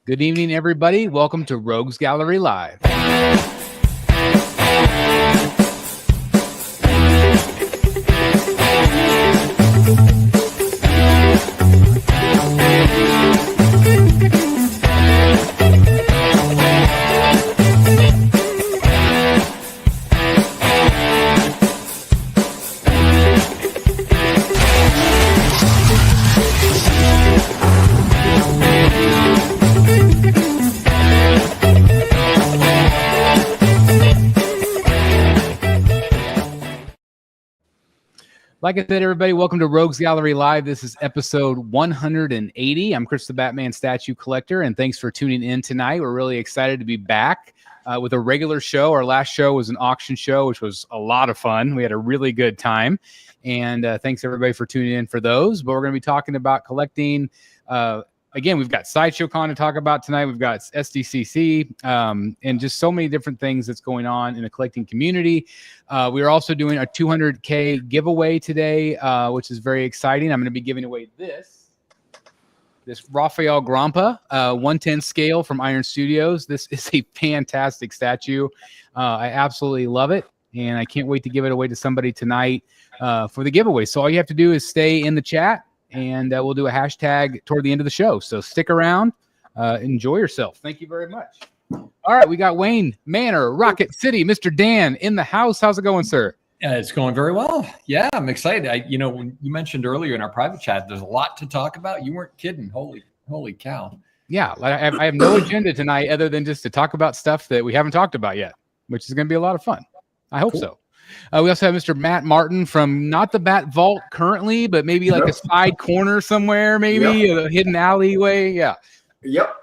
Good evening, everybody. Welcome to Rogues Gallery Live. Like I said, everybody, welcome to Rogues Gallery Live. This is episode 180. I'm Chris the Batman Statue Collector, and thanks for tuning in tonight. We're really excited to be back with a regular show. Our last show was an auction show, which was a lot of fun. We had a really good time, and thanks, everybody, for tuning in for those. But we're going to be talking about collecting. Again, we've got Sideshow Con to talk about tonight. We've got SDCC and just so many different things that's going on in the collecting community. We are also doing a 200K giveaway today, which is very exciting. I'm going to be giving away this Raphael Grompa 110 scale from Iron Studios. This is a fantastic statue. I absolutely love it, and I can't wait to give it away to somebody tonight for the giveaway. So all you have to do is stay in the chat, and we'll do a hashtag toward the end of the show. So stick around. Enjoy yourself. Thank you very much. All right, we got Wayne Manor, Rocket City, Mr. Dan in the house. How's it going, sir? It's going very well. Yeah, I'm excited. When you mentioned earlier in our private chat, there's a lot to talk about. You weren't kidding. Holy cow. Yeah, I have no agenda tonight other than just to talk about stuff that we haven't talked about yet, which is going to be a lot of fun. I hope so. We also have Mr. Matt Martin from not the Bat Vault currently, but maybe like a side corner somewhere, maybe a hidden alleyway. Yeah. Yep.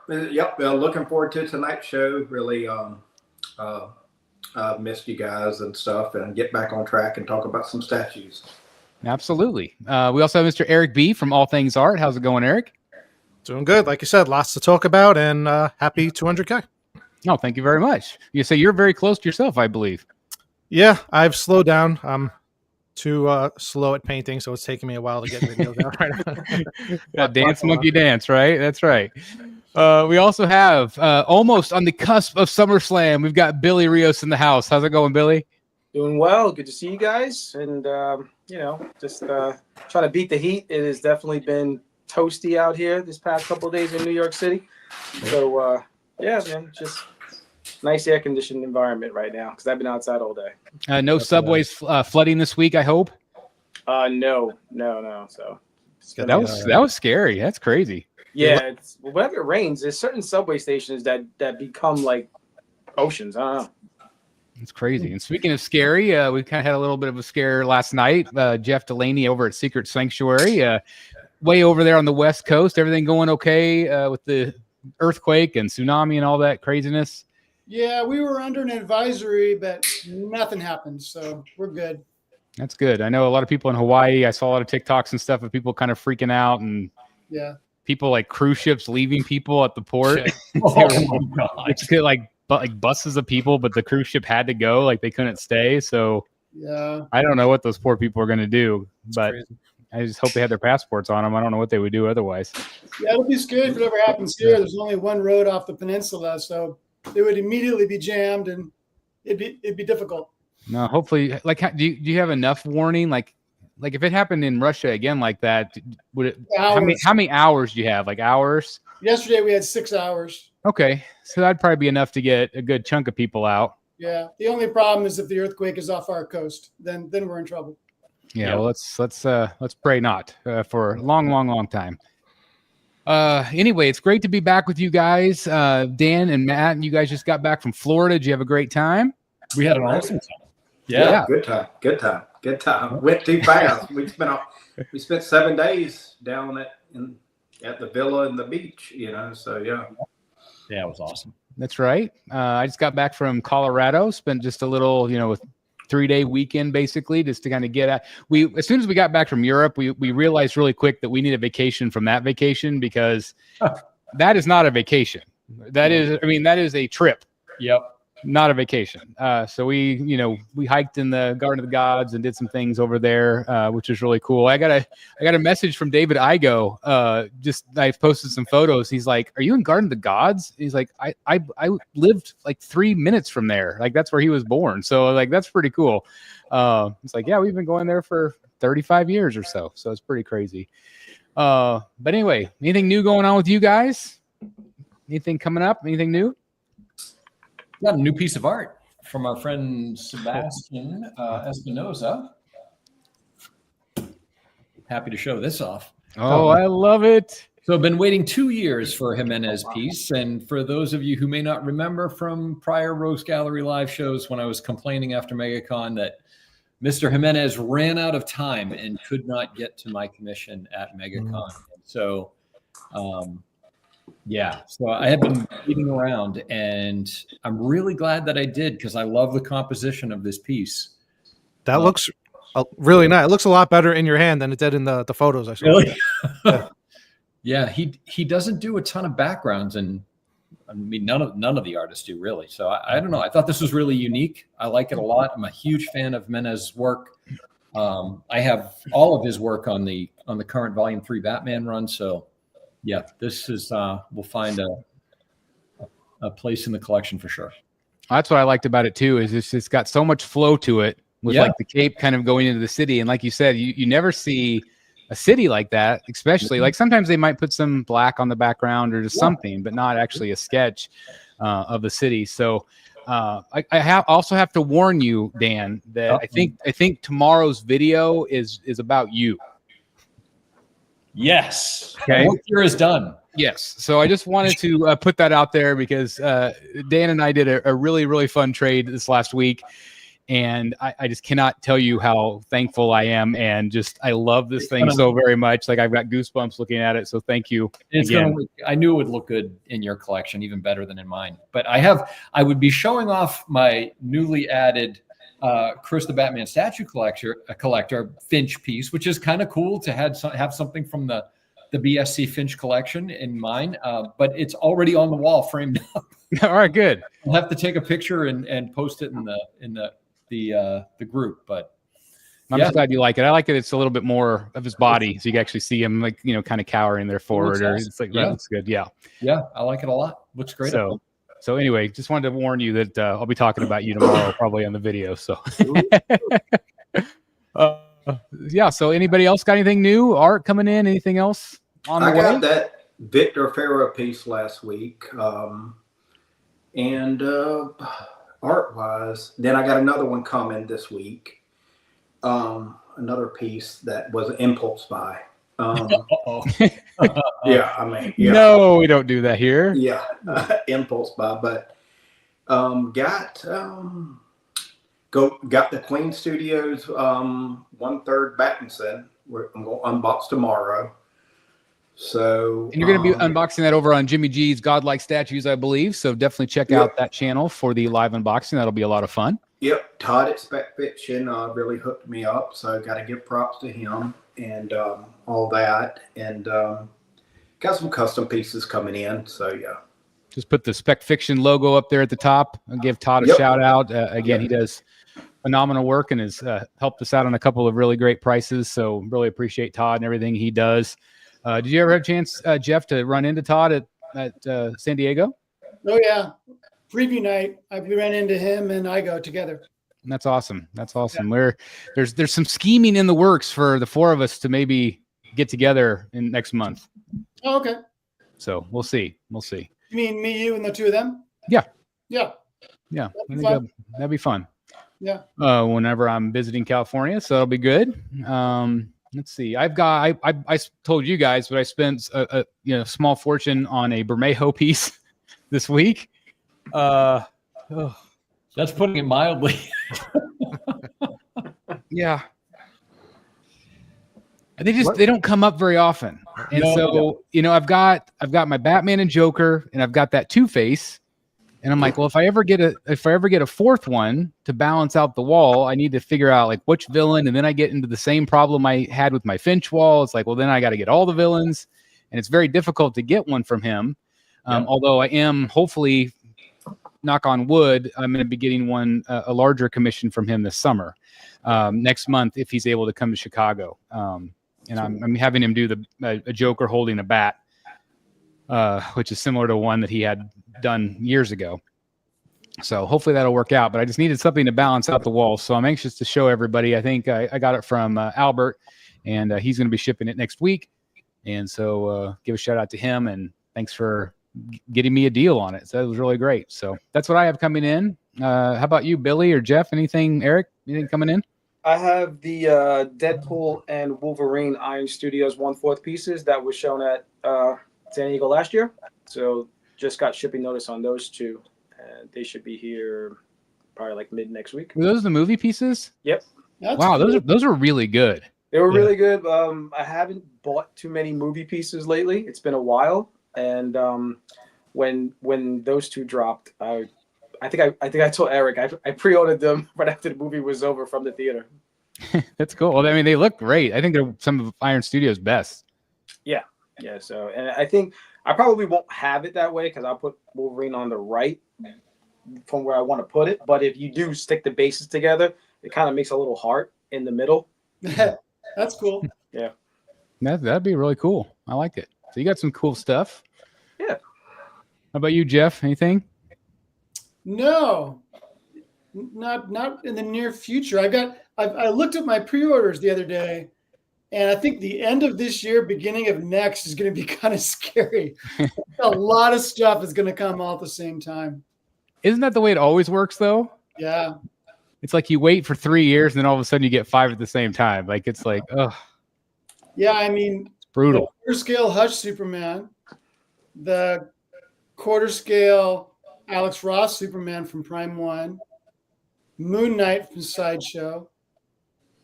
Looking forward to tonight's show. Really missed you guys and stuff, and get back on track and talk about some statues. Absolutely. We also have Mr. Eric B. from All Things Art. How's it going, Eric? Doing good. Like you said, lots to talk about, and happy 200K. Oh, thank you very much. You say you're very close to yourself, I believe. Yeah, I've slowed down. I'm too slow at painting, so it's taking me a while to get videos out right now. Yeah, dance monkey dance, right? That's right. We also have almost on the cusp of SummerSlam, we've got Billy Rios in the house. How's it going, Billy? Doing well. Good to see you guys. And, just trying to beat the heat. It has definitely been toasty out here this past couple of days in New York City. So, man, just nice air-conditioned environment right now because I've been outside all day. No subways flooding this week, I hope? No. So that was scary. That's crazy. Yeah, whenever it rains, there's certain subway stations that become like oceans. I don't know. It's crazy. And speaking of scary, we kind of had a little bit of a scare last night. Jeff Delaney over at Secret Sanctuary, way over there on the West Coast. Everything going okay with the earthquake and tsunami and all that craziness? Yeah, we were under an advisory, but nothing happened, so we're good. That's good. I know a lot of people in Hawaii. I saw a lot of TikToks and stuff of people kind of freaking out, and people like cruise ships leaving people at the port. It's like buses of people, but the cruise ship had to go. Like they couldn't stay. So I don't know what those poor people are going to do, but I just hope they had their passports on them. I don't know what they would do otherwise. Yeah, it'll be scary if it ever happens here. There's only one road off the peninsula, so it would immediately be jammed, and it'd be difficult. No, hopefully, do you have enough warning? Like if it happened in Russia again like that, would it? How many hours do you have? Like hours? Yesterday we had 6 hours. Okay, so that'd probably be enough to get a good chunk of people out. Yeah, the only problem is if the earthquake is off our coast, then we're in trouble. Yeah, well, let's pray not for a long time. Anyway, it's great to be back with you guys. Dan and Matt, you guys just got back from Florida. Did you have a great time? We had an awesome time. Yeah. Good time. Went too fast. We spent 7 days down at the villa and the beach, so yeah, it was awesome. That's right. I just got back from Colorado, spent just a little, 3-day weekend basically, just to kind of get at. As soon as we got back from Europe, we realized really quick that we need a vacation from that vacation, because that is not a vacation. That is a trip. Yep. not a vacation. So we hiked in the Garden of the Gods and did some things over there, which is really cool. I got a message from David Igo. I posted some photos. He's like, "Are you in Garden of the Gods?" He's like, I lived like 3 minutes from there. Like that's where he was born. So like that's pretty cool. It's like, yeah, we've been going there for 35 years or so. So it's pretty crazy. But anyway, anything new going on with you guys? Anything coming up? Anything new? Got a new piece of art from our friend Sebastian Espinoza. Happy to show this off. Oh, I love it. So I've been waiting 2 years for a Jimenez piece. And for those of you who may not remember from prior Rogues Gallery live shows when I was complaining after MegaCon that Mr. Jimenez ran out of time and could not get to my commission at MegaCon. So, so I have been beating around, and I'm really glad that I did because I love the composition of this piece. That looks really nice. It looks a lot better in your hand than it did in the photos I saw. Really? Yeah, he doesn't do a ton of backgrounds, and I mean none of the artists do really. So I don't know. I thought this was really unique. I like it a lot. I'm a huge fan of Menez's work. I have all of his work on the current Volume 3 Batman run. So yeah, this is will find a place in the collection for sure. That's what I liked about it too. Is it's got so much flow to it with like the cape kind of going into the city, and like you said, you never see a city like that, especially like sometimes they might put some black on the background or just something, but not actually a sketch of the city. So I also have to warn you, Dan, that I think tomorrow's video is about you. Yes. Okay. Work here is done. Yes. So I just wanted to put that out there because Dan and I did a really, really fun trade this last week. And I just cannot tell you how thankful I am. And just, I love this thing so very much. Like I've got goosebumps looking at it. So thank you. I knew it would look good in your collection, even better than in mine. But I would be showing off my newly added Chris the Batman statue collector Finch piece, which is kind of cool to have something from the BSC Finch collection in mine. But it's already on the wall framed up. All right, good. I'll have to take a picture and post it in the group, but I'm just glad you like it. I like it. It's a little bit more of his body, so you can actually see him like kind of cowering there forward. Or it's like that looks good. Yeah, I like it a lot. Looks great. So anyway, just wanted to warn you that I'll be talking about you tomorrow, probably on the video. So So anybody else got anything new? Art coming in? Anything else on the way? I got that Victor Farrow piece last week, and art-wise, then I got another one coming this week. Another piece that was an impulse buy. No, we don't do that here. Yeah, impulse buy, but got the Queen Studios 1/3 Battinson. I'm going to unbox tomorrow. So, and you're going to be unboxing that over on Jimmy G's Godlike Statues, I believe. So definitely check out that channel for the live unboxing. That'll be a lot of fun. Yep, Todd at Spec Fiction really hooked me up, so got to give props to him and all that. And got some custom pieces coming in. So yeah, just put the Spec Fiction logo up there at the top and give Todd a shout out. Again, he does phenomenal work and has helped us out on a couple of really great prices. So really appreciate Todd and everything he does. Did you ever have a chance, Jeff, to run into Todd at San Diego? Oh yeah, preview night. I ran into him and I go together. That's awesome. That's awesome. Yeah. There's some scheming in the works for the four of us to maybe get together in next month. Oh, okay. So we'll see. We'll see. You mean me, you, and the two of them? Yeah. Yeah. Yeah. That'd be fun. Yeah. Whenever I'm visiting California, so that'll be good. Let's see. I told you guys, but I spent a small fortune on a Bermejo piece this week. That's putting it mildly. Yeah. They don't come up very often. And I've got my Batman and Joker, and I've got that Two-Face. And I'm like, well, if I ever get a fourth one to balance out the wall, I need to figure out like which villain. And then I get into the same problem I had with my Finch wall. It's like, well, then I got to get all the villains, and it's very difficult to get one from him. Although I am hopefully knock on wood, I'm going to be getting a larger commission from him this summer, next month, if he's able to come to Chicago. And I'm having him do a Joker holding a bat, which is similar to one that he had done years ago. So hopefully that'll work out, but I just needed something to balance out the walls. So I'm anxious to show everybody. I think I got it from Albert, and he's going to be shipping it next week. And so give a shout out to him, and thanks for getting me a deal on it. So that was really great. So that's what I have coming in. How about you, Billy or Jeff? Eric, anything coming in? I have the Deadpool and Wolverine Iron Studios 1/4 pieces that was shown at San Diego last year. So just got shipping notice on those two, and they should be here probably like mid next week. Were those the movie pieces? Yep. Wow, those are really good. They were really good. I haven't bought too many movie pieces lately. It's been a while, and when those two dropped, I think I told Eric I pre-ordered them right after the movie was over from the theater. That's cool. Well, I mean, they look great. I think they're some of Iron Studios' best. Yeah. So, and I think I probably won't have it that way because I'll put Wolverine on the right from where I want to put it. But if you do stick the bases together, it kind of makes a little heart in the middle. That's cool. Yeah. That'd be really cool. I like it. So you got some cool stuff. Yeah. How about you, Jeff? Anything? No, not in the near future. I looked at my pre-orders the other day, and I think the end of this year, beginning of next, is going to be kind of scary. A lot of stuff is going to come all at the same time. Isn't that the way it always works, though? Yeah. It's like you wait for 3 years, and then all of a sudden you get 5 at the same time. Like it's like, oh. Yeah, I mean, it's brutal. The quarter scale Hush Superman, the quarter scale Alex Ross Superman from Prime 1, Moon Knight from Sideshow.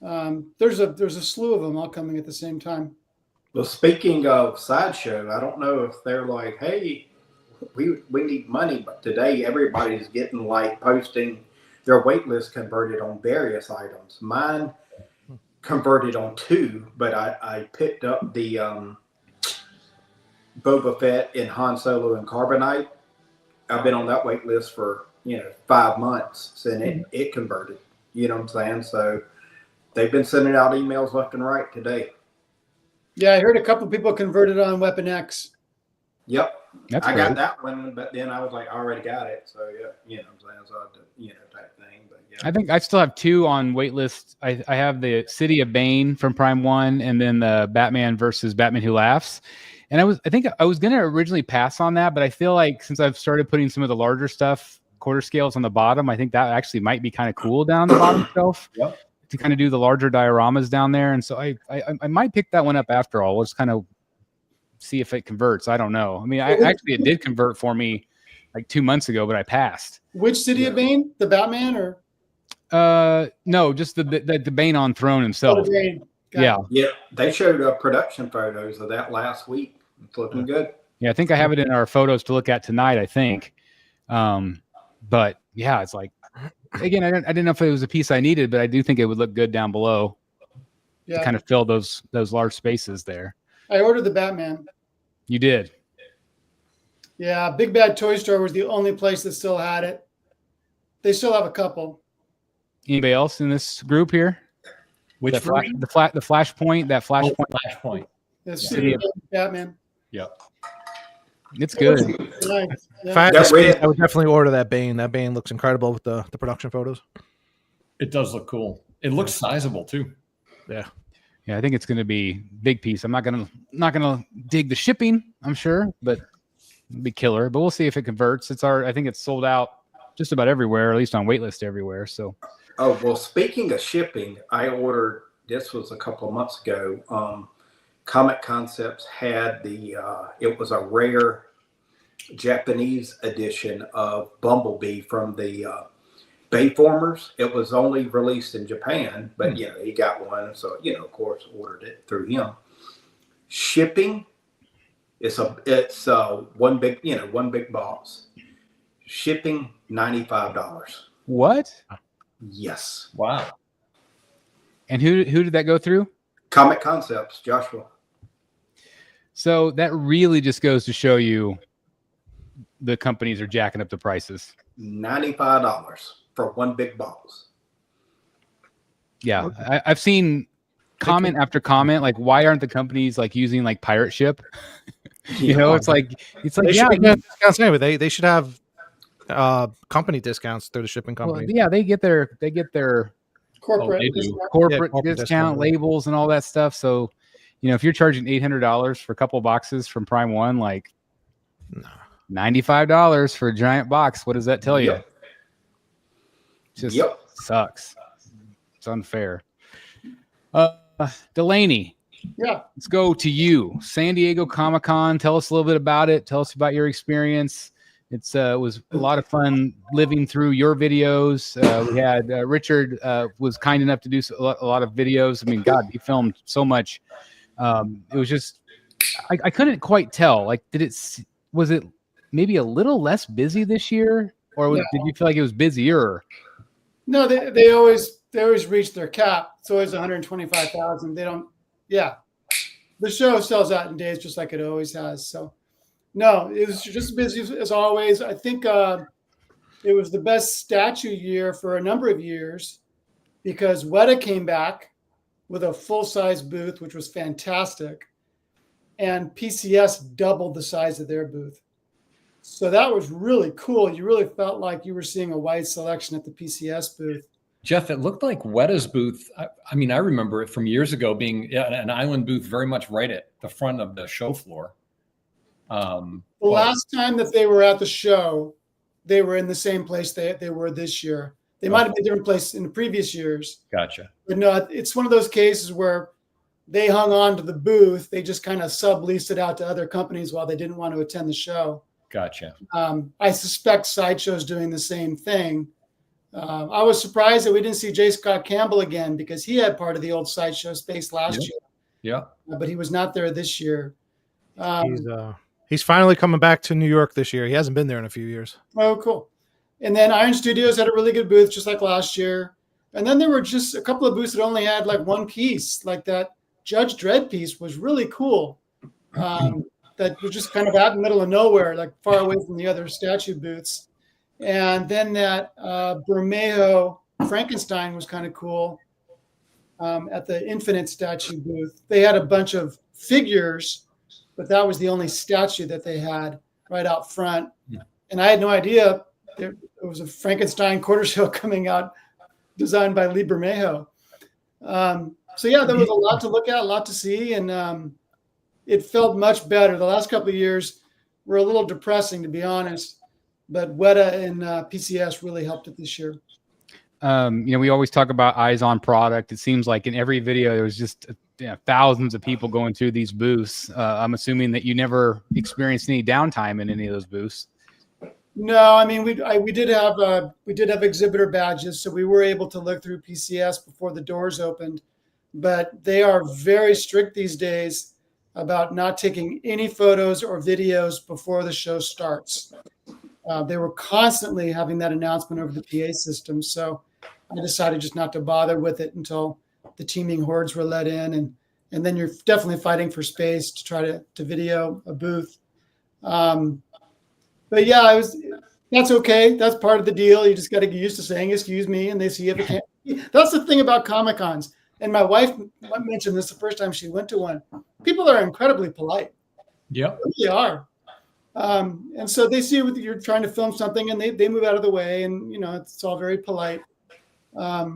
There's a slew of them all coming at the same time. Well, speaking of Sideshow, I don't know if they're like, hey, we need money, but today everybody's getting like posting their wait list converted on various items. Mine converted on 2, but I picked up the Boba Fett and Han Solo and Carbonite. I've been on that wait list for 5 months, and it converted. You know what I'm saying? So they've been sending out emails left and right today. Yeah, I heard a couple of people converted on Weapon X. Yep. That's I great. got that one, but then I was like, I already got it. So yeah, you know what I'm saying? So I had to, type thing. But yeah. I think I still have 2 on wait list. I have the City of Bane from Prime 1, and then the Batman versus Batman Who Laughs. And I think I was going to originally pass on that, but I feel like since I've started putting some of the larger stuff, quarter scales on the bottom, I think that actually might be kind of cool down the bottom shelf. Yep. To kind of do the larger dioramas down there. And so I might pick that one up after all. We'll just kind of see if it converts. I don't know. I mean, it did convert for me like 2 months ago, but I passed. Which City of Bane? The Batman or? No, just the Bane on throne himself. Yeah. Yeah. They showed production photos of that last week. It's looking good. Yeah. I think I have it in our photos to look at tonight, I think. But yeah, it's like, again, I didn't know if it was a piece I needed, but I do think it would look good down below. Yeah. To kind of fill those large spaces there. I ordered the Batman. You did. Yeah, Big Bad Toy Store was the only place that still had it. They still have a couple. Anybody else in this group here? Which the Flashpoint, that Flashpoint. Flashpoint. The City of Batman. Yep. It's good. Nice. If I had Yeah. the space, I would definitely order that Bane. That Bane looks incredible with the production photos. It does look cool. It looks sizable too. Yeah. Yeah, I think it's going to be big piece. I'm not gonna dig the shipping, I'm sure, but it'll be killer. But we'll see if it converts. I think it's sold out just about everywhere, at least on waitlist everywhere. So. Oh, well, speaking of shipping, I ordered, this was a couple of months ago. Comic Concepts had it was a rare Japanese edition of Bumblebee from the Bayformers. It was only released in Japan, but he got one, so of course ordered it through him. Shipping, it's one big box. Shipping $95. What? Yes. Wow. And who did that go through? Comic Concepts, Joshua. So that really just goes to show you the companies are jacking up the prices. $95 for one big box. Yeah, I've seen comment after comment, like, why aren't the companies like using like pirate ship? You know, it's like They yeah, should be getting discounts anyway. They should have company discounts through the shipping well, company. yeah, they get their Corporate. they do. corporate corporate discount discount. labels and all that stuff. So, you know, if you're charging $800 for a couple boxes from Prime One, like $95 for a giant box, what does that tell you? Yep. Just Yep. sucks. It's unfair. Delaney, Yeah. let's go to you. San Diego Comic-Con. Tell us a little bit about it. Tell us about your experience. It was a lot of fun living through your videos. We had Richard was kind enough to do a lot of videos. I mean, God, he filmed so much. It was just, I couldn't quite tell. Like, was it maybe a little less busy this year, or did you feel like it was busier? No, they always reach their cap. It's always 125,000. They don't. Yeah, the show sells out in days, just like it always has. So, no, it was just busy as always. I think it was the best statue year for a number of years because Weta came back with a full-size booth, which was fantastic, and PCS doubled the size of their booth. So that was really cool. You really felt like you were seeing a wide selection at the PCS booth. Jeff, it looked like Weta's booth. I mean, I remember it from years ago being an island booth very much right at the front of the show floor. The last time that they were at the show, they were in the same place they were this year. They might have been a different place in the previous years. Gotcha. But no, it's one of those cases where they hung on to the booth. They just kind of subleased it out to other companies while they didn't want to attend the show. Gotcha. I suspect Sideshow's doing the same thing. I was surprised that we didn't see J. Scott Campbell again because he had part of the old Sideshow space last year. Yeah. But he was not there this year. He's finally coming back to New York this year. He hasn't been there in a few years. Oh, cool. And then Iron Studios had a really good booth, just like last year. And then there were just a couple of booths that only had like one piece, like that Judge Dredd piece was really cool. That was just kind of out in the middle of nowhere, like far away from the other statue booths. And then that Bermejo Frankenstein was kind of cool at the Infinite statue booth. They had a bunch of figures, but that was the only statue that they had right out front. Yeah. And I had no idea there was a Frankenstein quarter shell coming out designed by Lee Bermejo. So yeah, there was a lot to look at, a lot to see, and it felt much better. The last couple of years were a little depressing, to be honest, but Weta and PCS really helped it this year. We always talk about eyes on product. It seems like in every video, there was just thousands of people going through these booths. I'm assuming that you never experienced any downtime in any of those booths. No, I mean, we did have exhibitor badges, so we were able to look through PCS before the doors opened, but they are very strict these days about not taking any photos or videos before the show starts. They were constantly having that announcement over the PA system, so I decided just not to bother with it until the teaming hordes were let in, and then you're definitely fighting for space to try to video a booth. But yeah, that's okay. That's part of the deal. You just got to get used to saying, excuse me, and they see if it can't. That's the thing about Comic-Cons. And my wife mentioned this the first time she went to one. People are incredibly polite. Yeah. They are. And so they see you're trying to film something and they move out of the way, and it's all very polite. But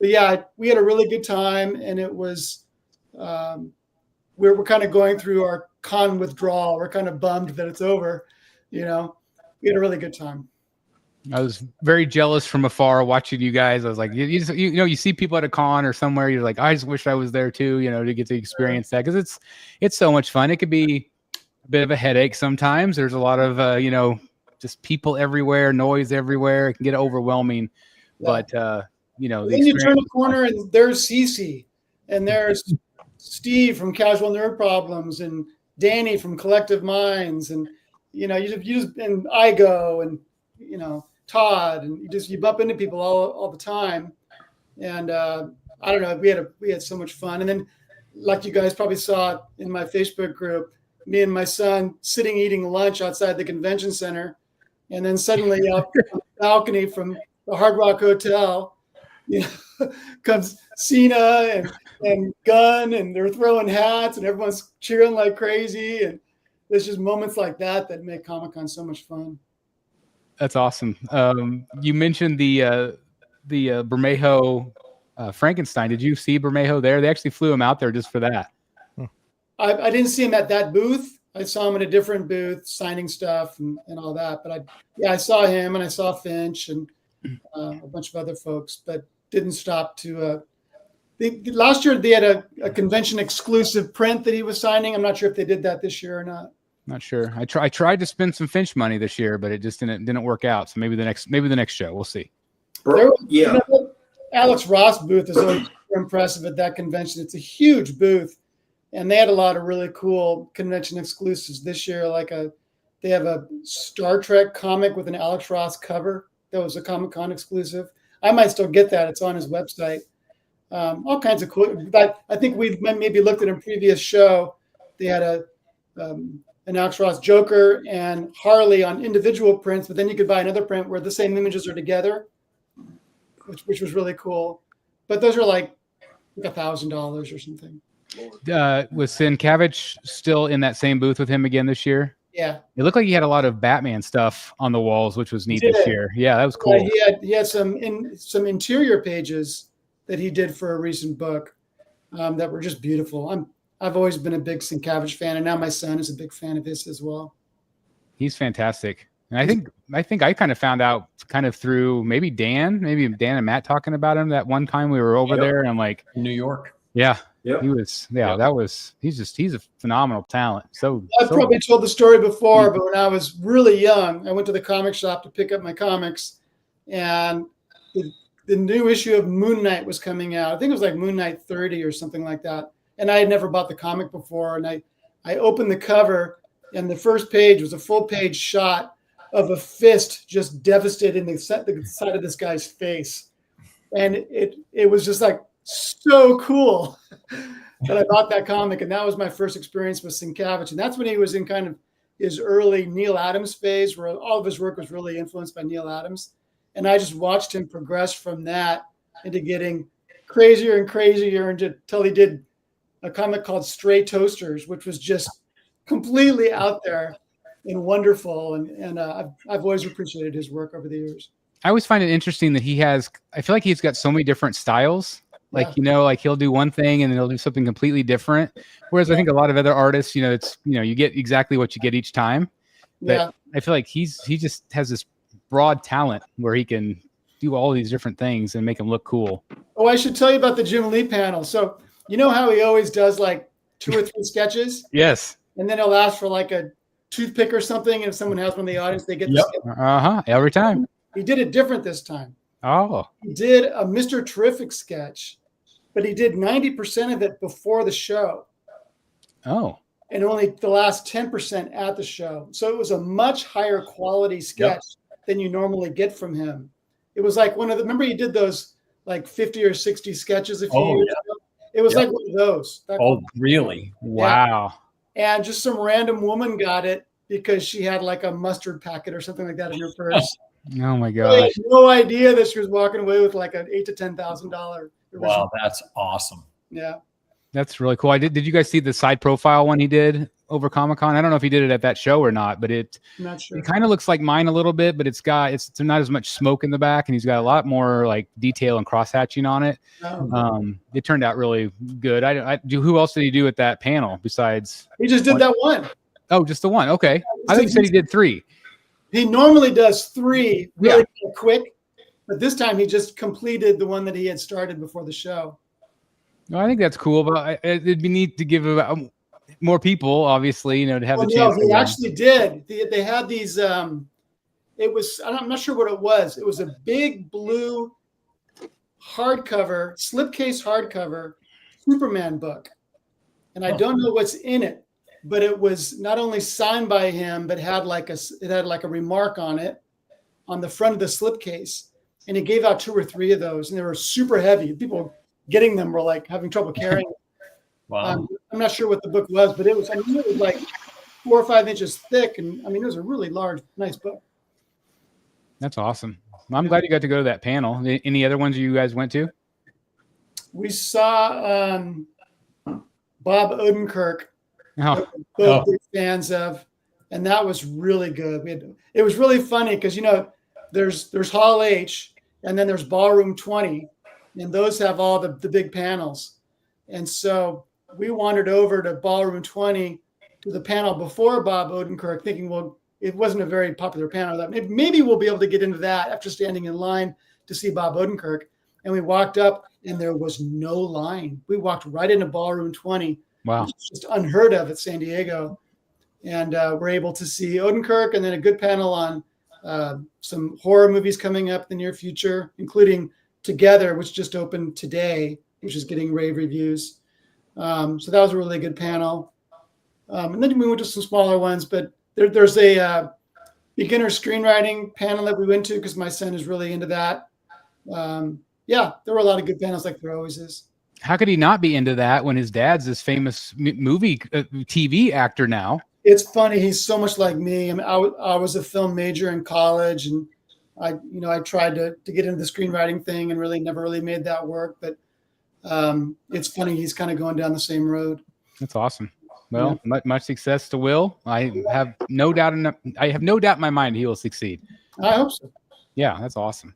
yeah, we had a really good time, and it was we're kind of going through our con withdrawal. We're kind of bummed that it's over. We had a really good time. I was very jealous from afar watching you guys. I was like, you see people at a con or somewhere, you're like, I just wish I was there too, to get to experience that, because it's so much fun. It could be a bit of a headache sometimes. There's a lot of just people everywhere, noise everywhere. It can get overwhelming. Yeah. But then you turn a corner and there's Cece, and there's Steve from Casual Nerd Problems, and Danny from Collective Minds, and you just and Igo, and Todd, and you bump into people all the time, and I don't know, we had so much fun. And then, like you guys probably saw in my Facebook group, me and my son sitting eating lunch outside the convention center, And then suddenly up on the balcony from the Hard Rock Hotel, comes Cena and Gunn, and they're throwing hats and everyone's cheering like crazy. And there's just moments like that make Comic-Con so much fun. That's awesome. You mentioned the Bermejo Frankenstein. Did you see Bermejo there? They actually flew him out there just for that. I didn't see him at that booth. I saw him in a different booth signing stuff and all that. But I saw him, and I saw Finch and a bunch of other folks, but didn't stop to. Last year they had a convention exclusive print that he was signing. I'm not sure if they did that this year or not. Not sure. I tried to spend some Finch money this year, but it just didn't work out. So maybe the next show, we'll see. Yeah. Alex Ross booth is always super impressive at that convention. It's a huge booth, and they had a lot of really cool convention exclusives this year. They have a Star Trek comic with an Alex Ross cover that was a Comic-Con exclusive. I might still get that. It's on his website. All kinds of cool. But I think we've maybe looked at a previous show. They had an Alex Ross Joker and Harley on individual prints, but then you could buy another print where the same images are together, which was really cool. But those are like $1,000 or something. Was Sienkiewicz still in that same booth with him again this year? Yeah. It looked like he had a lot of Batman stuff on the walls, which was neat this year. Yeah, that was cool. He had some interior pages that he did for a recent book that were just beautiful. I've always been a big Sienkiewicz fan, and now my son is a big fan of his as well. He's fantastic. And I think I kind of found out kind of through maybe Dan and Matt talking about him that one time we were over there, and I'm like, New York. Yeah. Yep. He's a phenomenal talent. I've probably told the story before, but when I was really young, I went to the comic shop to pick up my comics, and the new issue of Moon Knight was coming out. I think it was like Moon Knight 30 or something like that. And I had never bought the comic before. And I opened the cover, and the first page was a full page shot of a fist just devastating the side of this guy's face. And it was just like so cool that I bought that comic. And that was my first experience with Sienkiewicz. And that's when he was in kind of his early Neil Adams phase, where all of his work was really influenced by Neil Adams. And I just watched him progress from that into getting crazier and crazier until he did a comic called Stray Toasters, which was just completely out there and wonderful. And I've always appreciated his work over the years. I always find it interesting that I feel like he's got so many different styles. Like, like he'll do one thing and then he'll do something completely different. Whereas I think a lot of other artists, you get exactly what you get each time. But I feel like he just has this broad talent where he can do all these different things and make them look cool. Oh, I should tell you about the Jim Lee panel. So you know how he always does like 2 or 3 sketches? Yes. And then he'll ask for like a toothpick or something. And if someone has one in the audience, they get the every time. He did it different this time. Oh. He did a Mr. Terrific sketch, but he did 90% of it before the show. Oh. And only the last 10% at the show. So it was a much higher quality sketch than you normally get from him. It was like remember he did those like 50 or 60 sketches a few years ago? It was like one of those. Really? Wow. And just some random woman got it because she had like a mustard packet or something like that in her purse. Oh my gosh. Really had no idea that she was walking away with like an $8,000 to $10,000. Wow, that's awesome. Yeah. That's really cool. Did you guys see the side profile one he did over Comic-Con? I don't know if he did it at that show or not, but I'm not sure. It kind of looks like mine a little bit, but it's not as much smoke in the back, and he's got a lot more like detail and cross hatching on it. It turned out really good. Who else did he do at that panel besides? He just did that one. Oh, just the one. Okay. I think he said he did 3. He normally does 3 really quick, but this time he just completed the one that he had started before the show. No, I think that's cool, but it'd be neat to give more people, obviously, to have the chance. He actually did. They had these. I'm not sure what it was. It was a big blue hardcover, slipcase hardcover Superman book, and I don't know what's in it, but it was not only signed by him, but it had like a remark on it on the front of the slipcase, and he gave out 2 or 3 of those, and they were super heavy. People getting them were like having trouble carrying it. Wow. I'm not sure what the book was, but it was like 4 or 5 inches thick. And it was a really large, nice book. That's awesome. Well, I'm glad you got to go to that panel. Any other ones you guys went to? We saw Bob Odenkirk, Oh, both big fans of, and that was really good. It was really funny because there's Hall H, and then there's Ballroom 20, and those have all the big panels. And so we wandered over to Ballroom 20 to the panel before Bob Odenkirk, thinking, well, it wasn't a very popular panel. That maybe we'll be able to get into that after standing in line to see Bob Odenkirk. And we walked up, and there was no line. We walked right into Ballroom 20. wow. Which is just unheard of at San Diego. And we're able to see Odenkirk, and then a good panel on some horror movies coming up in the near future, including Together, which just opened today, which is getting rave reviews. So that was a really good panel. And then we went to some smaller ones, but there's a beginner screenwriting panel that we went to because my son is really into that. Yeah, there were a lot of good panels like there always is. How could he not be into that when his dad's this famous movie TV actor now? It's funny. He's so much like me. I mean, I was a film major in college, and I tried to get into the screenwriting thing and really never really made that work. But it's funny. He's kind of going down the same road. That's awesome. Well, much success to Will. I have no doubt in my mind he will succeed. I hope so. Yeah, that's awesome.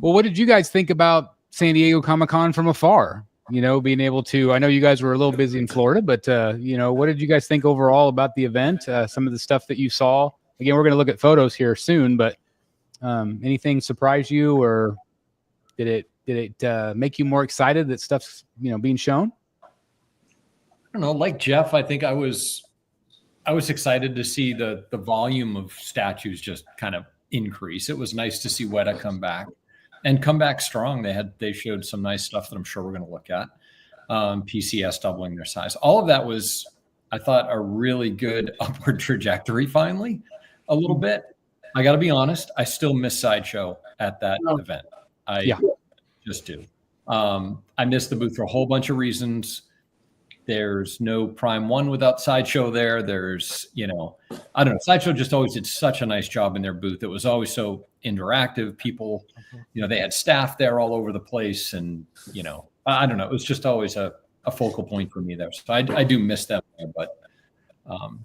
Well, what did you guys think about San Diego Comic-Con from afar? Being able to, I know you guys were a little busy in Florida, but, what did you guys think overall about the event? Some of the stuff that you saw. Again, we're going to look at photos here soon, but anything surprise you, or did it make you more excited that stuff's, being shown? I don't know. Like Jeff, I think I was excited to see the volume of statues just kind of increase. It was nice to see Weta come back. And come back strong. They showed some nice stuff that I'm sure we're going to look at. PCS doubling their size. All of that was, I thought, a really good upward trajectory finally, a little bit. I got to be honest, I still miss Sideshow at that event. I just do. I missed the booth for a whole bunch of reasons. There's no Prime 1 without Sideshow there. There's, I don't know. Sideshow just always did such a nice job in their booth. It was always so interactive. People, they had staff there all over the place. And, I don't know. It was just always a focal point for me there. So I do miss them. But from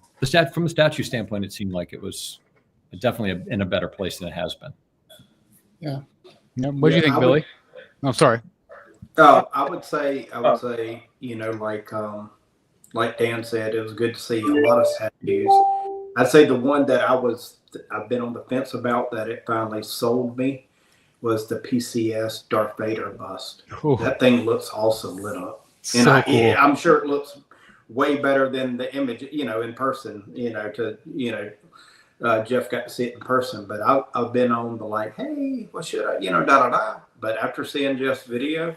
a statue standpoint, it seemed like it was definitely in a better place than it has been. Yeah. What do you think, Billy? Oh, sorry. I would say, like Dan said, it was good to see a lot of statues. I'd say the one that I've been on the fence about that it finally sold me was the PCS Darth Vader bust. Ooh. That thing looks awesome lit up. And So cool. I'm sure it looks way better than the image, in person, Jeff got to see it in person, but I've been on the hey, what should I, But after seeing Jeff's video,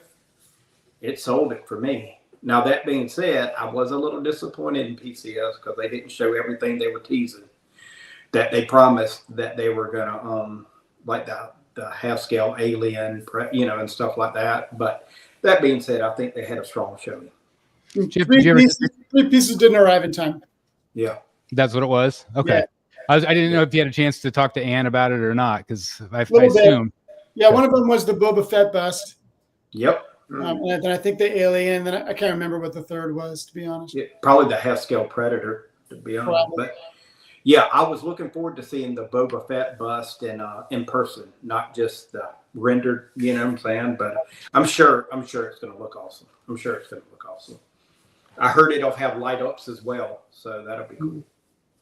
it sold it for me. Now, that being said, I was a little disappointed in PCS because they didn't show everything they were teasing. That they promised that they were going to, like the half-scale alien, and stuff like that. But that being said, I think they had a strong showing. Three pieces didn't arrive in time. Yeah. That's what it was? Okay. Yeah. I didn't know if you had a chance to talk to Ann about it or not, because I assume. Yeah, one of them was the Boba Fett bust. Yep. And then I think the alien. Then I can't remember what the third was, to be honest. Yeah, probably the half-scale Predator, to be honest. Probably. But yeah, I was looking forward to seeing the Boba Fett bust in person, not just the rendered. You know what I'm saying? But I'm sure it's going to look awesome. I heard it'll have light ups as well, so that'll be cool.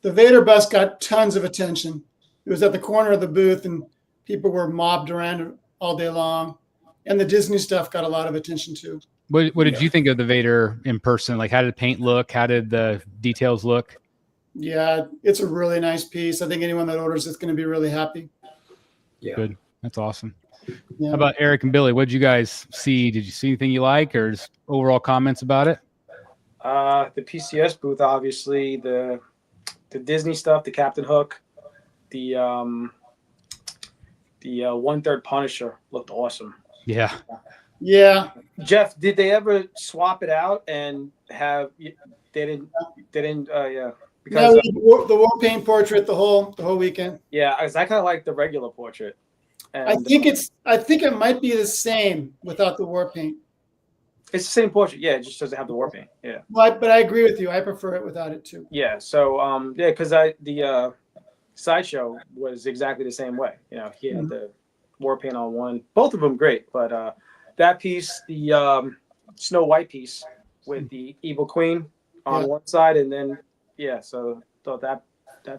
The Vader bust got tons of attention. It was at the corner of the booth, and people were mobbed around it all day long. And the Disney stuff got a lot of attention too. What did you think of the Vader in person? How did the paint look? How did the details look? Yeah, it's a really nice piece. I think anyone that orders it's going to be really happy. Yeah. Good. That's awesome. Yeah. How about Eric and Billy? What did you guys see? Did you see anything you like, or just overall comments about it? The PCS booth, obviously, the Disney stuff, the Captain Hook, the 1/3 Punisher looked awesome. Yeah. Yeah. Jeff, did they ever swap it out and have they didn't yeah, because the war paint portrait the whole weekend. yeah, I kind of like the regular portrait. And I think it might be the same without the war paint. it's the same portrait. Yeah, it just doesn't have the war paint. Yeah. But I agree with you. I prefer it without it too. Yeah. So because the Sideshow was exactly the same way. You know, he had the war paint on one. Both of them great, but that piece, the Snow White piece with the Evil Queen on one side, and then so thought that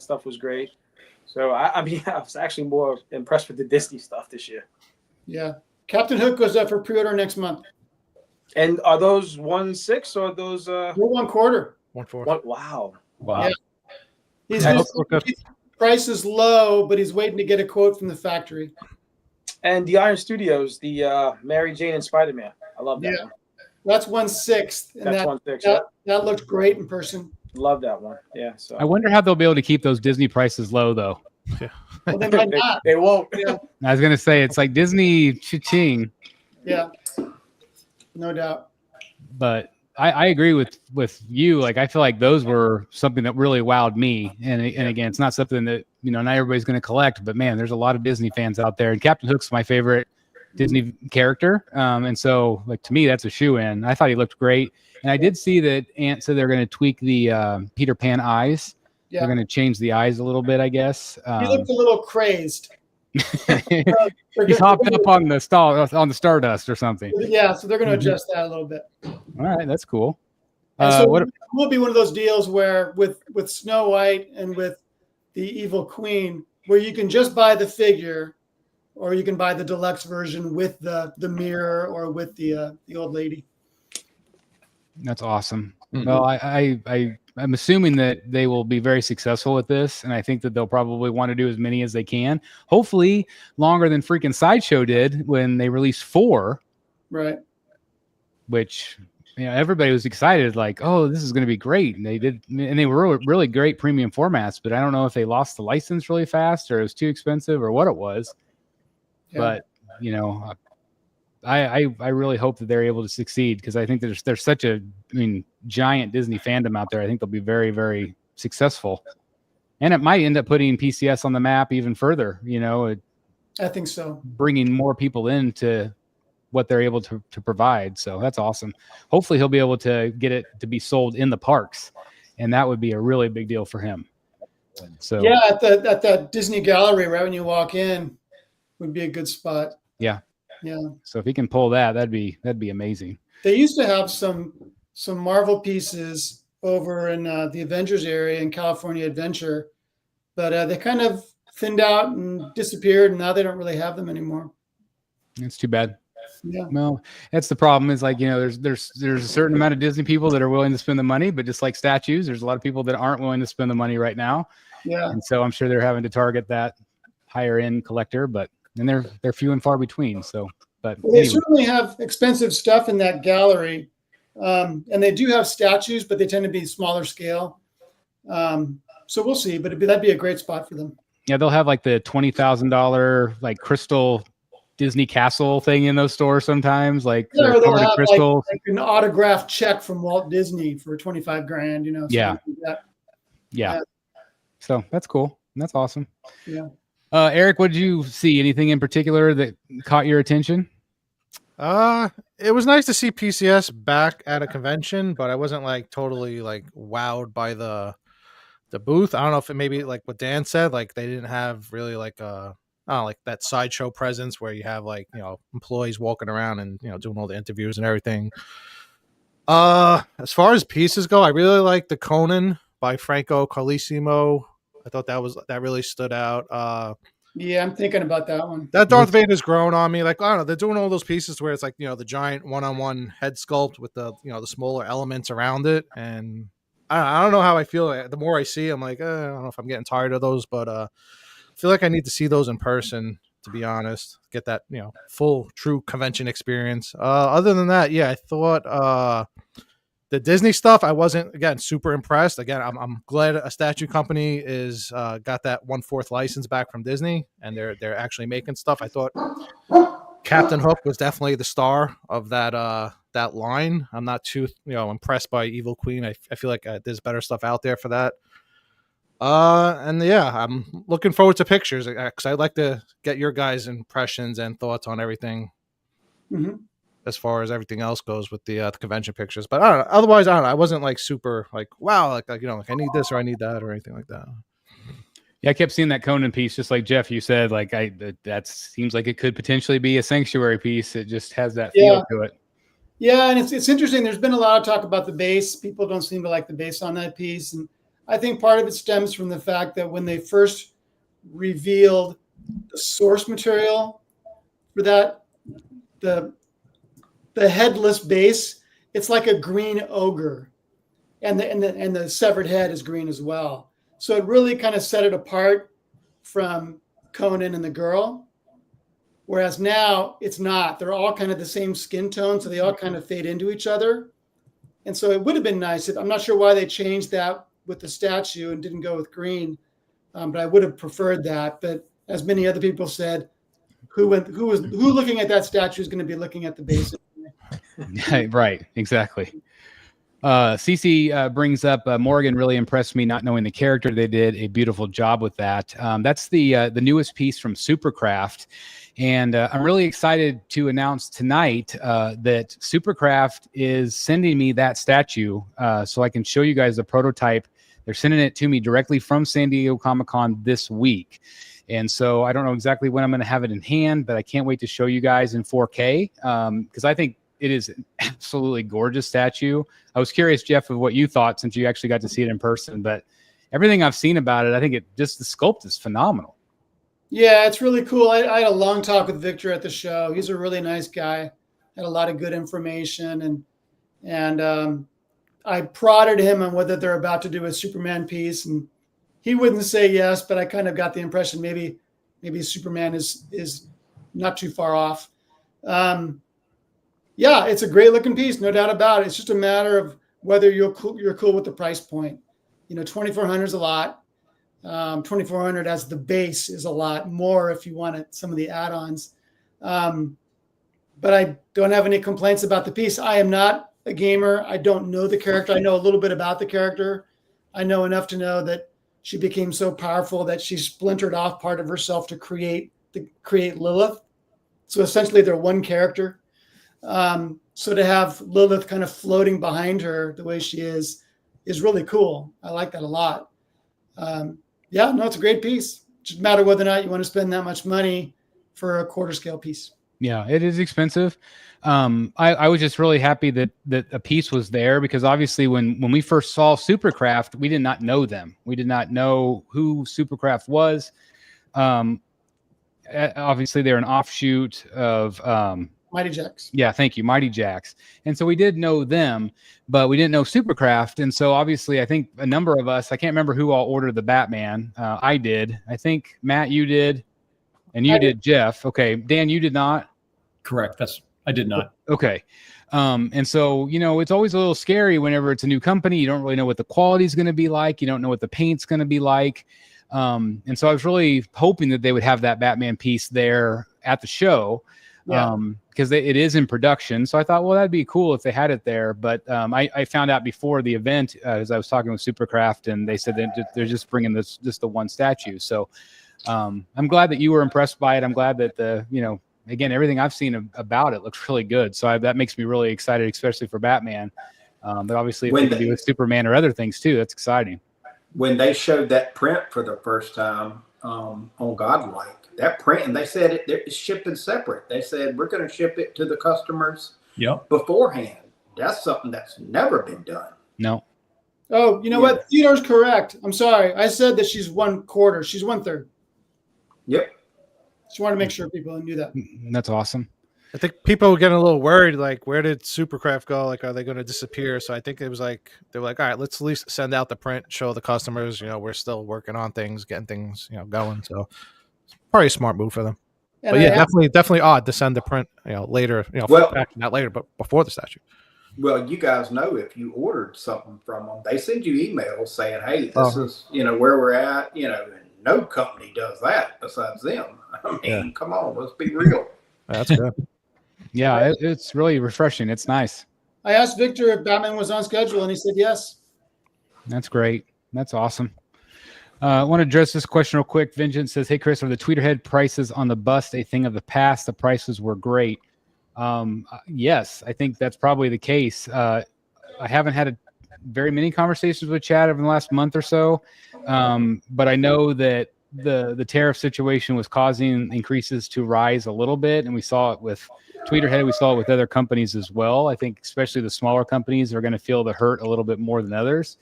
stuff was great. So I mean, I was actually more impressed with the Disney stuff this year. Yeah, Captain Hook goes up for pre-order next month. And are those 1/6 or those? We're 1/4. 1/4. Wow. Wow. Yeah. His price is low, but he's waiting to get a quote from the factory. And the Iron Studios, the Mary Jane and Spider-Man. I love that one. That's 1/6. And That's 1/6. That looked great in person. Love that one. Yeah. So I wonder how they'll be able to keep those Disney prices low, though. Well, they might not. they won't. Yeah. I was gonna say it's like Disney cha-ching, Yeah. No doubt. but I agree with you. Like I feel like those were something that really wowed me. And again, it's not something that not everybody's going to collect, but man, there's a lot of Disney fans out there, and Captain Hook's my favorite Disney character. And so like to me, that's a shoe-in. I thought he looked great, and I did see that Ant said they're going to tweak the Peter Pan eyes. Yeah. They're going to change the eyes a little bit, I guess. He looked a little crazed. He's hopped up on the Stardust or something. Yeah, so they're going to adjust that a little bit. All right, that's cool. And so What? it will be one of those deals where with Snow White and with the Evil Queen, where you can just buy the figure, or you can buy the deluxe version with the mirror or with the old lady. That's awesome. Mhm. Well, I'm assuming that they will be very successful with this, and I think that they'll probably want to do as many as they can. Hopefully, longer than freaking Sideshow did when they released 4, Right. which everybody was excited, like, oh, this is going to be great. And they did, and they were really great premium formats. But I don't know if they lost the license really fast, or it was too expensive, or what it was. Yeah. But I really hope that they're able to succeed, because I think there's such a giant Disney fandom out there. I think they'll be very, very successful, and it might end up putting PCS on the map even further. I think so. Bringing more people into what they're able to provide. So that's awesome. Hopefully he'll be able to get it to be sold in the parks, and that would be a really big deal for him. So yeah, at that Disney gallery right when you walk in would be a good spot. Yeah. Yeah. So if he can pull that, that'd be amazing. They used to have some Marvel pieces over in the Avengers area in California Adventure, but they kind of thinned out and disappeared, and now they don't really have them anymore. It's too bad. Yeah. Well, that's the problem, is like, there's a certain amount of Disney people that are willing to spend the money, but just like statues, there's a lot of people that aren't willing to spend the money right now. Yeah. And so I'm sure they're having to target that higher end collector, and they're few and far between. So, but Well, they anyway. certainly have expensive stuff in that gallery. And they do have statues, but they tend to be smaller scale. So we'll see, but that'd be a great spot for them. Yeah, they'll have like the $20,000 like crystal Disney castle thing in those stores sometimes, like Yeah, or they'll have crystal. like an autographed check from Walt Disney for $25,000, Yeah. something like that. Yeah. So that's cool. That's awesome. Yeah. Eric, what did you see? Anything in particular that caught your attention? It was nice to see PCS back at a convention, but I wasn't like totally like wowed by the booth. I don't know if it maybe like what Dan said, like they didn't have really like like that sideshow presence where you have like employees walking around and doing all the interviews and everything. As far as pieces go, I really like the Conan by Franco Carlissimo. I thought that really stood out. Yeah, I'm thinking about that one. That Darth Vader's grown on me. Like, I don't know, they're doing all those pieces where it's like, the giant one-on-one head sculpt with the, the smaller elements around it. And I don't know how I feel. The more I see, I'm like, I don't know if I'm getting tired of those, but I feel like I need to see those in person, to be honest. Get that, full, true convention experience. Other than that, yeah, I thought the Disney stuff, I wasn't, again, super impressed. Again, I'm glad a statue company is got that 1/4 license back from Disney, and they're actually making stuff. I thought Captain Hook was definitely the star of that line. I'm not too impressed by Evil Queen. I feel like there's better stuff out there for that. And yeah, I'm looking forward to pictures because I'd like to get your guys' impressions and thoughts on everything Mm-hmm. as far as everything else goes with the convention pictures. But I don't know. Otherwise, I don't know. I wasn't like super like wow, like like I need this or I need that or anything like that. Yeah, I kept seeing that Conan piece, just like Jeff, you said, like that seems like it could potentially be a sanctuary piece. It just has that feel to it. Yeah, and it's interesting. There's been a lot of talk about the base. People don't seem to like the base on that piece, and I think part of it stems from the fact that when they first revealed the source material for that, the headless base, it's like a green ogre, and the severed head is green as well. So it really kind of set it apart from Conan and the girl. Whereas now it's not. They're all kind of the same skin tone, so they all kind of fade into each other. And so it would have been nice if, I'm not sure why they changed that with the statue and didn't go with green, but I would have preferred that. But as many other people said, who looking at that statue is going to be looking at the base? Right, exactly. Cece brings up Morgan really impressed me not knowing the character. They did a beautiful job with that. That's the newest piece from Supercraft. And I'm really excited to announce tonight that Supercraft is sending me that statue so I can show you guys the prototype. They're sending it to me directly from San Diego Comic-Con this week. And so I don't know exactly when I'm going to have it in hand, but I can't wait to show you guys in 4K because I think it is an absolutely gorgeous statue. I was curious, Jeff, of what you thought since you actually got to see it in person, but everything I've seen about it, I think the sculpt is phenomenal. Yeah, it's really cool. I had a long talk with Victor at the show. He's a really nice guy. Had a lot of good information, and I prodded him on whether they're about to do a Superman piece, and he wouldn't say yes, but I kind of got the impression maybe Superman is not too far off. Yeah, it's a great looking piece, no doubt about it. It's just a matter of whether you're cool with the price point. You know, $2,400 is a lot. $2,400 as the base is a lot more if you want some of the add-ons. But I don't have any complaints about the piece. I am not a gamer. I don't know the character. I know a little bit about the character. I know enough to know that she became so powerful that she splintered off part of herself to create Lilith. So essentially they're one character. So to have Lilith kind of floating behind her the way she is really cool. I like that a lot. Yeah, no, it's a great piece. It doesn't matter whether or not you want to spend that much money for a quarter scale piece. Yeah, it is expensive. I was just really happy that a piece was there because obviously when we first saw Supercraft, we did not know them. We did not know who Supercraft was. Obviously, they're an offshoot of Mighty Jacks. Yeah, thank you, Mighty Jacks. And so we did know them, but we didn't know Supercraft. And so obviously, I think a number of us, I can't remember who all ordered the Batman. I did. I think, Matt, you did. And you did, Jeff. Okay. Dan, you did not? Correct. I did not. Okay. And so, it's always a little scary whenever it's a new company. You don't really know what the quality is going to be like. You don't know what the paint's going to be like. And so I was really hoping that they would have that Batman piece there at the show. Yeah. Because it is in production. So I thought, well, that'd be cool if they had it there. But I found out before the event, as I was talking with Supercraft, and they said that they're just bringing just the one statue. So I'm glad that you were impressed by it. I'm glad that again, everything I've seen about it looks really good. So that makes me really excited, especially for Batman. But obviously, if they can do with Superman or other things too, that's exciting. When they showed that print for the first time on Godlike, that print, and they said it's shipping separate. They said, we're going to ship it to the customers beforehand. That's something that's never been done. No. Oh, you know what? Theodore's correct. I'm sorry. I said that she's 1/4. She's 1/3. Yep. Just want to make sure people knew that. That's awesome. I think people were getting a little worried, like, where did Supercraft go? Like, are they going to disappear? So I think it was like, they were like, all right, let's at least send out the print, show the customers, we're still working on things, getting things, going. So it's probably a smart move for them. And but yeah, definitely odd to send the print, later, not later, but before the statue. Well, you guys know if you ordered something from them, they send you emails saying, hey, this is, where we're at, and no company does that besides them. I mean, come on, let's be real. That's good. Yeah, it's really refreshing. It's nice. I asked Victor if Batman was on schedule, and he said yes. That's great. That's awesome. I want to address this question real quick. Vengeance says, "Hey Chris, are the tweeterhead prices on the bust a thing of the past? The prices were great." Yes, I think that's probably the case. I haven't had very many conversations with Chad over the last month or so, but I know that the tariff situation was causing increases to rise a little bit, and we saw it with Tweeterhead. We saw it with other companies as well. I think especially the smaller companies are going to feel the hurt a little bit more than others.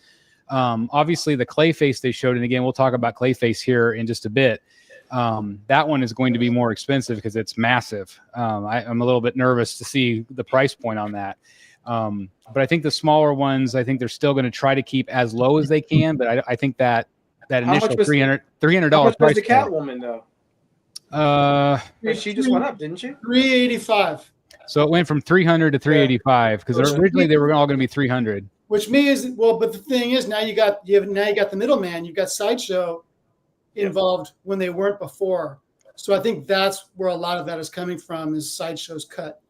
Obviously, the Clayface they showed, and again, we'll talk about Clayface here in just a bit. That one is going to be more expensive because it's massive. I'm a little bit nervous to see the price point on that. But I think the smaller ones, I think they're still going to try to keep as low as they can. But I think that initial $300 How much was price the Catwoman though? She just went up, didn't she? $385. So it went from 300 to 385 because originally they were all going to be 300. Which means, well, but the thing is, now you got the middleman. You've got Sideshow involved when they weren't before. So I think that's where a lot of that is coming from, is Sideshow's cut.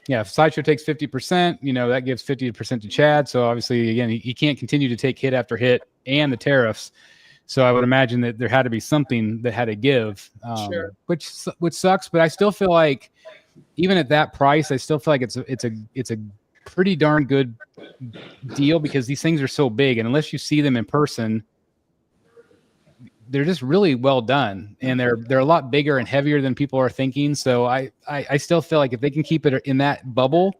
Yeah, if Sideshow takes 50%, that gives 50% to Chad. So obviously, again, he can't continue to take hit after hit and the tariffs. So I would imagine that there had to be something that had to give, Sure. which sucks. But I still feel like, even at that price, I still feel like it's a pretty darn good deal because these things are so big, and unless you see them in person, they're just really well done, and they're a lot bigger and heavier than people are thinking. So I still feel like if they can keep it in that bubble,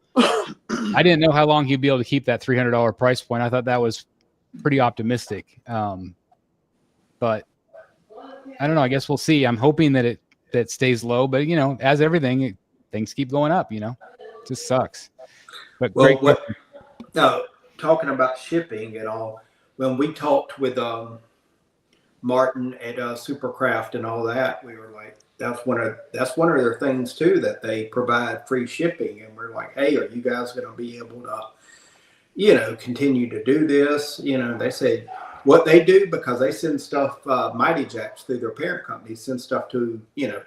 I didn't know how long he'd be able to keep that $300 price point. I thought that was pretty optimistic, but I don't know. I guess we'll see. I'm hoping that it stays low, but as everything, things keep going up. It just sucks. But Well, great. now, talking about shipping and all, when we talked with Martin at Supercraft and all that, we were like, that's one of their things too, that they provide free shipping, and we're like, hey, are you guys going to be able to, continue to do this? They said what they do, because they send stuff, Mighty Jacks through their parent company, send stuff to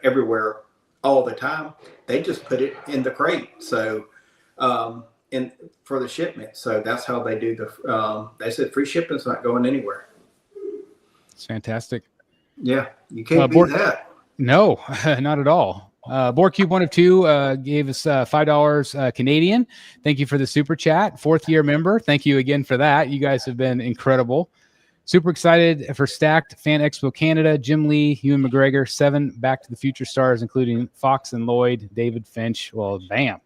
everywhere all the time. They just put it in the crate, so and for the shipment. So that's how they do they said free shipping's not going anywhere. It's fantastic. Yeah, you can't beat that. No, not at all. Borcube 1 of 2 gave us $5 Canadian. Thank you for the super chat. 4th year member. Thank you again for that. You guys have been incredible. Super excited for Stacked Fan Expo Canada. Jim Lee, Ewan McGregor, 7 Back to the Future stars, including Fox and Lloyd, David Finch. Well, bam.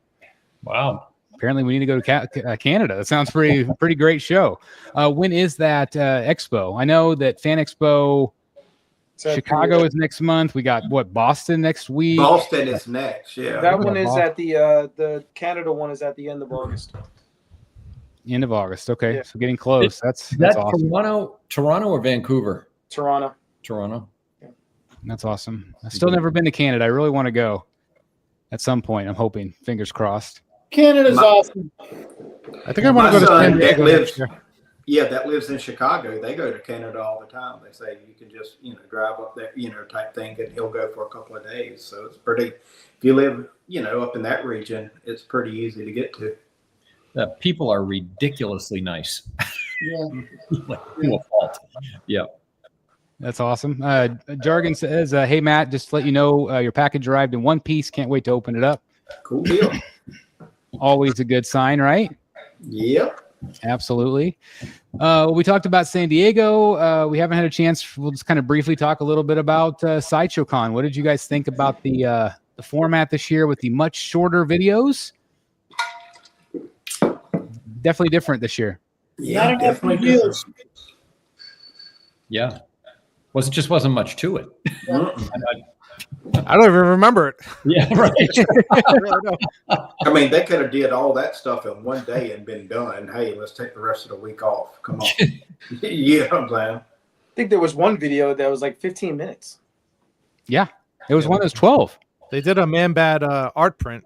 Wow. Apparently we need to go to Canada. That sounds pretty great show. When is that expo? I know that Fan Expo Chicago is next month. We got Boston next week. Boston is next. Yeah, that one is at the Canada one is at the end of August. End of August. Okay, Yeah. so getting close. That's awesome. Toronto or Vancouver? Toronto. Yeah. That's awesome. I've still never been to Canada. I really want to go at some point. I'm hoping. Fingers crossed. Canada's awesome. I think I want to go to San Diego. That lives in Chicago. They go to Canada all the time. They say you can just drive up there, type thing, and he'll go for a couple of days. So it's pretty. If you live up in that region, it's pretty easy to get to. People are ridiculously nice. Yeah. To a fault. Yeah. That's awesome. Jargon says, "Hey Matt, just to let you know, your package arrived in one piece. Can't wait to open it up." Cool deal. Always a good sign, right? Yep. Absolutely. We talked about San Diego. We haven't had a chance. We'll just kind of briefly talk a little bit about Sideshow Con. What did you guys think about the format this year with the much shorter videos? Definitely different this year. Yeah, definitely different. Yeah. Just wasn't much to it. I don't even remember it. Yeah, right. I mean, they could have did all that stuff in one day and been done. Hey, let's take the rest of the week off. Come on. Yeah, I'm saying. I think there was one video that was like 15 minutes. Yeah, it was one that was 12. They did a Man-Bad art print.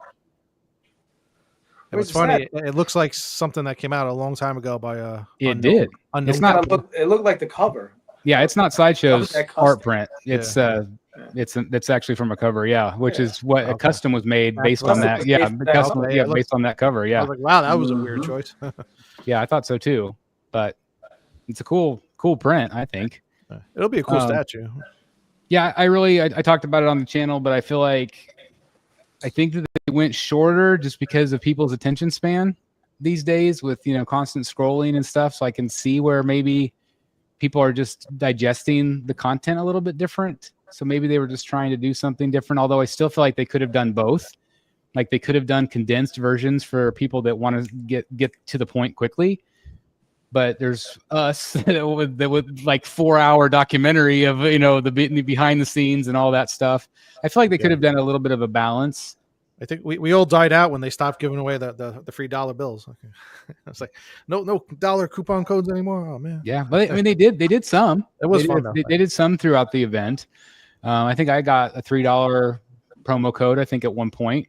It was funny. It looks like something that came out a long time ago by It did. It's not. It looked like the cover. Yeah, it's not Sideshow's That custom. art print. It's it's actually from a cover. Yeah, which is what a custom was made based on that. Yeah, custom. Yeah, based on that cover. Yeah. I was like, wow, that was a weird choice. Yeah, I thought so too. But it's a cool print, I think. It'll be a cool statue. Yeah, I talked about it on the channel, but I feel like I think that they went shorter just because of people's attention span these days with constant scrolling and stuff. So I can see where maybe people are just digesting the content a little bit different. So maybe they were just trying to do something different. Although I still feel like they could have done both. Like they could have done condensed versions for people that want to get to the point quickly. But there's us that would like 4-hour documentary of the behind the scenes and all that stuff. I feel like they could have done a little bit of a balance. I think we all died out when they stopped giving away the free dollar bills. Okay. I was like, no dollar coupon codes anymore. Oh man. Yeah, but I mean they did some. It was fun. They did some throughout the event. I think I got a $3 promo code. I think at one point.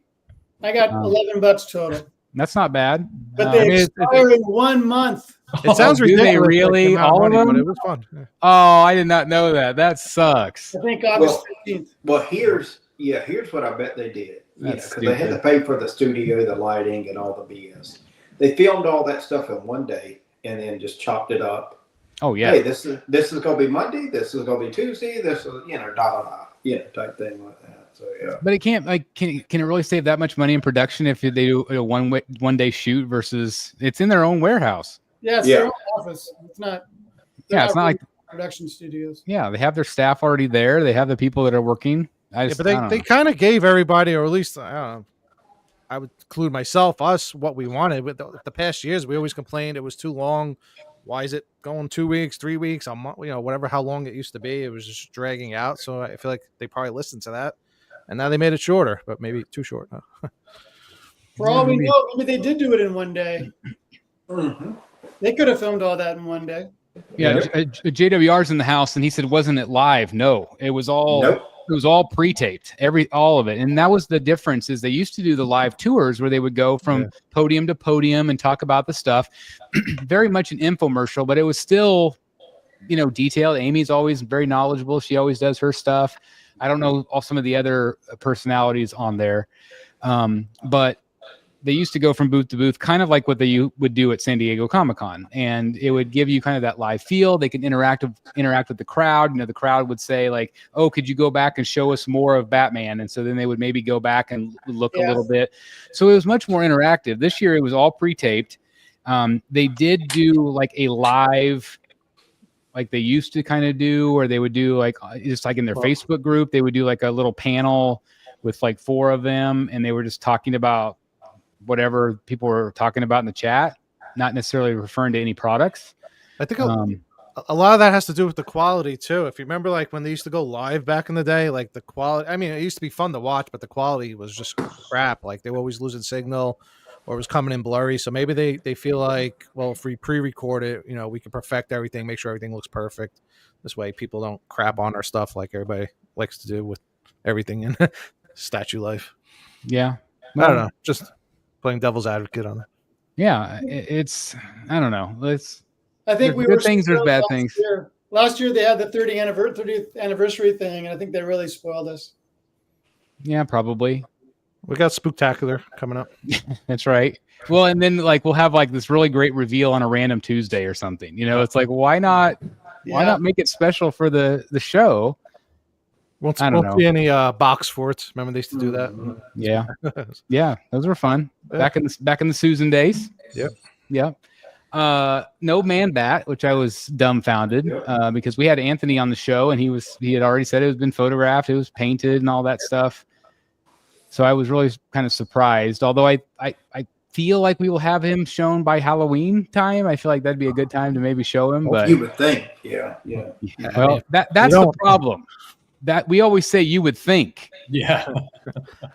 I got $11 total. That's not bad. But they expire in 1 month. It sounds ridiculous. Do they really? All of them? But it was fun. Yeah. Oh, I did not know that. That sucks. I think August 15th. Well, here's what I bet they did. That's Because they had to pay for the studio, the lighting, and all the BS. They filmed all that stuff in one day and then just chopped it up. Oh yeah. Hey, this is going to be Monday. This is going to be Tuesday. This is type thing like that. So yeah. But it can't can it really save that much money in production if they do a one day shoot versus it's in their own warehouse? Yeah, it's their own office. It's not. Yeah, it's not like production studios. Yeah, they have their staff already there. They have the people that are working. But they kind of gave everybody, or at least I would include myself, us, what we wanted. With the past years, we always complained it was too long. Why is it going 2 weeks, 3 weeks, a month? Whatever, how long it used to be, it was just dragging out. So I feel like they probably listened to that, and now they made it shorter, but maybe too short. Huh? For all we know, maybe they did do it in one day. Mm-hmm. They could have filmed all that in one day. Yeah, JWR's in the house, and he said, "Wasn't it live?" No, it was all. Nope. It was all pre-taped, all of it, and that was the difference. Is they used to do the live tours where they would go from podium to podium and talk about the stuff. Very much an infomercial, but it was still, detailed. Amy's always very knowledgeable. She always does her stuff. I don't know all some of the other personalities on there, but they used to go from booth to booth, kind of like what they would do at San Diego Comic-Con, and it would give you kind of that live feel. They could interact with the crowd. The crowd would say like, "Oh, could you go back and show us more of Batman?" And so then they would maybe go back and look a little bit. So it was much more interactive. This year it was all pre-taped. They did do like a live, like they used to kind of do, or they would do like just like in their Facebook group, they would do like a little panel with like 4 of them, and they were just talking about whatever people were talking about in the chat, not necessarily referring to any products. I think a lot of that has to do with the quality too. If you remember, like when they used to go live back in the day, like the quality, I mean, it used to be fun to watch, but the quality was just crap. Like they were always losing signal or it was coming in blurry. So maybe they feel like, well, if we pre-record it, we can perfect everything, make sure everything looks perfect. This way people don't crap on our stuff like everybody likes to do with everything in statue life. Yeah. I don't know. Just playing devil's advocate on it. Yeah, it's I don't know. I think we were things. There's bad things. Last year they had the 30th anniversary thing, and I think they really spoiled us. Yeah, probably. We got Spooktacular coming up. That's right. Well, and then like we'll have like this really great reveal on a random Tuesday or something. It's like why not make it special for the show? Won't see any box forts. Remember they used to do that? Yeah. Yeah, those were fun. Back in the Susan days. Yep. Yeah. No Man Bat, which I was dumbfounded because we had Anthony on the show and he had already said it was been photographed, it was painted and all that stuff. So I was really kind of surprised. Although I feel like we will have him shown by Halloween time. I feel like that'd be a good time to maybe show him. But you would think, yeah. Well, that's the problem. That we always say you would think. Yeah.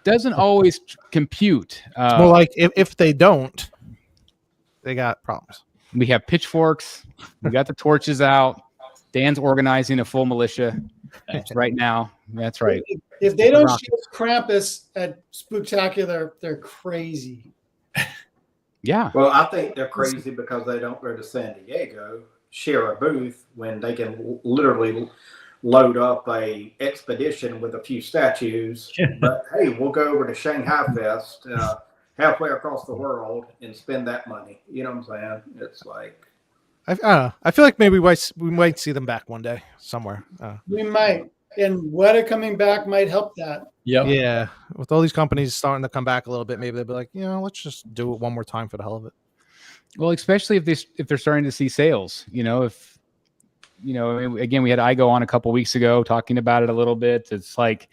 Doesn't always compute. Well, like if they don't, they got problems. We have pitchforks. We got the torches out. Dan's organizing a full militia right now. That's right. If they don't show Krampus at Spooktacular, they're crazy. Yeah. Well, I think they're crazy because they don't go to San Diego, share a booth when they can literally load up a expedition with a few statues. But hey, we'll go over to Shanghai Fest, halfway across the world, and spend that money. You know what I'm saying? It's like I don't know. I feel like maybe we might see them back one day somewhere. We might. And Weta coming back might help that. Yep. Yeah, with all these companies starting to come back a little bit, maybe they'll be like, let's just do it one more time for the hell of it. Well, especially if they're starting to see sales, again, we had Igo on a couple weeks ago talking about it a little bit. It's like,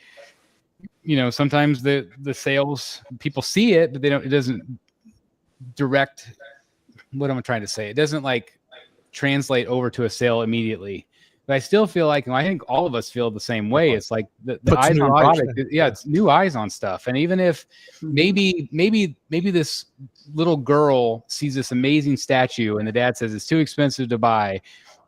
sometimes the sales people see it, but it doesn't direct. What am I trying to say? It doesn't like translate over to a sale immediately. But I still feel like, and I think all of us feel the same way. It's like the eyes on product. It's new eyes on stuff. And even if maybe this little girl sees this amazing statue and the dad says it's too expensive to buy,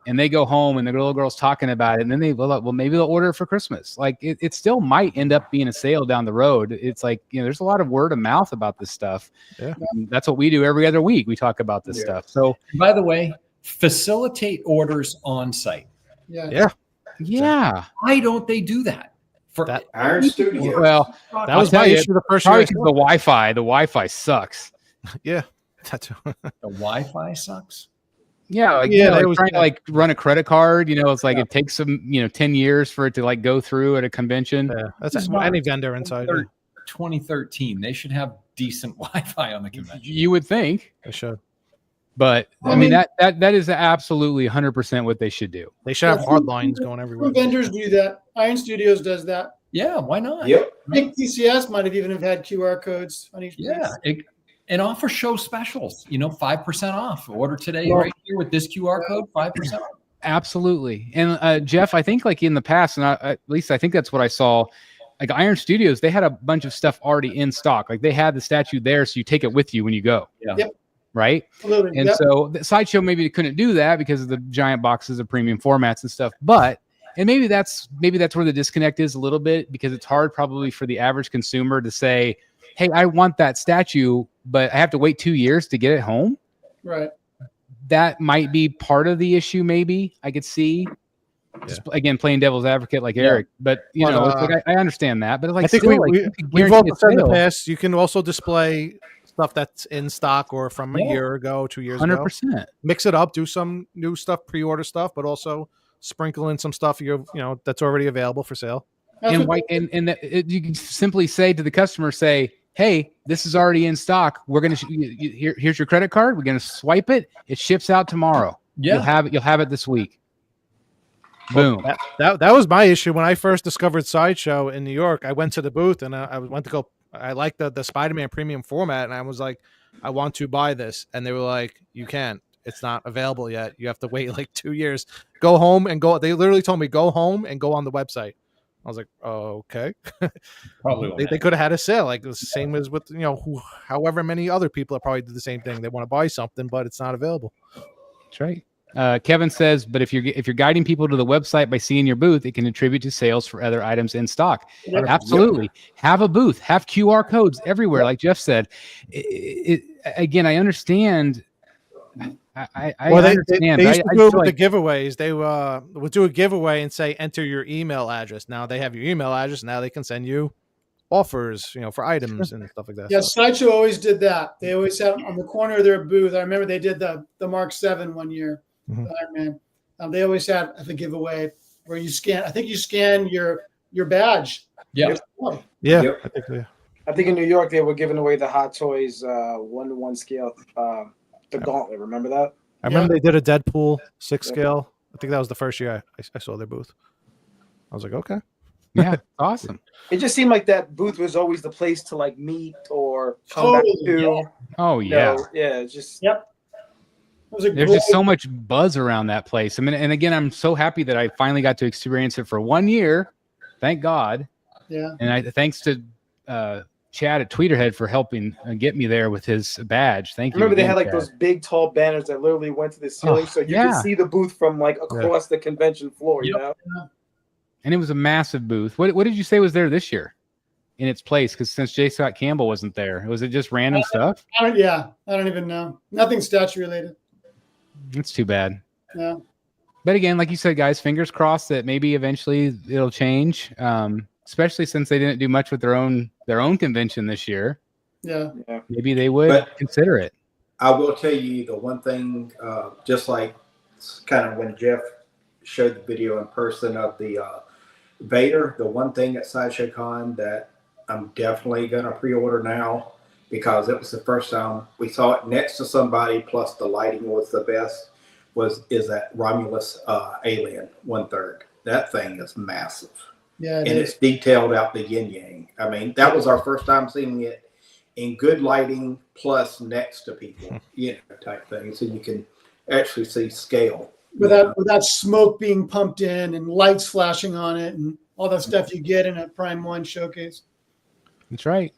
and they go home and the little girl's talking about it, and then maybe they'll order it for Christmas. Like it still might end up being a sale down the road. It's like, there's a lot of word of mouth about this stuff. Yeah. That's what we do every other week. We talk about this stuff. So, by the way, facilitate orders on site. Yeah. Why don't they do that? For that Iron Studio. Well, that was my issue the first year. Probably because the Wi-Fi sucks. Yeah. That's the Wi-Fi sucks. Yeah, they were trying to run a credit card. It's like it takes some 10 years for it to go through at a convention. Yeah, that's any vendor inside. 2013, they should have decent Wi-Fi on the convention. You would think they should. But I mean that is absolutely 100% what they should do. They should have hard lines going everywhere. Vendors do that. Iron Studios does that. Yeah, why not? Yep. I think TCS might have even had QR codes on each place. And offer show specials. 5% off. Order today right here with this QR code. 5% off. Absolutely. And Jeff, I think in the past, and at least I think that's what I saw. Like Iron Studios, they had a bunch of stuff already in stock. Like they had the statue there, so you take it with you when you go. Yeah. Yep. Right. Absolutely. And so the Sideshow maybe couldn't do that because of the giant boxes of premium formats and stuff. But maybe that's where the disconnect is a little bit, because it's hard probably for the average consumer to say, hey, I want that statue, but I have to wait 2 years to get it home. Right. That might be part of the issue. Maybe I could see. Just, again, playing devil's advocate like Eric, but it's like I understand that. But I think we've also said in the past, you can also display stuff that's in stock or from a year ago, 2 years 100%. ago. Mix it up, do some new stuff, pre-order stuff, but also sprinkle in some stuff that's already available for sale. And you can simply say to the customer, hey, this is already in stock. We're gonna here's your credit card. We're gonna swipe it. It ships out tomorrow. Yeah, you'll have it this week. Boom. That was my issue when I first discovered Sideshow in New York. I went to the booth and I went to go. I liked the Spider-Man premium format, and I was like, I want to buy this, and they were like, you can't. It's not available yet. You have to wait like 2 years. Go home and go. They literally told me go home and go on the website. I was like, oh, okay. Probably they could have had a sale, like the same as with however many other people that probably did the same thing. They want to buy something, but it's not available. That's right. Kevin says, but if you're guiding people to the website by seeing your booth, it can contribute to sales for other items in stock. Yep. Absolutely. Yep. Have a booth, have QR codes everywhere. Yep. Like Jeff said, again, I understand. I understand. They used to do it with the giveaways. They would do a giveaway and say, enter your email address. Now they have your email address. Now they can send you offers, for items and stuff like that. Yeah, Sideshow always did that. They always had on the corner of their booth. I remember they did the Mark 7 one year. Iron Man. They always had the giveaway where you scan. I think you scan your badge. Yeah. Yeah. Yep. I think in New York they were giving away the Hot Toys 1-to-1 scale, the gauntlet. Remember that? I remember they did a Deadpool 6 scale. I think that was the first year I saw their booth. I was like, okay. Yeah, awesome. It just seemed like that booth was always the place to meet or come back to. Yeah. Oh yeah. It's just There's just so much buzz around that place. I mean, and again, I'm so happy that I finally got to experience it for 1 year. Thank God. Yeah. And thanks to Chad at Tweeterhead for helping get me there with his badge. Thank you. Remember they had those big tall banners that literally went to the ceiling, so you could see the booth from across the convention floor. You know. And it was a massive booth. What did you say was there this year in its place? Because since J. Scott Campbell wasn't there, was it just random stuff? I don't even know. Nothing statue related. It's too bad. Yeah. But again, like you said, guys, fingers crossed that maybe eventually it'll change. Especially since they didn't do much with their own convention this year. Yeah. Maybe they would consider it. I will tell you the one thing, just like it's kind of when Jeff showed the video in person of the Vader. The one thing at Sideshow Con that I'm definitely going to pre-order now, because it was the first time we saw it next to somebody, plus the lighting was the best, is that Romulus alien 1/3. That thing is massive. Yeah, and it's detailed out the yin yang. I mean, that was our first time seeing it in good lighting, plus next to people, type thing. So you can actually see scale without smoke being pumped in and lights flashing on it and all that stuff you get in a Prime 1 showcase. That's right.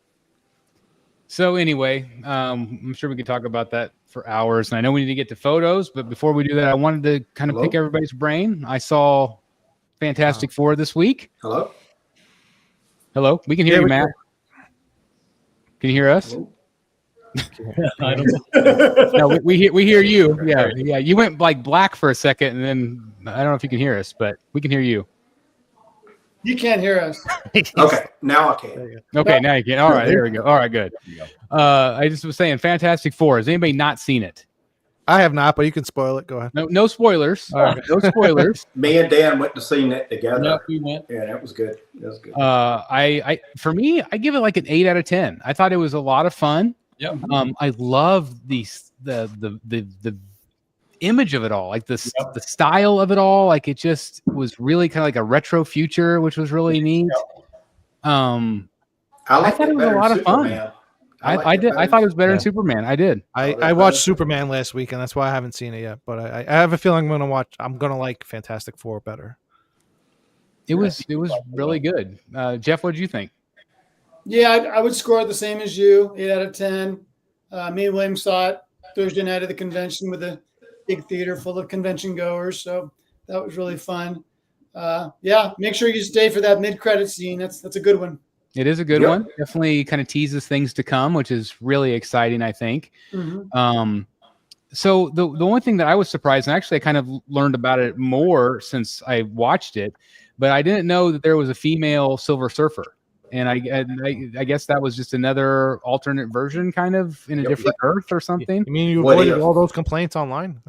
So anyway, I'm sure we could talk about that for hours. And I know we need to get to photos, but before we do that, I wanted to kind of pick everybody's brain. I saw Fantastic Four this week. Hello? We can hear you, Matt. Can you hear us? I don't know. No, we hear you. Yeah. You went like black for a second, and then I don't know if you can hear us, but we can hear you. You can't hear us. Okay, now I can. Okay, now you can. All right, there we go. All right, good. I just was saying, Fantastic Four. Has anybody not seen it? I have not, but you can spoil it. Go ahead. No spoilers. No spoilers. Me and Dan went to see it together. Yeah, we went. Yeah, that was good. That was good. For me, I give it like an 8 out of 10. I thought it was a lot of fun. Yeah. I love the image of it all, like the style of it all. Like it just was really kind of like a retro future, which was really neat. I thought it was a lot of fun. I did. I thought it was better than Superman. I did. I watched Superman last week, and that's why I haven't seen it yet. But I have a feeling I'm gonna like Fantastic Four better. It was really good. Jeff, what did you think? Yeah, I would score it the same as you, 8 out of 10. Me and William saw it Thursday night at the convention with a big theater full of convention goers, so that was really fun. Make sure you stay for that mid-credit scene. That's a good one. It is a good one. Definitely kind of teases things to come, which is really exciting, I think. Mm-hmm. So the one thing that I was surprised, and actually I kind of learned about it more since I watched it, but I didn't know that there was a female Silver Surfer. And I guess that was just another alternate version, kind of in a different Earth or something. I mean, you avoided all those complaints online.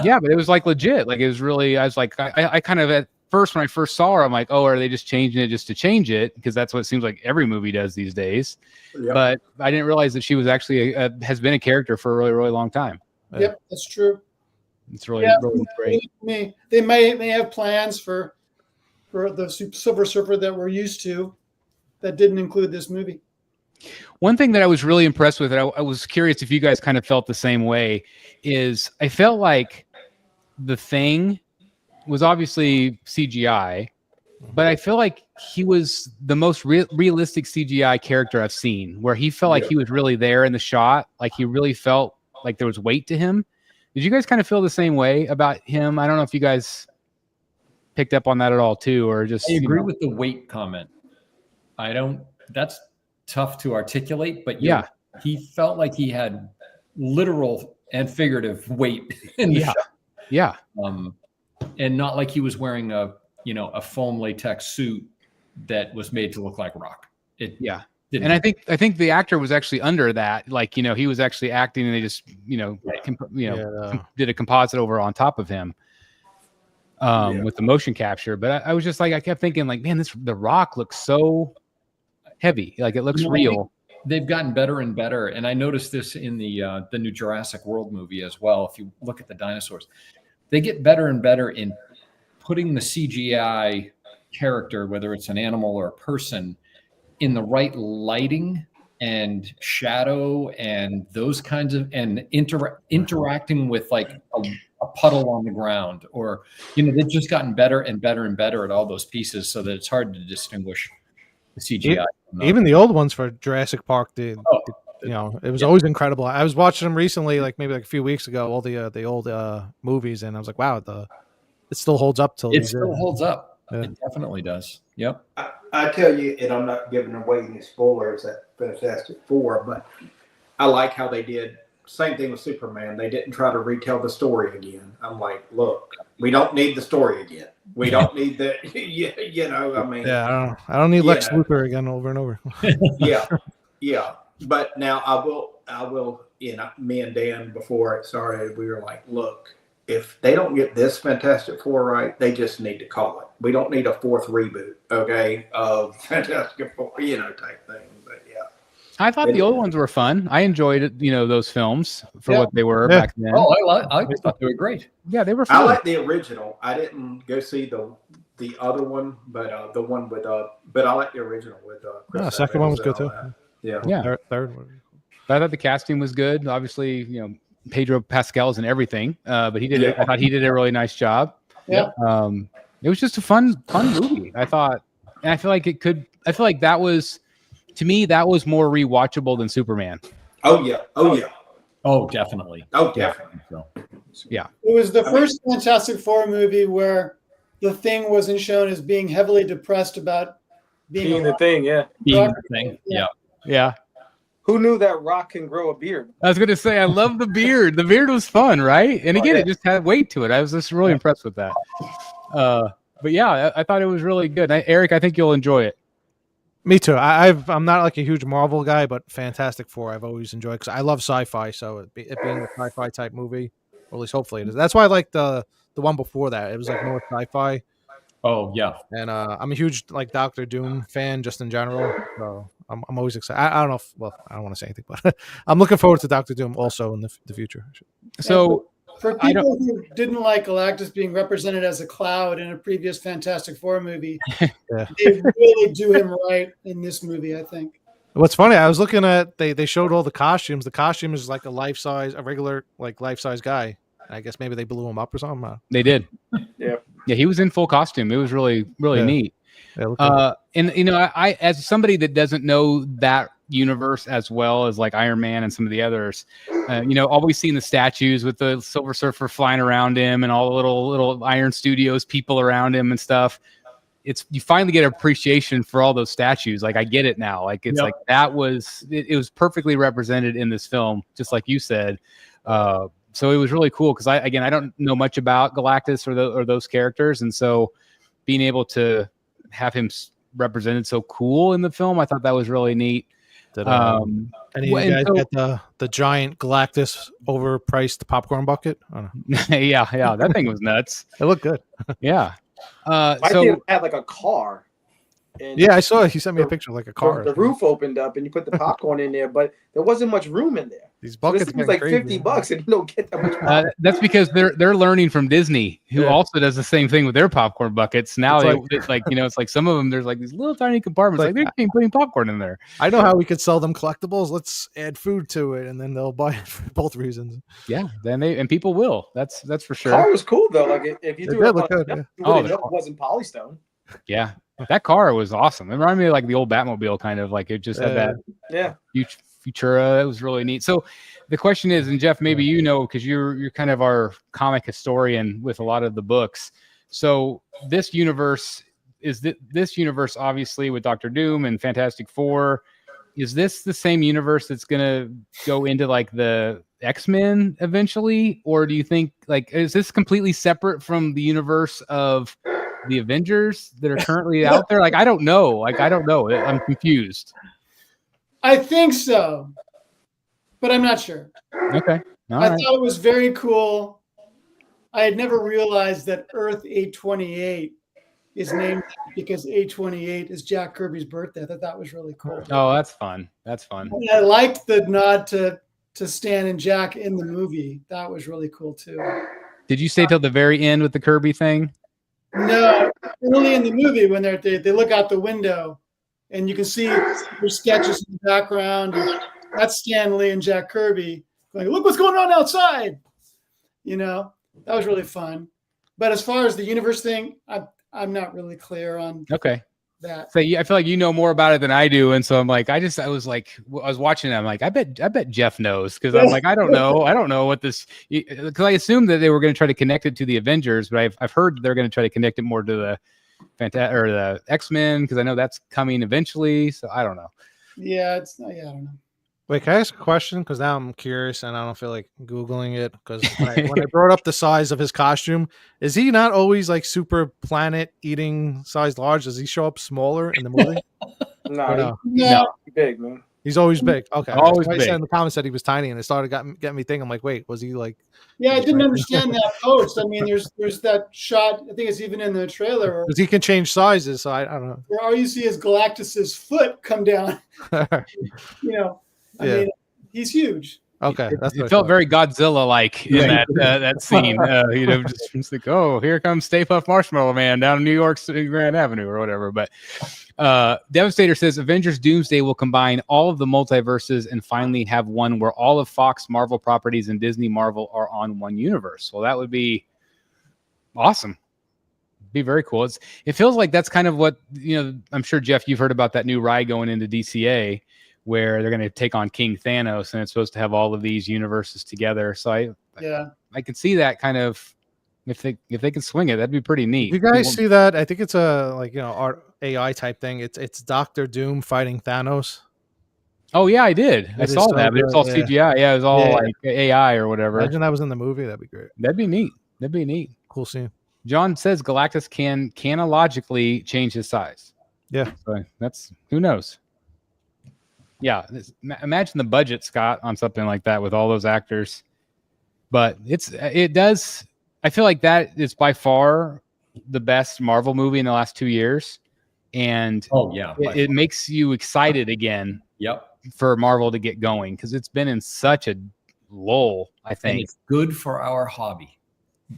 Yeah, but it was like legit. Like it was really. I was like, I kind of at first when I first saw her, I'm like, oh, are they just changing it just to change it? Because that's what it seems like every movie does these days. Yep. But I didn't realize that she was actually has been a character for a really, really long time. Yep, that's true. It's really, really great. They may have plans for the Silver Surfer that we're used to. That didn't include this movie. One thing that I was really impressed with, and I was curious if you guys kind of felt the same way, is I felt like the Thing was obviously CGI, but I feel like he was the most realistic CGI character I've seen, where he felt like he was really there in the shot. Like he really felt like there was weight to him. Did you guys kind of feel the same way about him? I don't know if you guys picked up on that at all too, or just... I agree with the weight comment. That's tough to articulate, but he felt like he had literal and figurative weight in the shot. Yeah. And not like he was wearing a foam latex suit that was made to look like rock. And I think the actor was actually under that, like, he was actually acting and they just, did a composite over on top of him. With the motion capture, but I was just like, I kept thinking like, man, the rock looks so heavy, like it looks real. They've gotten better and better, and I noticed this in the new Jurassic World movie as well. If you look at the dinosaurs, they get better and better in putting the CGI character, whether it's an animal or a person, in the right lighting and shadow and those kinds of, and interacting with like a puddle on the ground, or they've just gotten better and better and better at all those pieces, so that it's hard to distinguish the CGI. Even the old ones for Jurassic Park, it was always incredible. I was watching them recently, like maybe like a few weeks ago, all the old movies, and I was like, wow, it still holds up. It still holds up. Yeah. It definitely does. Yep. I tell you, and I'm not giving away any spoilers at Fantastic Four, but I like how they did. Same thing with Superman. They didn't try to retell the story again. I'm like, look, we don't need the story again. We don't need the, I mean. Yeah, I don't need Lex Luthor again over and over. Yeah. But now I will, me and Dan, before it started, we were like, look, if they don't get this Fantastic Four right, they just need to call it. We don't need a fourth reboot, okay, of Fantastic Four, type thing. But yeah, I thought the old ones were fun. I enjoyed it, those films for what they were back then. Oh, I thought they were great. Yeah, they were fun. I like the original. I didn't go see the other one, but the one with but I like the original with Chris second one was good too. Yeah. Third one. I thought the casting was good. Obviously, Pedro Pascal's and everything, but he did. Yeah. I thought he did a really nice job. Yeah. It was just a fun movie. I thought, and I feel like that was, to me, that was more rewatchable than Superman. Oh yeah. Oh, definitely. Oh, definitely. So, Yeah. It was the first Fantastic Four movie where the Thing wasn't shown as being heavily depressed about being the Thing, yeah. being the Thing. Yeah. Yeah. Who knew that Rock can grow a beard? I was gonna say I love the beard. The beard was fun, right? And again, it just had weight to it. I was just really impressed with that. But yeah, I thought it was really good. Eric, I think you'll enjoy it. Me too. I'm not like a huge Marvel guy, but Fantastic Four I've always enjoyed because I love sci-fi. So it being a sci-fi type movie, or at least hopefully it is. That's why I like the one before that. It was like more sci-fi. Oh yeah. And I'm a huge like Doctor Doom fan just in general. So I'm always excited. I don't know if I don't want to say anything, but I'm looking forward to Doctor Doom also in the future. So for people who didn't like Galactus being represented as a cloud in a previous Fantastic Four movie, they really do him right in this movie, I think. What's funny, I was looking at they showed all the costumes. The costume is like a regular like life-size guy. I guess maybe they blew him up or something. They did. Yeah. Yeah, he was in full costume. It was really, really neat. Yeah, and I as somebody that doesn't know that universe as well as like Iron Man and some of the others, always seeing the statues with the Silver Surfer flying around him and all the little Iron Studios people around him and stuff. You finally get appreciation for all those statues. Like I get it now. Like it's like that was it was perfectly represented in this film, just like you said. So it was really cool because I don't know much about Galactus or those characters, and so being able to have him represented so cool in the film, I thought that was really neat. Did any of you guys get the giant Galactus overpriced popcorn bucket? I don't know. yeah, that thing was nuts. It looked good. Yeah. I think it had like a car. And yeah, I saw it. He sent me a picture of like a car. The roof opened up and you put the popcorn in there, but there wasn't much room in there. These buckets was like $50 and you don't get that much popcorn. That's because they're learning from Disney, who also does the same thing with their popcorn buckets. Now it's like some of them there's like these little tiny compartments, like they're putting popcorn in there. I know how we could sell them collectibles. Let's add food to it, and then they'll buy it for both reasons. Yeah, then people will. That's for sure. The car was cool though. Like if you threw it up, it wasn't polystone. Yeah. That car was awesome. It reminded me of like the old Batmobile, kind of like it just had that Futura. It was really neat. So the question is, and Jeff, maybe because you're kind of our comic historian with a lot of the books. So this universe this universe obviously with Doctor Doom and Fantastic Four. Is this the same universe that's gonna go into like the X-Men eventually, or do you think like is this completely separate from the universe of the Avengers that are currently out there? Like, I don't know. I'm confused. I think so, but I'm not sure. Okay. I thought it was very cool. I had never realized that Earth 828 is named because 828 is Jack Kirby's birthday. I thought that was really cool. Oh, that's fun. And I liked the nod to Stan and Jack in the movie. That was really cool too. Did you stay till the very end with the Kirby thing? No, early in the movie when they look out the window and you can see their sketches in the background. And that's Stan Lee and Jack Kirby going, look what's going on outside. That was really fun. But as far as the universe thing, I'm not really clear on that. So I feel like you know more about it than I do, and so I'm like, I was watching it. I'm like, I bet Jeff knows because I'm like, I don't know what this because I assumed that they were going to try to connect it to the Avengers, but I've heard they're going to try to connect it more to the the X-Men because I know that's coming eventually. So I don't know. Yeah, I don't know. Wait, can I ask a question? Because now I'm curious and I don't feel like Googling it. Because when I brought up the size of his costume, is he not always like super planet eating size large? Does he show up smaller in the movie? No, no. Big, man. He's always big. Okay. Always Somebody big. said in the comments that he was tiny, and it started getting me thinking. I'm like, wait, was he like? Yeah, I didn't understand that post. I mean, there's that shot. I think it's even in the trailer Because he can change sizes, so I don't know. where all you see is Galactus's foot come down. You know, I Yeah. mean, he's huge. Okay, that's what It I felt thought. very Godzilla-like in Right. that scene. You know, just like, oh, here comes Stay Puft Marshmallow Man down New York City Grand Avenue or whatever. But Devastator says Avengers Doomsday will combine all of the multiverses and finally have one where all of Fox Marvel properties and Disney Marvel are on one universe. Well, that would be awesome. Be very cool. It feels like that's kind of what, you know, I'm sure, Jeff, you've heard about that new ride going into DCA where they're going to take on King Thanos and it's supposed to have all of these universes together. So I can see that kind of, if they can swing it, that'd be pretty neat. You guys see that? I think it's a art AI type thing. It's Doctor Doom fighting Thanos. Oh yeah, I did. I saw that, but it's all CGI. Yeah, it was all like AI or whatever. Imagine that was in the movie. That'd be great. That'd be neat. That'd be neat. Cool scene. John says Galactus can canologically change his size. Yeah. So that's, who knows? Yeah. Imagine the budget, Scott, on something like that with all those actors. But it does. I feel like that is by far the best Marvel movie in the last 2 years. And it makes you excited again. Yep. For Marvel to get going, because it's been in such a lull, I think. And it's good for our hobby.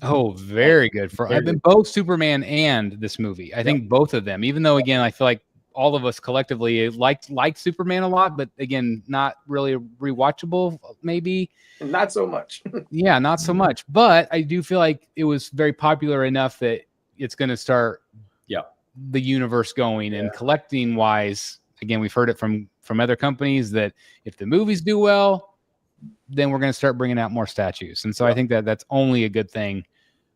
Oh, very good. I've been both Superman and this movie. I think both of them, even though, again, I feel like all of us collectively liked Superman a lot, but again, not really rewatchable, maybe. Not so much. Yeah, not so much. But I do feel like it was very popular enough that it's going to start the universe going. And collecting wise, again, we've heard it from other companies that if the movies do well, then we're going to start bringing out more statues. And so I think that's only a good thing.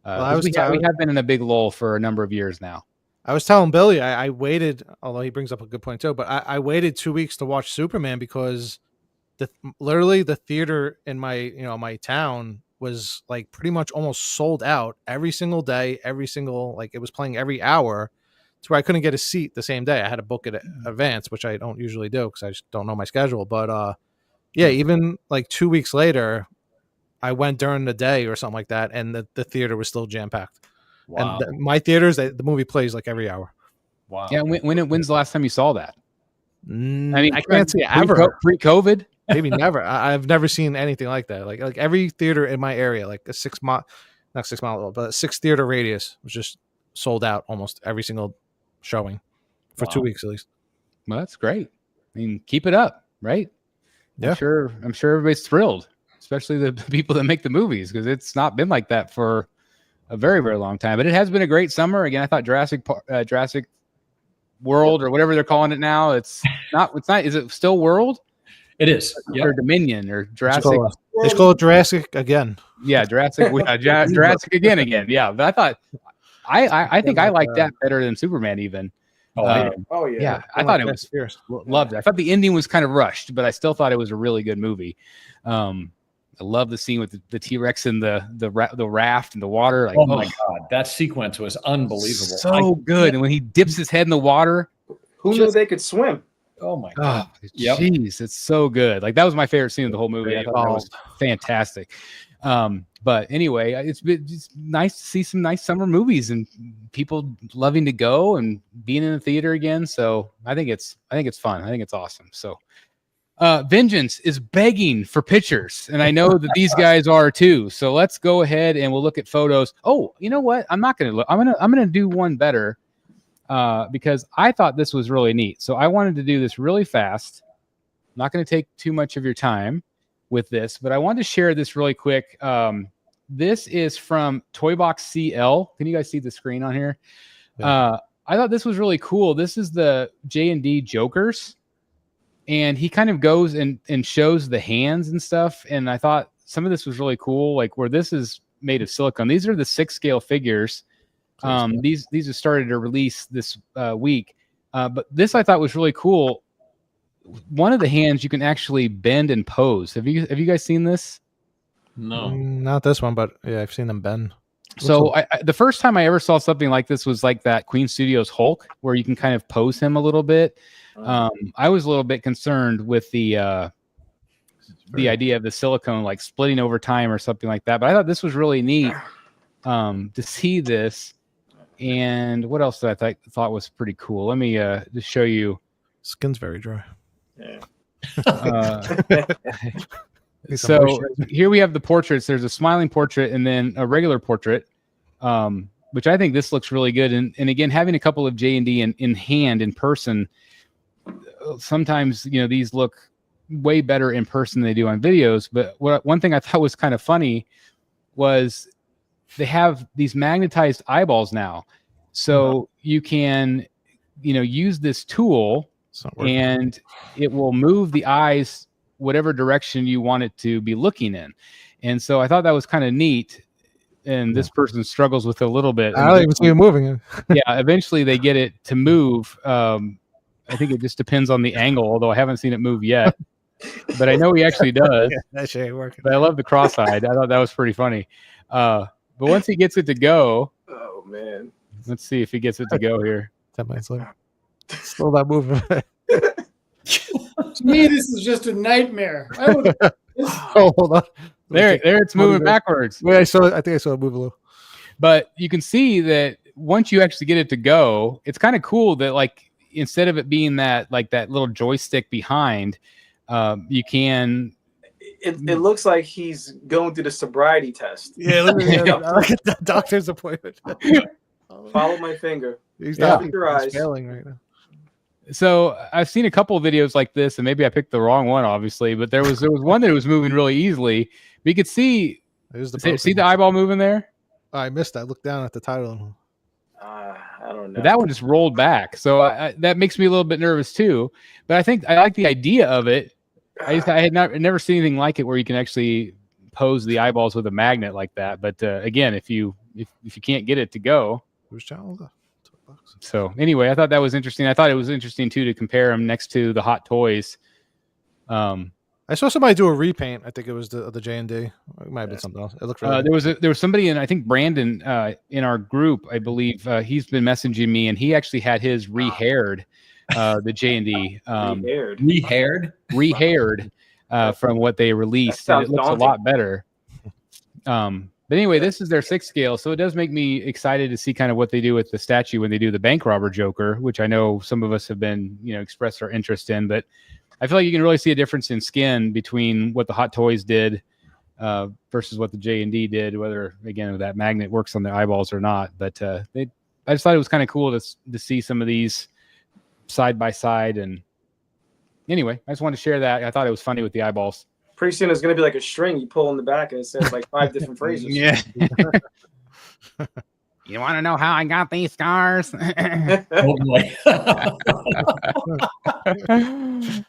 We have been in a big lull for a number of years now. I was telling Billy, I waited, although he brings up a good point too, but I waited 2 weeks to watch Superman because literally the theater in my town was like pretty much almost sold out every single day, it was playing every hour to where I couldn't get a seat the same day. I had to book it in advance, which I don't usually do because I just don't know my schedule. But even like 2 weeks later, I went during the day or something like that, and the theater was still jam packed. Wow. And my theaters, the movie plays like every hour. Wow. Yeah. When's the last time you saw that? I mean, I can't say ever. Pre-COVID? Maybe never. I've never seen anything like that. Like every theater in my area, like a 6 mile, not 6 mile, but a 6 theater radius was just sold out almost every single showing for 2 weeks at least. Well, that's great. I mean, keep it up, right? Yeah. I'm sure everybody's thrilled, especially the people that make the movies, because it's not been like that for a very, very long time. But it has been a great summer. Again, I thought Jurassic World or whatever they're calling it now. It's not. Is it still World? It is. Or Dominion or Jurassic. It's called Jurassic again. Yeah, Jurassic. Jurassic again. Yeah, but I thought I think I like that better than Superman even. Yeah. I thought it was fierce. Loved it. I thought the ending was kind of rushed, but I still thought it was a really good movie. I love the scene with the T-Rex and the raft and the water. Like, oh my God, that sequence was unbelievable. So good. And when he dips his head in the water, who knew they could swim? Oh my God. Jeez, it's so good. Like, that was my favorite scene of the whole movie. I thought that was fantastic. But anyway, it's nice to see some nice summer movies and people loving to go and being in the theater again. So I think it's fun. I think it's awesome. So Vengeance is begging for pictures, and I know that these guys are too. So let's go ahead and we'll look at photos. Oh, you know what? I'm not going to look. I'm gonna do one better because I thought this was really neat. So I wanted to do this really fast. I'm not going to take too much of your time with this, but I wanted to share this really quick. This is from Toybox CL. Can you guys see the screen on here? Yeah. I thought this was really cool. This is the J&D Jokers, and he kind of goes and shows the hands and stuff. And I thought some of this was really cool, like where this is made of silicone. These are the 6 scale figures. These have started to release this week. But this I thought was really cool. One of the hands you can actually bend and pose. Have you guys seen this? No, not this one, but yeah, I've seen them bend. So the first time I ever saw something like this was like that Queen Studios Hulk, where you can kind of pose him a little bit. I was a little bit concerned with the idea of the silicone like splitting over time or something like that. But I thought this was really neat to see this. And what else did I thought was pretty cool? Let me just show you. Skin's very dry. Yeah. So here we have the portraits. There's a smiling portrait and then a regular portrait, which I think this looks really good. And again, having a couple of J&D in hand in person, sometimes these look way better in person than they do on videos. But one thing I thought was kind of funny was they have these magnetized eyeballs now, so you can use this tool and it will move the eyes whatever direction you want it to be looking in. And so I thought that was kind of neat. And this person struggles with it a little bit. I don't even see it moving. Yeah, eventually they get it to move. I think it just depends on the angle, although I haven't seen it move yet. But I know he actually does. Yeah, that shit ain't working. But I love the cross-eyed. I thought that was pretty funny. But once he gets it to go, Oh man, let's see if he gets it to go here. 10 minutes later, still not moving. To me, this is just a nightmare. Oh, hold on. There it's moving backwards. Wait, I think I saw it move a little. But you can see that once you actually get it to go, it's kind of cool that like instead of it being that little joystick behind, you can. it looks like he's going through the sobriety test. Yeah, look at the doctor's appointment. Follow my finger. He's Open your eyes. failing right now. So I've seen a couple of videos like this, and maybe I picked the wrong one, obviously. But there was one that was moving really easily. But you could see the eyeball moving there. Oh, I missed that. Look down at the title. I don't know. But that one just rolled back, so that makes me a little bit nervous too. But I think I like the idea of it. I had never seen anything like it where you can actually pose the eyeballs with a magnet like that. But again, if you can't get it to go, Whose channel is that? So anyway, I thought that was interesting. I thought it was interesting too to compare them next to the Hot Toys. I saw somebody do a repaint. I think it was the J&D. It might have been something else. It looked really there was somebody in, I think Brandon in our group, I believe he's been messaging me, and he actually had his rehaired, the J&D rehaired from what they released. And it looks a lot better. But anyway, this is their 6 scale, so it does make me excited to see kind of what they do with the statue when they do the bank robber Joker, which I know some of us have been, expressed our interest in. But I feel like you can really see a difference in skin between what the Hot Toys did versus what the J&D did, whether, again, that magnet works on the eyeballs or not. But I just thought it was kind of cool to see some of these side by side. And anyway, I just wanted to share that. I thought it was funny with the eyeballs. Pretty soon it's going to be like a string you pull in the back and it says like 5 different phrases. Yeah. You want to know how I got these scars? Oh, boy. I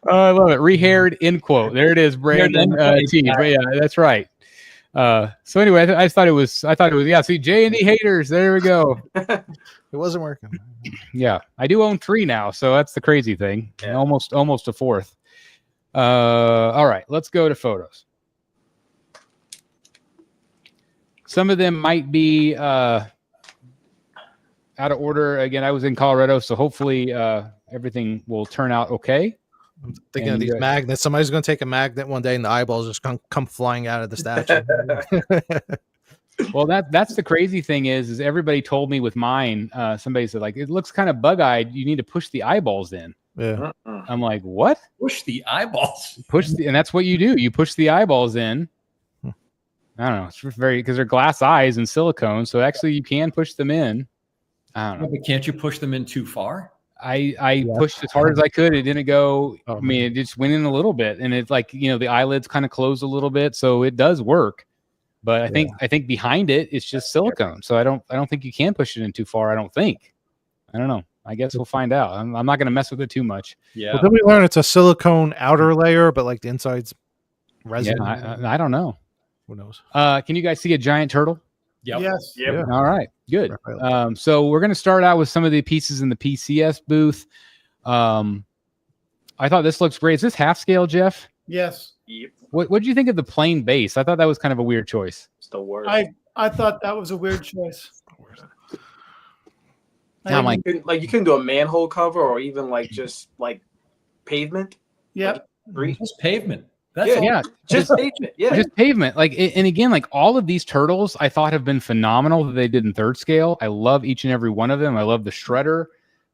love it. Rehaired, end quote. There it is, Brandon. Yeah, that's right. So anyway, I thought it was, yeah, see, J&D haters. There we go. It wasn't working. Yeah. I do own 3 now, so that's the crazy thing. Yeah. Almost a 4th. All right, let's go to photos. Some of them might be out of order. Again, I was in Colorado, so hopefully everything will turn out okay. I'm thinking of these magnets. Somebody's going to take a magnet one day and the eyeballs just come flying out of the statue. Well, that's the crazy thing is everybody told me with mine, somebody said, like, it looks kind of bug-eyed. You need to push the eyeballs in. Yeah. I'm like, what? Push the eyeballs. And that's what you do. You push the eyeballs in. I don't know. It's because they're glass eyes and silicone, so actually you can push them in. I don't know. But can't you push them in too far? I pushed as hard as I could. It didn't go. I mean, it just went in a little bit, and it's like the eyelids kind of closed a little bit, so it does work. But I think behind it, it's just silicone. So I don't think you can push it in too far. I don't think. I don't know. I guess we'll find out. I'm not going to mess with it too much. Yeah. Well, then we learn it's a silicone outer layer, but like the inside's resin. Yeah, I don't know. Who knows? Can you guys see a giant turtle? Yep. Yes. Yep. Yeah. All right, good. So we're going to start out with some of the pieces in the PCS booth. I thought this looks great. Is this half scale, Jeff? Yes. Yep. What do you think of the plain base? I thought that was kind of a weird choice. It's the worst. I thought that was a weird choice. Yeah, I'm like, you couldn't do a manhole cover or even like just like pavement. Yep. Street. Just pavement. That's all. yeah, Just pavement. Yeah. just pavement. Like, and again, like all of these turtles, I thought have been phenomenal that they did in third scale. I love each and every one of them. I love the shredder.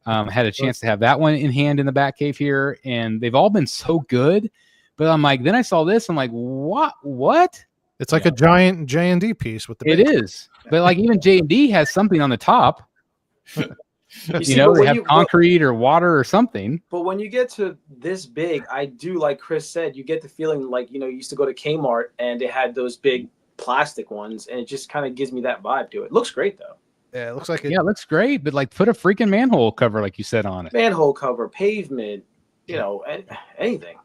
I had a chance to have that one in hand in the Batcave here, and they've all been so good. But I'm like, then I saw this. I'm like, what? It's like a giant J&D piece with the. It is, but like even J&D has something on the top. See, They when have concrete or water or something. But when you get to this big, I do, like Chris said, you get the feeling like, you used to go to Kmart and they had those big plastic ones, and it just kind of gives me that vibe to it. Looks great though. Yeah, it looks like it. Yeah, it looks great, but like put a freaking manhole cover, like you said, on it. Manhole cover, pavement, anything.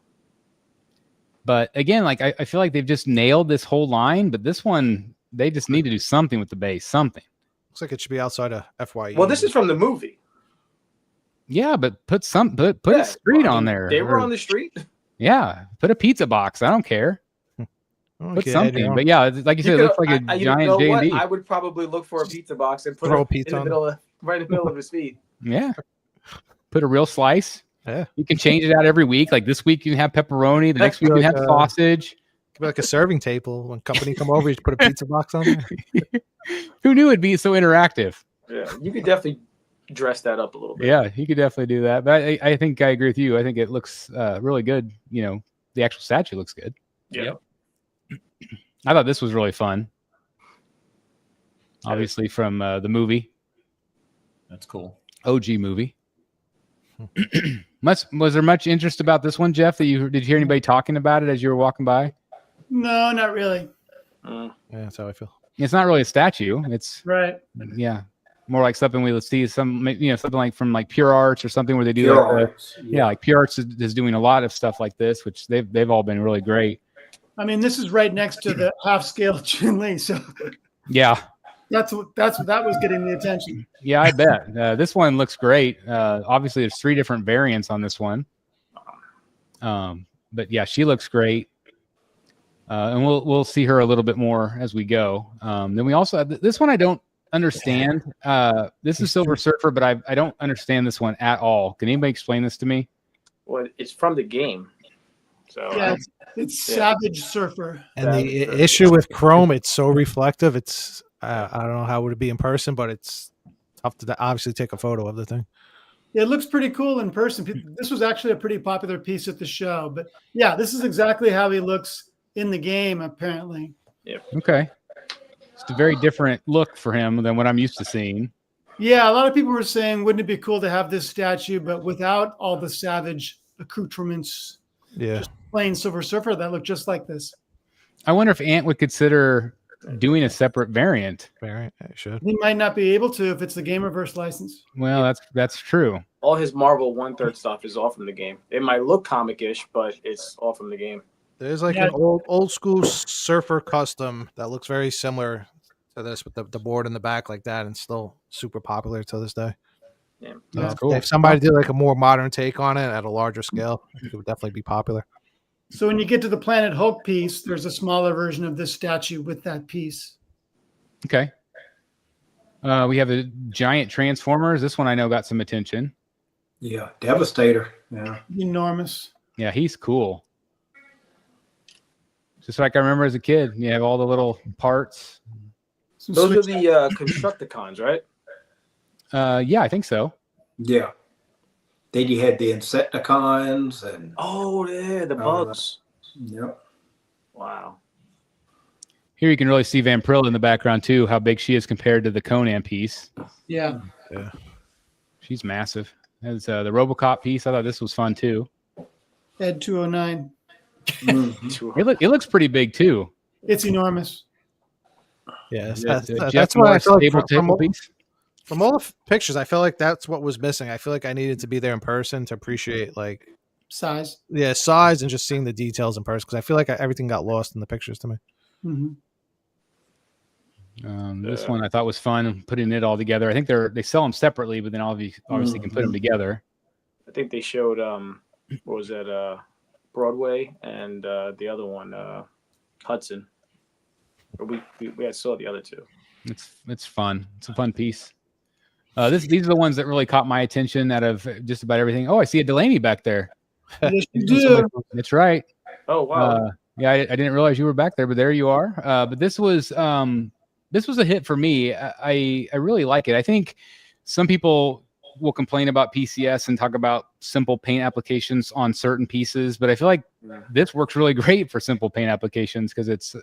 But again, like I feel like they've just nailed this whole line, but this one, they just need to do something with the base, something. Looks like it should be outside of FYE. Well, this is from the movie. Yeah, but put a street on there. They were on the street. Yeah, put a pizza box. I don't care. Put something. But yeah, like you said, it looks like a giant J&D. I would probably look for a pizza box and put Throw it a pizza right in the middle of his feet. Yeah. Put a real slice. Yeah. You can change it out every week. Like this week you can have pepperoni. The next week you can have sausage. Could be like a serving table. When company come over, you just put a pizza box on there. Who knew it'd be so interactive? Yeah, you could definitely dress that up a little bit. Yeah, you could definitely do that. But I think I agree with you. I think it looks really good. The actual statue looks good. Yeah. I thought this was really fun. Obviously from the movie. That's cool. OG movie. Was there much interest about this one, Jeff? Did you hear anybody talking about it as you were walking by? No, not really. Yeah, that's how I feel. It's not really a statue. It's Right. yeah, more like something we would see something like from like Pure Arts or something where they do Pure like Arts, like Pure Arts is doing a lot of stuff like this, which they've all been really great. I mean, this is right next to the half-scale Chun Li, so Yeah. that was getting the attention. Yeah, I bet. This one looks great. Obviously, there's 3 different variants on this one. But yeah, she looks great. And we'll see her a little bit more as we go. Then we also have this one I don't understand. This is Silver Surfer, but I don't understand this one at all. Can anybody explain this to me? Well, it's from the game. So Yeah, it's Savage Surfer. And the issue with Chrome, it's so reflective. It's I don't know how it would be in person, but it's tough to obviously take a photo of the thing. It looks pretty cool in person. This was actually a pretty popular piece at the show. But yeah, this is exactly how he looks in the game, apparently. Yeah. Okay. It's a very different look for him than what I'm used to seeing. Yeah, a lot of people were saying, wouldn't it be cool to have this statue, but without all the Savage accoutrements? Yeah. Just plain Silver Surfer that looked just like this. I wonder if Ant would consider doing a separate variant. Very, I should. He might not be able to if it's the Gamerverse license. Well, that's true. all his Marvel 1/3 stuff is all from the game. It might look comic-ish, but it's all from the game. There's like an old school Surfer custom that looks very similar to this with the board in the back like that, and still super popular to this day. Yeah, that's cool. If somebody did like a more modern take on it at a larger scale, it would definitely be popular. So when you get to the Planet Hulk piece, there's a smaller version of this statue with that piece. Okay. We have the giant Transformers. This one I know got some attention. Yeah, Devastator. Yeah, Enormous. Yeah, he's cool. Just like I remember as a kid, you have all the little parts. Those are the Constructicons, right? Yeah, I think so. yeah. Then you had the Insecticons and Oh, yeah, the bugs. yep. Wow. Here you can really see Van Prill in the background too, how big she is compared to the Conan piece. Yeah. Yeah. She's massive. There's the RoboCop piece. I thought this was fun too. Ed 209. It looks pretty big too. It's enormous. Yes, Jeff that's what I Morris feel like table piece. from all the pictures. I feel like that's what was missing. I feel like I needed to be there in person to appreciate like Size. size and just seeing the details in person because I feel like everything got lost in the pictures to me. Mm-hmm. This one I thought was fun, putting it all together. I think they sell them separately, but then obviously can put them together. I think they showed what was that? Broadway and the other one, Hudson. Or we had saw the other two. It's fun. It's a fun piece. These are the ones that really caught my attention out of just about everything. Oh, I see a Delaney back there. Yes, you do. That's right. Oh wow. Yeah, I didn't realize you were back there, but there you are. But this was a hit for me. I really like it. I think some people will complain about PCS and talk about simple paint applications on certain pieces, but I feel like this works really great for simple paint applications because it's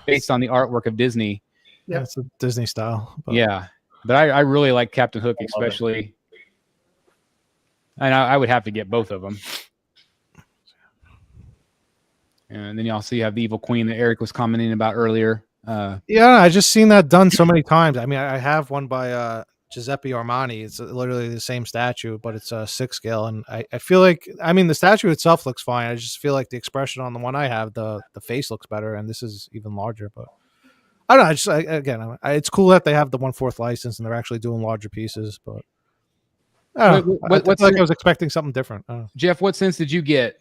based on the artwork of Disney. Yeah, it's a Disney style. But. Yeah, but I really like Captain Hook especially, and I would have to get both of them. And then you also have the Evil Queen that Eric was commenting about earlier. Yeah, I just seen that done so many times. I mean, I have one by Giuseppe Armani. It's literally the same statue, but it's a 6 scale. And I feel like, I mean, the statue itself looks fine. I just feel like the expression on the one I have, the face looks better, and this is even larger. But I don't know. Again, it's cool that they have the 1/4 license and they're actually doing larger pieces. But I don't know. I feel like I was expecting something different. Jeff, what sense did you get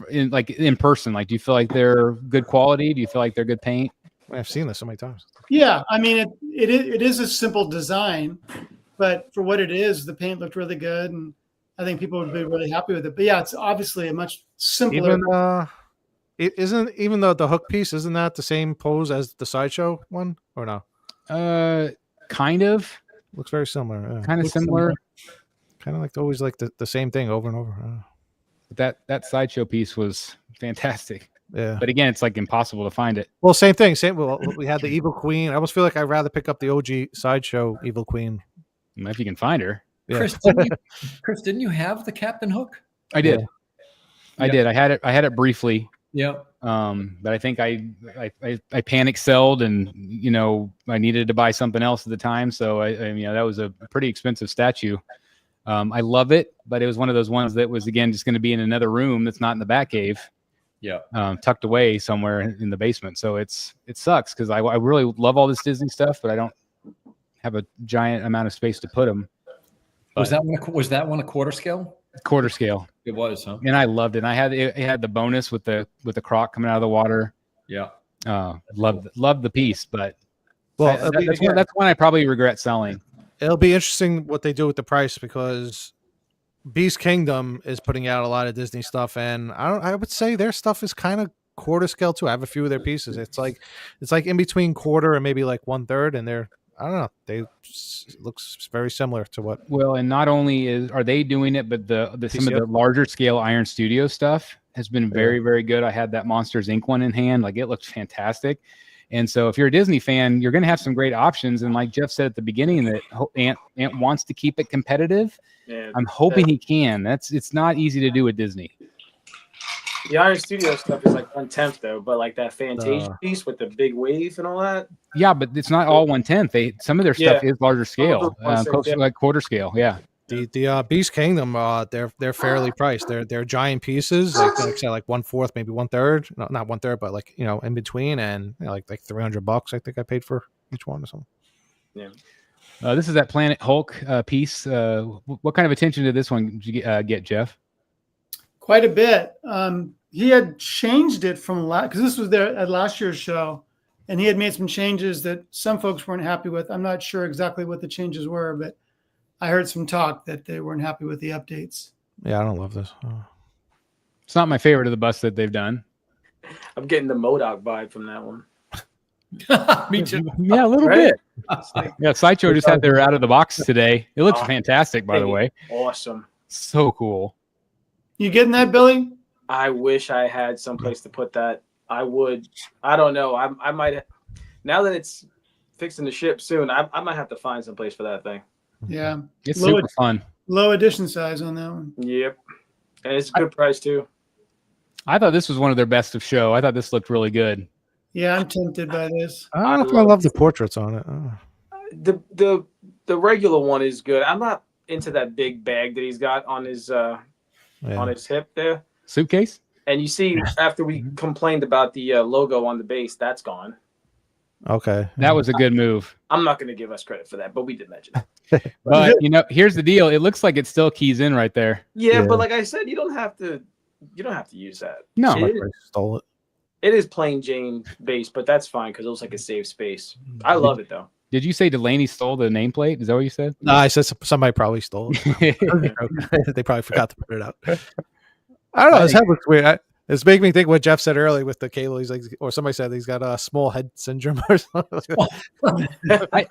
in person? Like, do you feel like they're good quality? Do you feel like they're good paint? I've seen this so many times. Yeah, I mean, it is a simple design, but for what it is, the paint looked really good, and I think people would be really happy with it. But yeah, it's obviously a much simpler. Even though the hook piece, isn't that the same pose as the Sideshow one, or no? Kind of. Looks very similar. Yeah. Kind of similar. Kind of like always like the same thing over and over. But that Sideshow piece was fantastic. Yeah. But again, it's like impossible to find it. Well, same thing. Well, we had the Evil Queen. I almost feel like I'd rather pick up the OG Sideshow Evil Queen. If you can find her. Yeah. Chris, didn't you have the Captain Hook? I did. Yeah. I did. I had it briefly. Yeah. But I think I panic selled, and I needed to buy something else at the time. So that was a pretty expensive statue. I love it, but it was one of those ones that was, again, just going to be in another room that's not in the Batcave. Yeah. Tucked away somewhere in the basement. So it sucks because I really love all this Disney stuff, but I don't have a giant amount of space to put them. Was that one a quarter scale? Quarter scale. It was, huh? And I loved it. And it had the bonus with the croc coming out of the water. Yeah. Loved the piece, but that's one I probably regret selling. It'll be interesting what they do with the price, because Beast Kingdom is putting out a lot of Disney stuff, and I would say their stuff is kind of quarter scale too. I have a few of their pieces. It's like in between quarter and maybe like 1/3, and I don't know. They looks very similar to what. Well, and not only are they doing it, but some of the larger scale Iron Studio stuff has been very, very good. I had that Monsters Inc. one in hand. Like, it looks fantastic. And so if you're a Disney fan, you're going to have some great options. And like Jeff said at the beginning, that Ant wants to keep it competitive. Yeah, I'm hoping he can. It's not easy to do with Disney. The Iron Studio stuff is like 1/10 though, but like that Fantasia piece with the big wave and all that. Yeah, but it's not all 1/10. Some of their stuff is larger scale, like quarter scale. Yeah. The Beast Kingdom, they're fairly priced. They're giant pieces, like I said, like 1/4, maybe 1/3. No, not 1/3, but like in between, and like $300. I think I paid for each one or something. Yeah. This is that Planet Hulk piece. What kind of attention did this one get, Jeff? Quite a bit. He had changed it from because this was there at last year's show, and he had made some changes that some folks weren't happy with. I'm not sure exactly what the changes were, but I heard some talk that they weren't happy with the updates. Yeah, I don't love this. It's not my favorite of the busts that they've done. I'm getting the MODOK vibe from that one. Me too. Yeah, a little bit. Yeah, Sideshow just had their out of the box today. It looks fantastic, by the way. Awesome. So cool. You getting that, Billy? I wish I had someplace to put that. I would. I don't know. I might. Now that it's fixing to ship soon, I might have to find some place for that thing. Yeah, it's super fun. Low edition size on that one. Yep, and it's a good price too. I thought this was one of their best of show. I thought this looked really good. Yeah, I'm tempted by this. I don't know if I love the portraits on it. The regular one is good. I'm not into that big bag that he's got on his hip there. Suitcase. And you see, after we complained about the logo on the base, that's gone. Okay. That was a good move. I'm not going to give us credit for that, but we did mention it. But, here's the deal. It looks like it still keys in right there. Yeah, but like I said, you don't have to use that. No. I stole it. It is plain Jane base, but that's fine because it looks like a safe space. I love it though. Did you say Delaney stole the nameplate? Is that what you said? No, I said somebody probably stole it. They probably forgot to put it out. I don't know. His head looks weird. It's making me think what Jeff said earlier with the cable. He's like, or somebody said he's got a small head syndrome or something.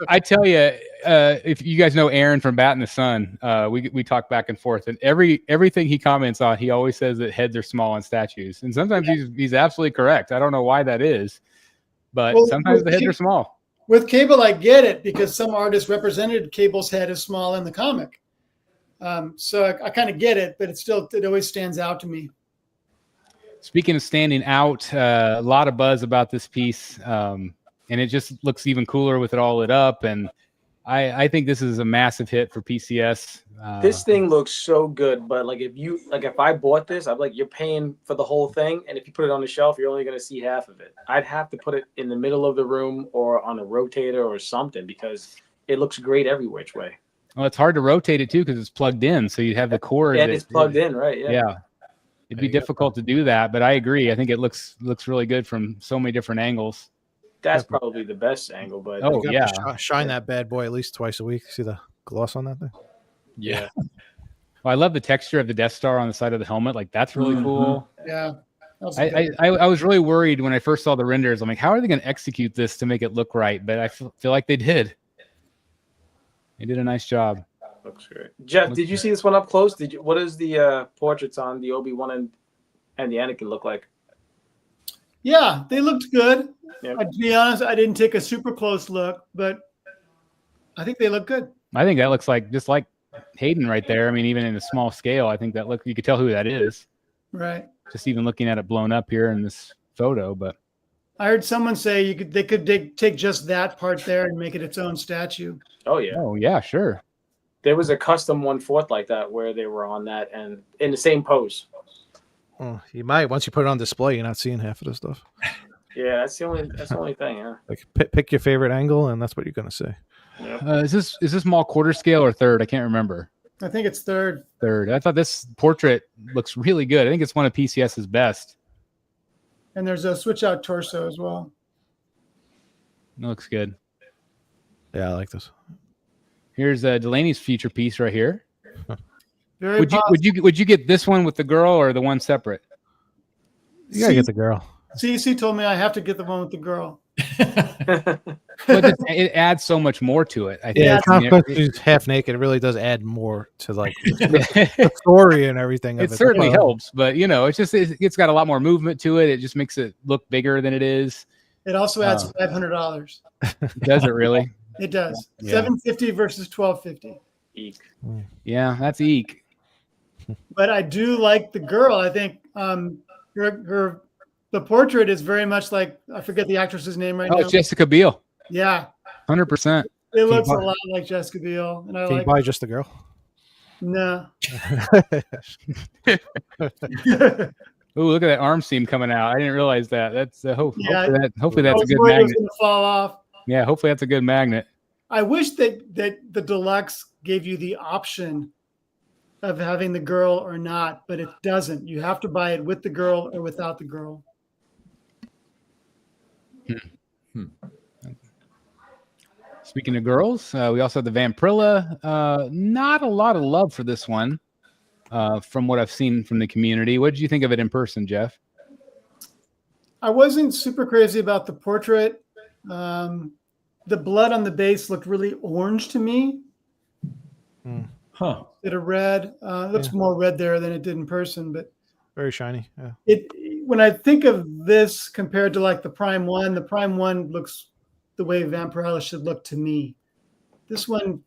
I tell you, if you guys know Aaron from Bat in the Sun, we talk back and forth, and everything he comments on, he always says that heads are small on statues, and sometimes he's absolutely correct. I don't know why that is, but sometimes the heads are small. With Cable, I get it because some artists represented Cable's head as small in the comic. So I kind of get it, but it always stands out to me. Speaking of standing out, a lot of buzz about this piece, and it just looks even cooler with it all lit up. And I think this is a massive hit for PCS. This thing looks so good, but if I bought this, I'd you're paying for the whole thing, and if you put it on the shelf, you're only going to see half of it. I'd have to put it in the middle of the room or on a rotator or something because it looks great every which way. Well, it's hard to rotate it too because it's plugged in, so you have the cord. And it's plugged in, right? Yeah. It'd be difficult to do that, but I agree. I think it looks really good from so many different angles. That's probably the best angle, but shine that bad boy at least twice a week. See the gloss on that thing? Yeah. Well, I love the texture of the Death Star on the side of the helmet. Like that's really cool. Yeah. I was really worried when I first saw the renders. I'm like, how are they going to execute this to make it look right? But I feel like they did. They did a nice job. Looks great. Jeff, did you see this one up close? What does the portraits on the Obi-Wan and the Anakin look like? Yeah, they looked good. Yep. To be honest, I didn't take a super close look, but I think they look good. I think that looks just like Hayden right there. I mean, even in a small scale, I think you could tell who that is. Right. Just even looking at it blown up here in this photo, but I heard someone say they could take just that part there and make it its own statue. Oh yeah. Oh yeah, sure. There was a custom 1/4 like that where they were on that and in the same pose. Oh, you might once you put it on display, you're not seeing half of the stuff. Yeah, that's the only thing. Yeah. Like pick your favorite angle, and that's what you're gonna say. Yep. Is this small quarter scale or third? I can't remember. I think it's third. Third. I thought this portrait looks really good. I think it's one of PCS's best. And there's a switch out torso as well. It looks good. Yeah, I like this. Here's Delaney's feature piece right here. Very would you get this one with the girl or the one separate? You gotta get the girl. CEC told me I have to get the one with the girl. But it adds so much more to it. I think. Yeah, she's half naked. It really does add more to like the story and everything. It certainly helps, but it's got a lot more movement to it. It just makes it look bigger than it is. It also adds $500. Does it really? It does. Yeah. $750 versus $1250. Eek. Yeah, that's eek. But I do like the girl. I think the portrait is very much like, I forget the actress's name right now. Oh, it's Jessica Biel. Yeah. 100%. It looks a lot like Jessica Biel. And Can you buy just the girl? No. Oh, look at that arm seam coming out. I didn't realize that. That's hopefully that's a good magnet. magnet. Going to fall off. Yeah, hopefully that's a good magnet. I wish that the deluxe gave you the option of having the girl or not, but it doesn't. You have to buy it with the girl or without the girl. Speaking of girls, we also have the Vampirilla. Not a lot of love for this one from what I've seen from the community. What did you think of it in person, Jeff? I wasn't super crazy about the portrait. The blood on the base looked really orange to me. Huh. It a red. It looks more red there than it did in person, but very shiny. Yeah. When I think of this compared to like the Prime 1, the Prime 1 looks the way Vampirella should look to me. This one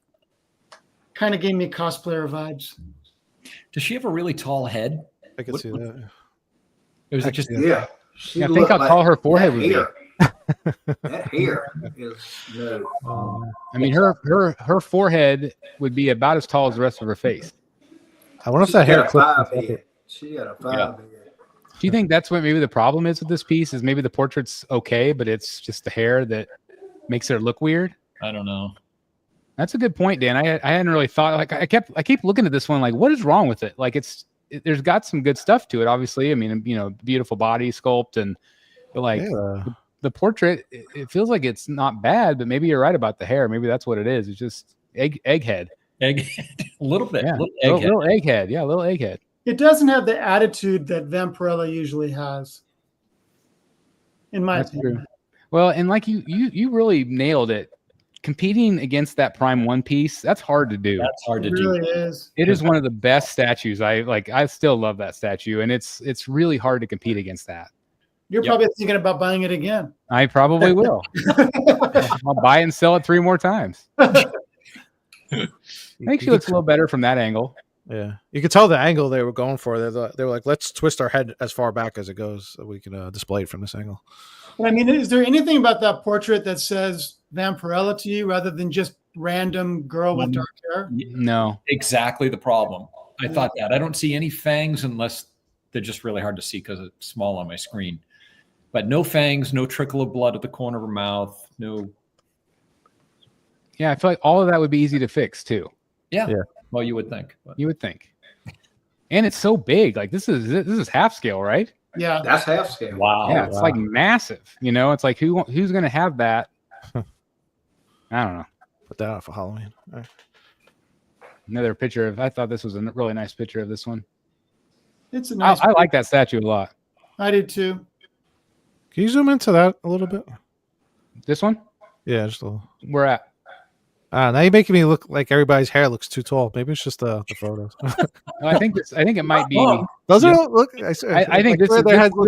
kind of gave me cosplayer vibes. Does she have a really tall head? I can see that. Or is it just Yeah. I think how tall her forehead would be. That hair is no. I mean, her forehead would be about as tall as the rest of her face. I wonder if that hair clip. She got a 5 head. Do you think that's what maybe the problem is with this piece? Is maybe the portrait's okay, but it's just the hair that makes her look weird? I don't know. That's a good point, Dan. I hadn't really thought. Like I keep looking at this one. Like, what is wrong with it? Like there's got some good stuff to it. Obviously, I mean, beautiful body sculpt, and But like Yeah. the portrait, it feels like it's not bad, but maybe you're right about the hair. Maybe that's what it is. It's just egghead. Egghead. A little bit. Yeah, Little egghead. little egghead. Yeah, little egghead. It doesn't have the attitude that Vampirella usually has, in my That's opinion. true. Well, and like you really nailed it. Competing against that Prime One Piece, that's hard to do. That's hard to It do. really is. It is one of the best statues. I still love that statue, and it's really hard to compete against that. You're Yep. probably thinking about buying it again. I probably will. I'll buy and sell it 3 more times. I think she looks a little better from that angle. Yeah, you could tell the angle they were going for. They were like, let's twist our head as far back as it goes, so we can display it from this angle. But I mean, is there anything about that portrait that says Vampirella to you rather than just random girl with dark hair? No. Exactly the problem. I thought that. I don't see any fangs unless they're just really hard to see because it's small on my screen. But no fangs, no trickle of blood at the corner of her mouth, no. Yeah, I feel like all of that would be easy to fix too. Yeah. Yeah. Well, you would think. But. You would think. And it's so big. Like this is half scale, right? Yeah. That's half scale. Wow. Yeah, it's like massive. It's like who's going to have that? I don't know. Put that out for Halloween. All right. Another picture of. I thought this was a really nice picture of this one. It's a nice. I like that statue a lot. I did too. Can you zoom into that a little bit? This one, Yeah, just a little. we're at. Now you're making me look like everybody's hair looks too tall. Maybe it's just the photos. I think it might be. Doesn't Yeah. it look? I think this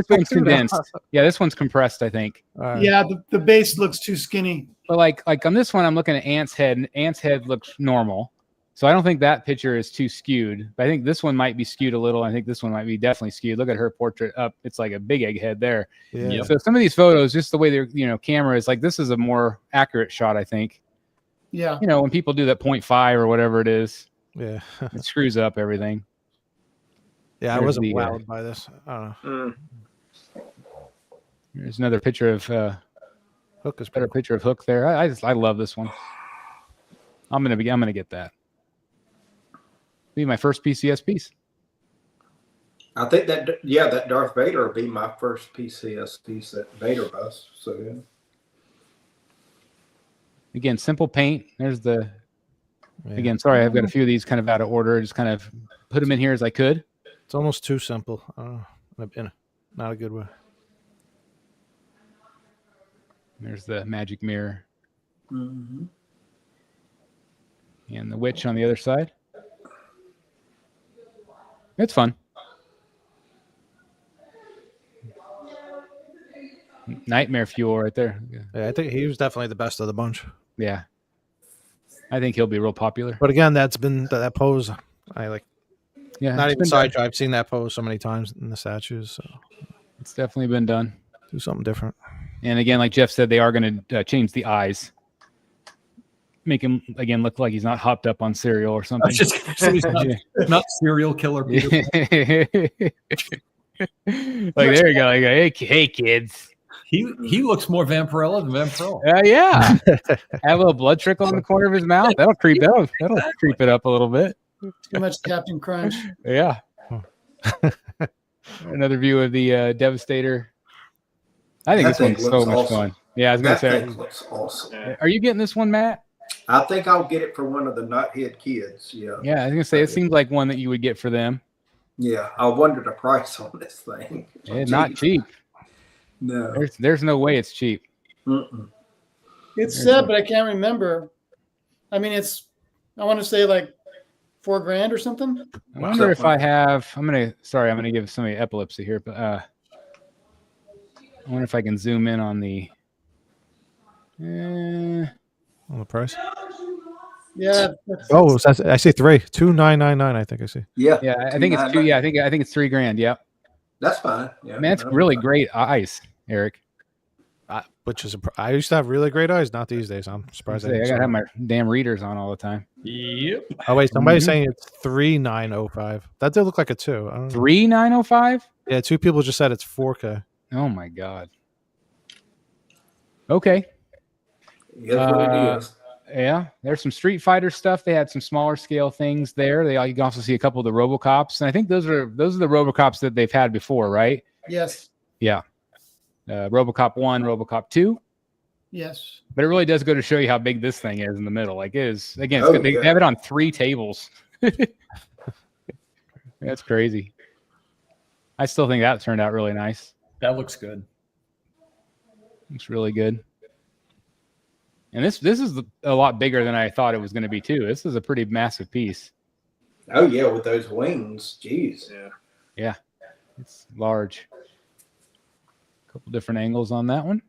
one's condensed. Yeah, this one's compressed. I think. Yeah, the base looks too skinny. But like on this one, I'm looking at Ant's head, and Ant's head looks normal. So I don't think that picture is too skewed. But I think this one might be skewed a little. I think this one might be definitely skewed. Look at her portrait up. It's like a big egg head there. Yeah. Yep. So some of these photos, just the way their camera is, like this is a more accurate shot. I think. Yeah. When people do that 0.5 or whatever it is, Yeah. it screws up everything. Yeah, I There's wasn't the, wowed by this. I don't know. There's another picture of Hook is better pretty picture of Hook there. I love this one. I'm gonna get that. Be my first PCS piece. I think that Darth Vader will be my first PCS piece that Vader busts. So yeah. Again, simple paint. There's the. Yeah. Again, sorry, I've got a few of these kind of out of order. Just kind of put them in here as I could. It's almost too simple. Not a good way. There's the magic mirror Mm-hmm. and the witch on the other side. It's fun. Nightmare fuel right there. Yeah, I think he was definitely the best of the bunch. Yeah. I think he'll be real popular. But again, that's been that pose. I like. Yeah. Not it's even been Sideshow. done. I've seen that pose so many times in the statues. So It's definitely been done. do something different. And again, like Jeff said, they are going to change the eyes. Make him, again, look like he's not hopped up on cereal or I something. was just gonna say, he's not serial killer. Peter. Like, there you go. Like, hey, kids. He looks more Vampirella than Vampirella. Yeah. Have a little blood trickle in the corner of his mouth. That'll creep it up a little bit. Too much Captain Crunch. Yeah. Another view of the Devastator. I think That this one's thing so looks much awesome. fun. Yeah, I was gonna That say. thing looks awesome. Are you getting this one, Matt? I think I'll get it for one of the nuthead kids. Yeah. Yeah, I was gonna say it seems like one that you would get for them. Yeah. I wonder the price on this thing. It's not cheap. No. There's no way it's cheap. Mm-mm. It's sad, but I can't remember. I mean, I want to say like $4,000 or something. I wonder if I have. I'm gonna give somebody epilepsy here, but I wonder if I can zoom in on the. On the price. Yeah. Oh, I see 2,999. I think I see. Yeah. Yeah, I think it's two. Yeah, I think it's $3,000. Yep. That's fine. Yeah. Man, it's really great eyes, Eric. Which is I used to have really great eyes. Not these days. I'm surprised. I gotta have my damn readers on all the time. Yep. Oh wait, somebody's saying it's 3,905. That did look like a 2. I don't know. 3,905. Yeah, 2 people just said it's 4K. Oh my god. Okay. Yeah, what it is. Yeah, there's some Street Fighter stuff. They had some smaller scale things there. You can also see a couple of the RoboCops, and I think those are the RoboCops that they've had before, right? Yes. Yeah. RoboCop 1, RoboCop 2. Yes. But it really does go to show you how big this thing is in the middle. Like, it is, again, Oh, they yeah. have it on 3 tables. That's crazy. I still think that turned out really nice. That looks good. It's really good. And this is a lot bigger than I thought it was going to be, too. This is a pretty massive piece. Oh yeah, with those wings, jeez. Yeah, it's large. A couple different angles on that one.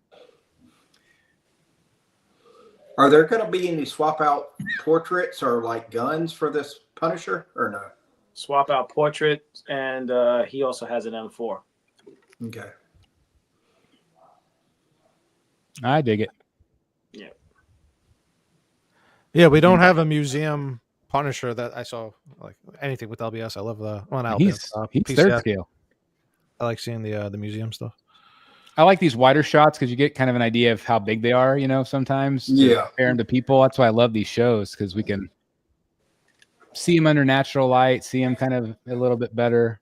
Are there going to be any swap out portraits or like guns for this Punisher or no? Swap out portrait, and he also has an M4. Okay. I dig it. Yeah, we don't have a museum Punisher that I saw like anything with LBS. I love the one out. He's third scale. I like seeing the museum stuff. I like these wider shots because you get kind of an idea of how big they are, sometimes. Yeah. Compare them to people. That's why I love these shows, because we can see them under natural light, see them kind of a little bit better.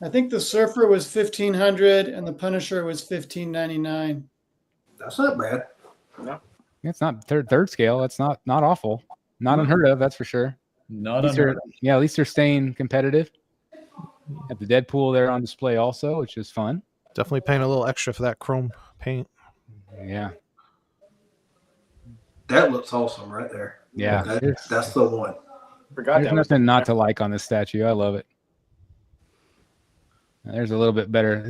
I think the Surfer was $1,500 and the Punisher was $1,599. That's not bad. No. It's not third scale. That's not awful. Not unheard of, that's for sure. Not At least they're staying competitive. Have the Deadpool there on display also, which is fun. Definitely paying a little extra for that chrome paint. Yeah. That looks awesome right there. Yeah. That's the one. Forgot There's that was nothing not to like on this statue. I love it. There's a little bit better.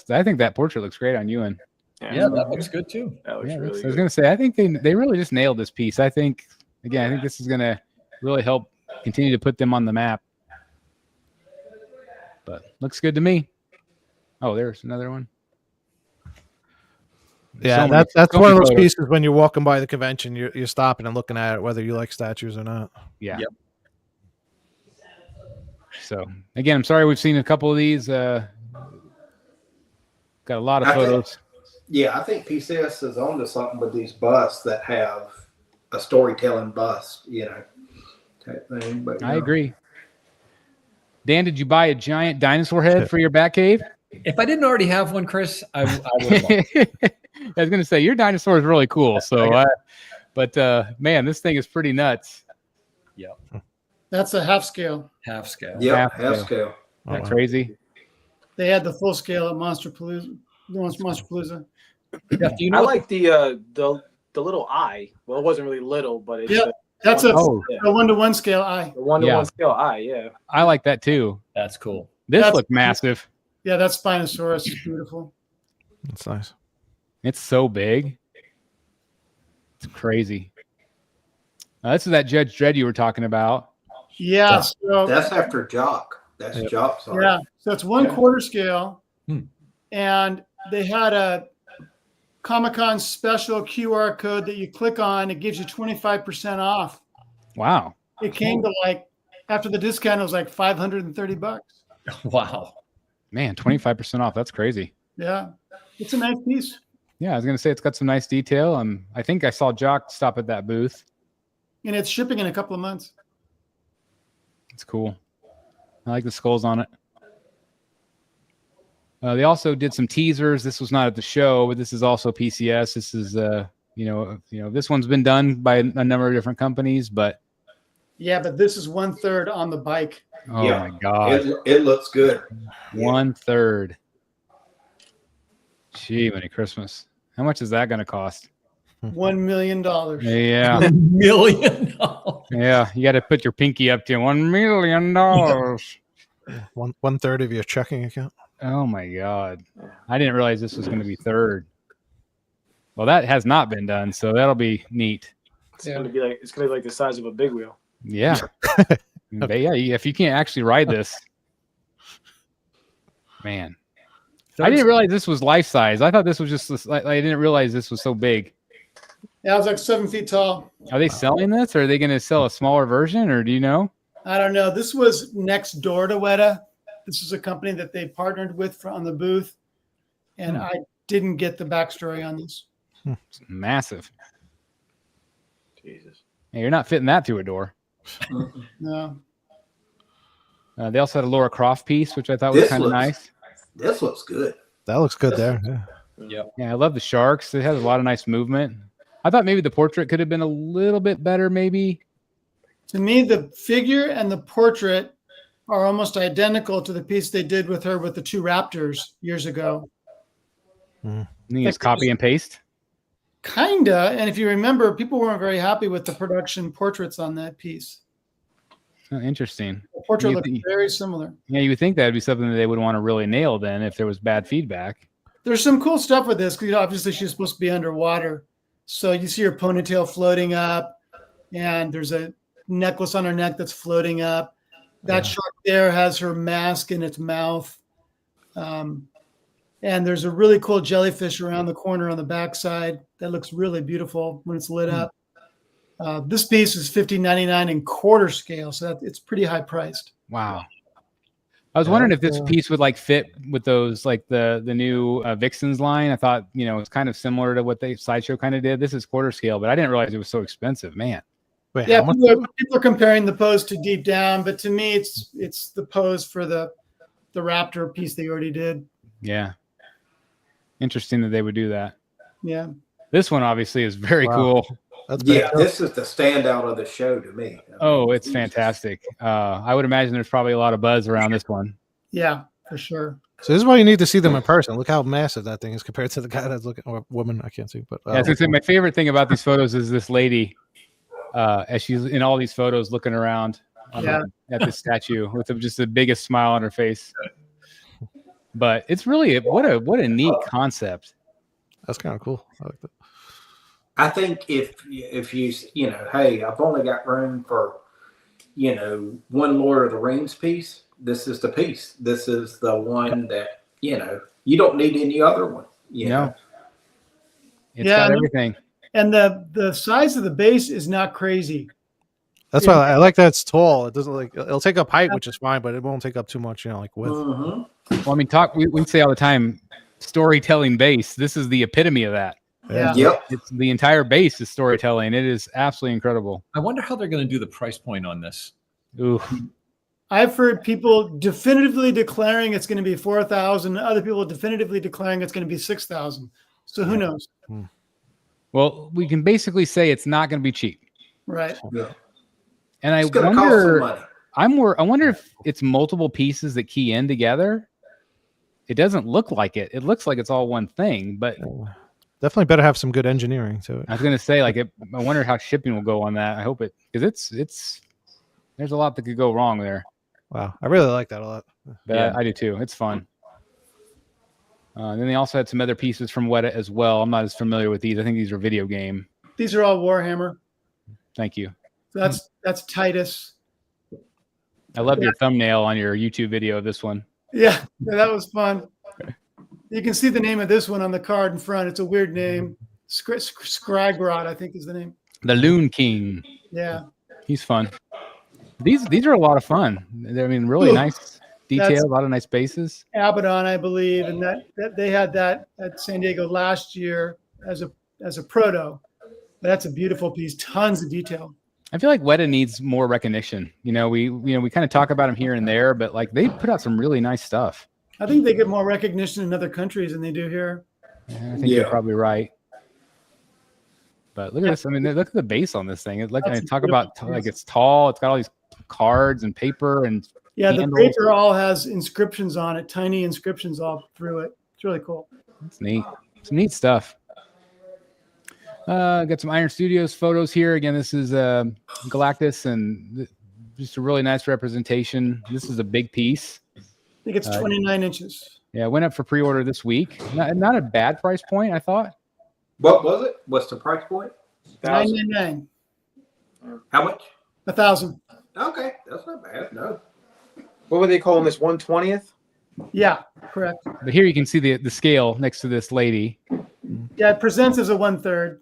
I think that portrait looks great on Ewan. Yeah, that looks good too. That looks really I was good. going to say, I think they really just nailed this piece. I think this is going to really help continue to put them on the map. But looks good to me. Oh, there's another one. Yeah, that's one of those pieces when you're walking by the convention, you're stopping and looking at it, whether you like statues or not. Yeah. Yep. So again, I'm sorry we've seen a couple of these. Got a lot of photos. I think PCS is onto something with these busts that have a storytelling bust, type thing. But I agree. Dan, did you buy a giant dinosaur head for your Batcave? If I didn't already have one, Chris, I would have. I was going to say your dinosaur is really cool. So, man, this thing is pretty nuts. Yep. That's a half scale. Half scale. Yeah, Half half scale. scale. That's crazy. They had the full scale at Monsterpalooza. Yeah, do you know I what like the little eye. Well, it wasn't really little, but it's Yeah. That's a Oh. 1-to-1 scale eye. the 1-to-1 scale eye. Yeah. I like that too. That's cool. This That's- looked massive. Yeah, that Spinosaurus is beautiful. That's nice. It's so big. It's crazy. This is that Judge Dredd you were talking about. Yeah, so That's after Jock. That's Jock's art. yeah, so it's 1/4 scale, Hmm. and they had a Comic-Con special QR code that you click on. It gives you 25% off. Wow. It came to after the discount, it was like $530. Wow. Man, 25% off. That's crazy. Yeah, it's a nice piece, Yeah, I was going to say it's got some nice detail. I think I saw Jock stop at that booth. and it's shipping in a couple of months. It's cool. I like the skulls on it. They also did some teasers. This was not at the show, but this is also PCS. This is, this one's been done by a number of different companies, but Yeah, but this is 1/3 on the bike. oh Yeah. my God, It looks good. 1/3. Gee, Merry Christmas. How much is that going to cost? $1 million. Yeah. $1 million. Yeah. You got to put your pinky up to $1 million. 1/3 of your checking account. Oh my God. I didn't realize this was going to be third. Well, that has not been done, so that'll be neat. It's gonna be like the size of a big wheel. Yeah. But yeah, if you can't actually ride this, man. I didn't realize this was life size. I thought this was just I didn't realize this was so big. Yeah, it was like 7 feet tall. Are they selling this, or are they going to sell a smaller version, or do you know? I don't know. This was next door to Weta. This is a company that they partnered with on the booth, and I didn't get the backstory on this. It's massive. Jesus. Hey, you're not fitting that through a door. No. They also had a Laura Croft piece, which I thought was This kind of looks- nice. This looks good. That looks good there. Yeah. Yeah, I love the sharks. It has a lot of nice movement. I thought maybe the portrait could have been a little bit better, maybe. To me, the figure and the portrait are almost identical to the piece they did with her with the two raptors years ago. You think it's copy and paste? Kinda. And if you remember, people weren't very happy with the production portraits on that piece. Oh, interesting. The portrait looked very similar. Yeah, you would think that would be something that they would want to really nail then if there was bad feedback. There's some cool stuff with this because obviously she's supposed to be underwater. So you see her ponytail floating up, and there's a necklace on her neck that's floating up. That shark there has her mask in its mouth. And there's a really cool jellyfish around the corner on the backside that looks really beautiful when it's lit up. This piece is $15.99 in quarter scale, so it's pretty high priced. Wow. I was wondering if this piece would like fit with those, like the new Vixens line. I thought, it's kind of similar to what Sideshow kind of did. This is quarter scale, but I didn't realize it was so expensive, man. Wait, Yeah, people are comparing the pose to Deep Down, but to me, it's the pose for the Raptor piece they already did. Yeah. Interesting that they would do that. Yeah. This one obviously is very cool. This is the standout of the show to me. Oh, it's fantastic. I would imagine there's probably a lot of buzz around this one. Yeah, for sure. So this is why you need to see them in person. Look how massive that thing is compared to the guy that's looking, or woman, I can't see. But I was gonna say, my favorite thing about these photos is this lady, as she's in all these photos looking around at this statue with just the biggest smile on her face. But it's really what a neat concept. That's kind of cool. I like that. I think if you hey, I've only got room for one Lord of the Rings piece. This is the piece. This is the one that you don't need any other one. You know, it's got everything. And the size of the base is not crazy. That's why I like that it's tall. It doesn't it'll take up height, which is fine, but it won't take up too much, like width. Mm-hmm. Well, I mean, we say all the time, storytelling base. This is the epitome of that. Yeah. Yep. It's the entire base is storytelling. It is absolutely incredible. I wonder how they're going to do the price point on this. Ooh. I've heard people definitively declaring it's going to be 4,000. Other people definitively declaring it's going to be 6,000. So who knows? Well, we can basically say it's not going to be cheap. Right. Yeah. And It's going to cost some money. I wonder if it's multiple pieces that key in together. It doesn't look like it. It looks like it's all one thing, but definitely better have some good engineering to it. I was going to say, I wonder how shipping will go on that. I hope because it's there's a lot that could go wrong there. Wow, I really like that a lot. But I do too. It's fun. Then they also had some other pieces from Weta as well. I'm not as familiar with these. I think these are video game. These are all Warhammer. Thank you. So that's Titus. I love your thumbnail on your YouTube video of this one. Yeah, that was fun. You can see the name of this one on the card in front. It's a weird name. Scrigrod, I think is the name. The Loon King. Yeah. He's fun. These are a lot of fun. I mean, really nice detail, a lot of nice bases. Abaddon, I believe, and that they had that at San Diego last year as a proto. That's a beautiful piece. Tons of detail. I feel like Weta needs more recognition. We kind of talk about them here and there, but they put out some really nice stuff. I think they get more recognition in other countries than they do here. Yeah, I think you're probably right. But look at this. I mean, look at the base on this thing. Talk about it's tall. It's got all these cards and paper and the paper all has inscriptions on it, tiny inscriptions all through it. It's really cool. It's neat. Some neat stuff. Got some Iron Studios photos here. Again, this is Galactus, and just a really nice representation. This is a big piece. I think it's 29 inches. Yeah, it went up for pre-order this week. Not a bad price point, I thought. What was it? What's the price point? $999. How much? 1,000. Okay, that's not bad. No. What were they calling this? 1/20th? Yeah, correct. But here you can see the scale next to this lady. Yeah, it presents as a 1/3.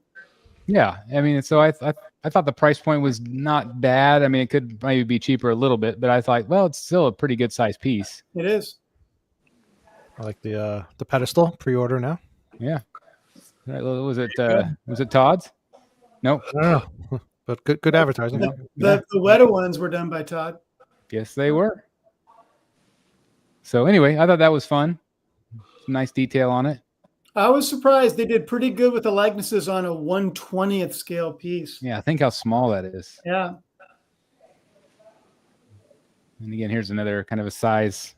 Yeah, I mean, so I thought the price point was not bad. I mean, it could maybe be cheaper a little bit, but I thought, well, it's still a pretty good size piece. It is. I like the pedestal pre-order now. Yeah. Was it Todd's? Nope. I don't know, but good advertising. The Weta ones were done by Todd. Yes, they were. So anyway, I thought that was fun. nice detail on it. I was surprised they did pretty good with the likenesses on a 1/20th scale piece. Yeah, think how small that is. Yeah. And again, here's another kind of a size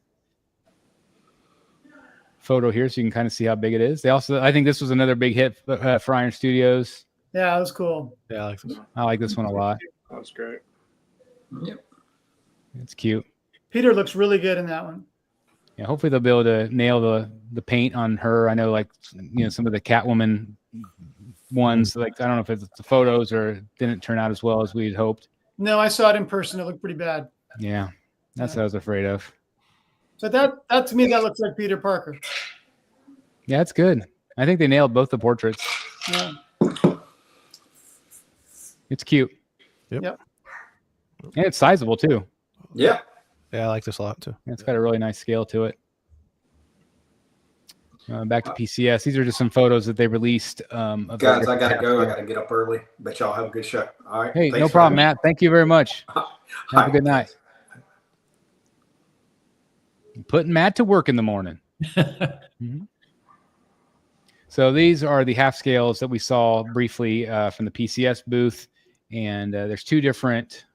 photo here, so you can kind of see how big it is. They also, I think this was another big hit for Iron Studios. Yeah, that was cool. Yeah, I like this. I like this one a lot. That was great. Yep. It's cute. Peter looks really good in that one. Yeah, hopefully they'll be able to nail the paint on her. I know, like, you know, some of the Catwoman ones, like, I don't know if it's the photos or it didn't turn out as well as we had hoped. No, I saw it in person. It looked pretty bad. Yeah, that's what I was afraid of. So that to me, that looks like Peter Parker. Yeah, it's good. I think they nailed both the portraits. Yeah. It's cute. Yep. And it's sizable too. Yeah. Yeah, I like this a lot too. It's got a really nice scale to it. Back to PCS. These are just some photos that they released. Of Guys, I got to go. I got to get up early. Bet y'all have a good show. All right. Hey, Thanks no for problem, having Matt. Thank you very much. me. Have a good night. Putting Matt to work in the morning. Mhm. So these are the half scales that we saw briefly from the PCS booth. And there's two different,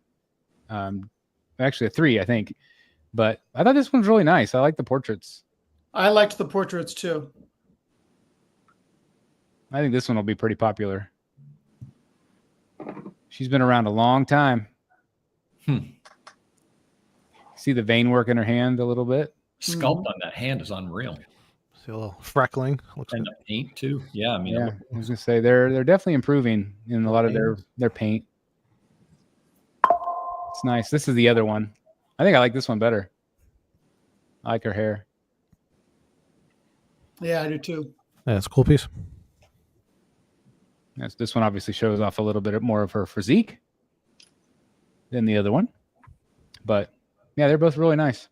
actually three, I think. But I thought this one's really nice. I like the portraits. I liked the portraits too. I think this one will be pretty popular. She's been around a long time. See the vein work in her hand a little bit? Sculpt on that hand is unreal. See a little freckling. Looks And good. the paint too. Yeah, I mean, Yeah, I was gonna say they're definitely improving in a lot of their paint. It's nice. This is the other one. I think I like this one better. I like her hair. Yeah, I do too. Yeah, it's a cool piece. This one obviously shows off a little bit more of her physique than the other one. But yeah, they're both really nice.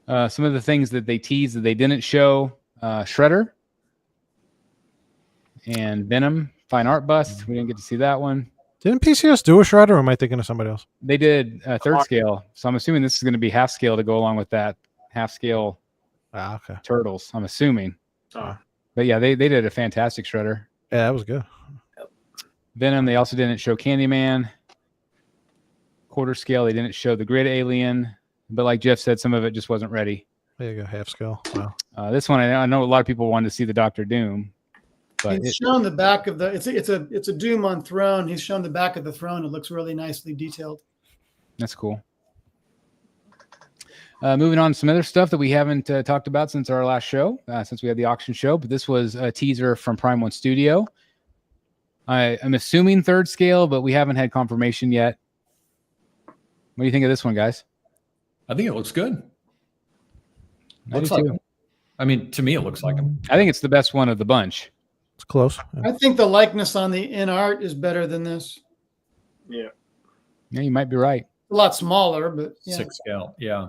Some of the things that they teased that they didn't show, Shredder and Venom fine art bust. We didn't get to see that one. Didn't PCS do a shredder, or am I thinking of somebody else? They did third scale, so I'm assuming this is going to be half scale to go along with that half scale Okay. turtles. I'm assuming, Oh. but yeah, they did a fantastic Shredder. Yeah, that was good. Venom. They also didn't show Candyman. Quarter scale. They didn't show the Grid Alien, but like Jeff said, some of it just wasn't ready. There you go, half scale. Wow. This one, I know a lot of people wanted to see the Doctor Doom, but He's shown the back of the. It's a Doom on throne. He's shown the back of the throne. It looks really nicely detailed. that's cool. Moving on to some other stuff that we haven't talked about since our last show, since we had the auction show. But this was a teaser from Prime One Studio. I'm assuming third scale, but we haven't had confirmation yet. What do you think of this one, guys? I think it looks good. I Looks do like too. him. I mean, to me, it looks like him. I think it's the best one of the bunch. It's close. I think the likeness on the in art is better than this. Yeah. Yeah, you might be right. A lot smaller, but yeah. 6 scale. Yeah.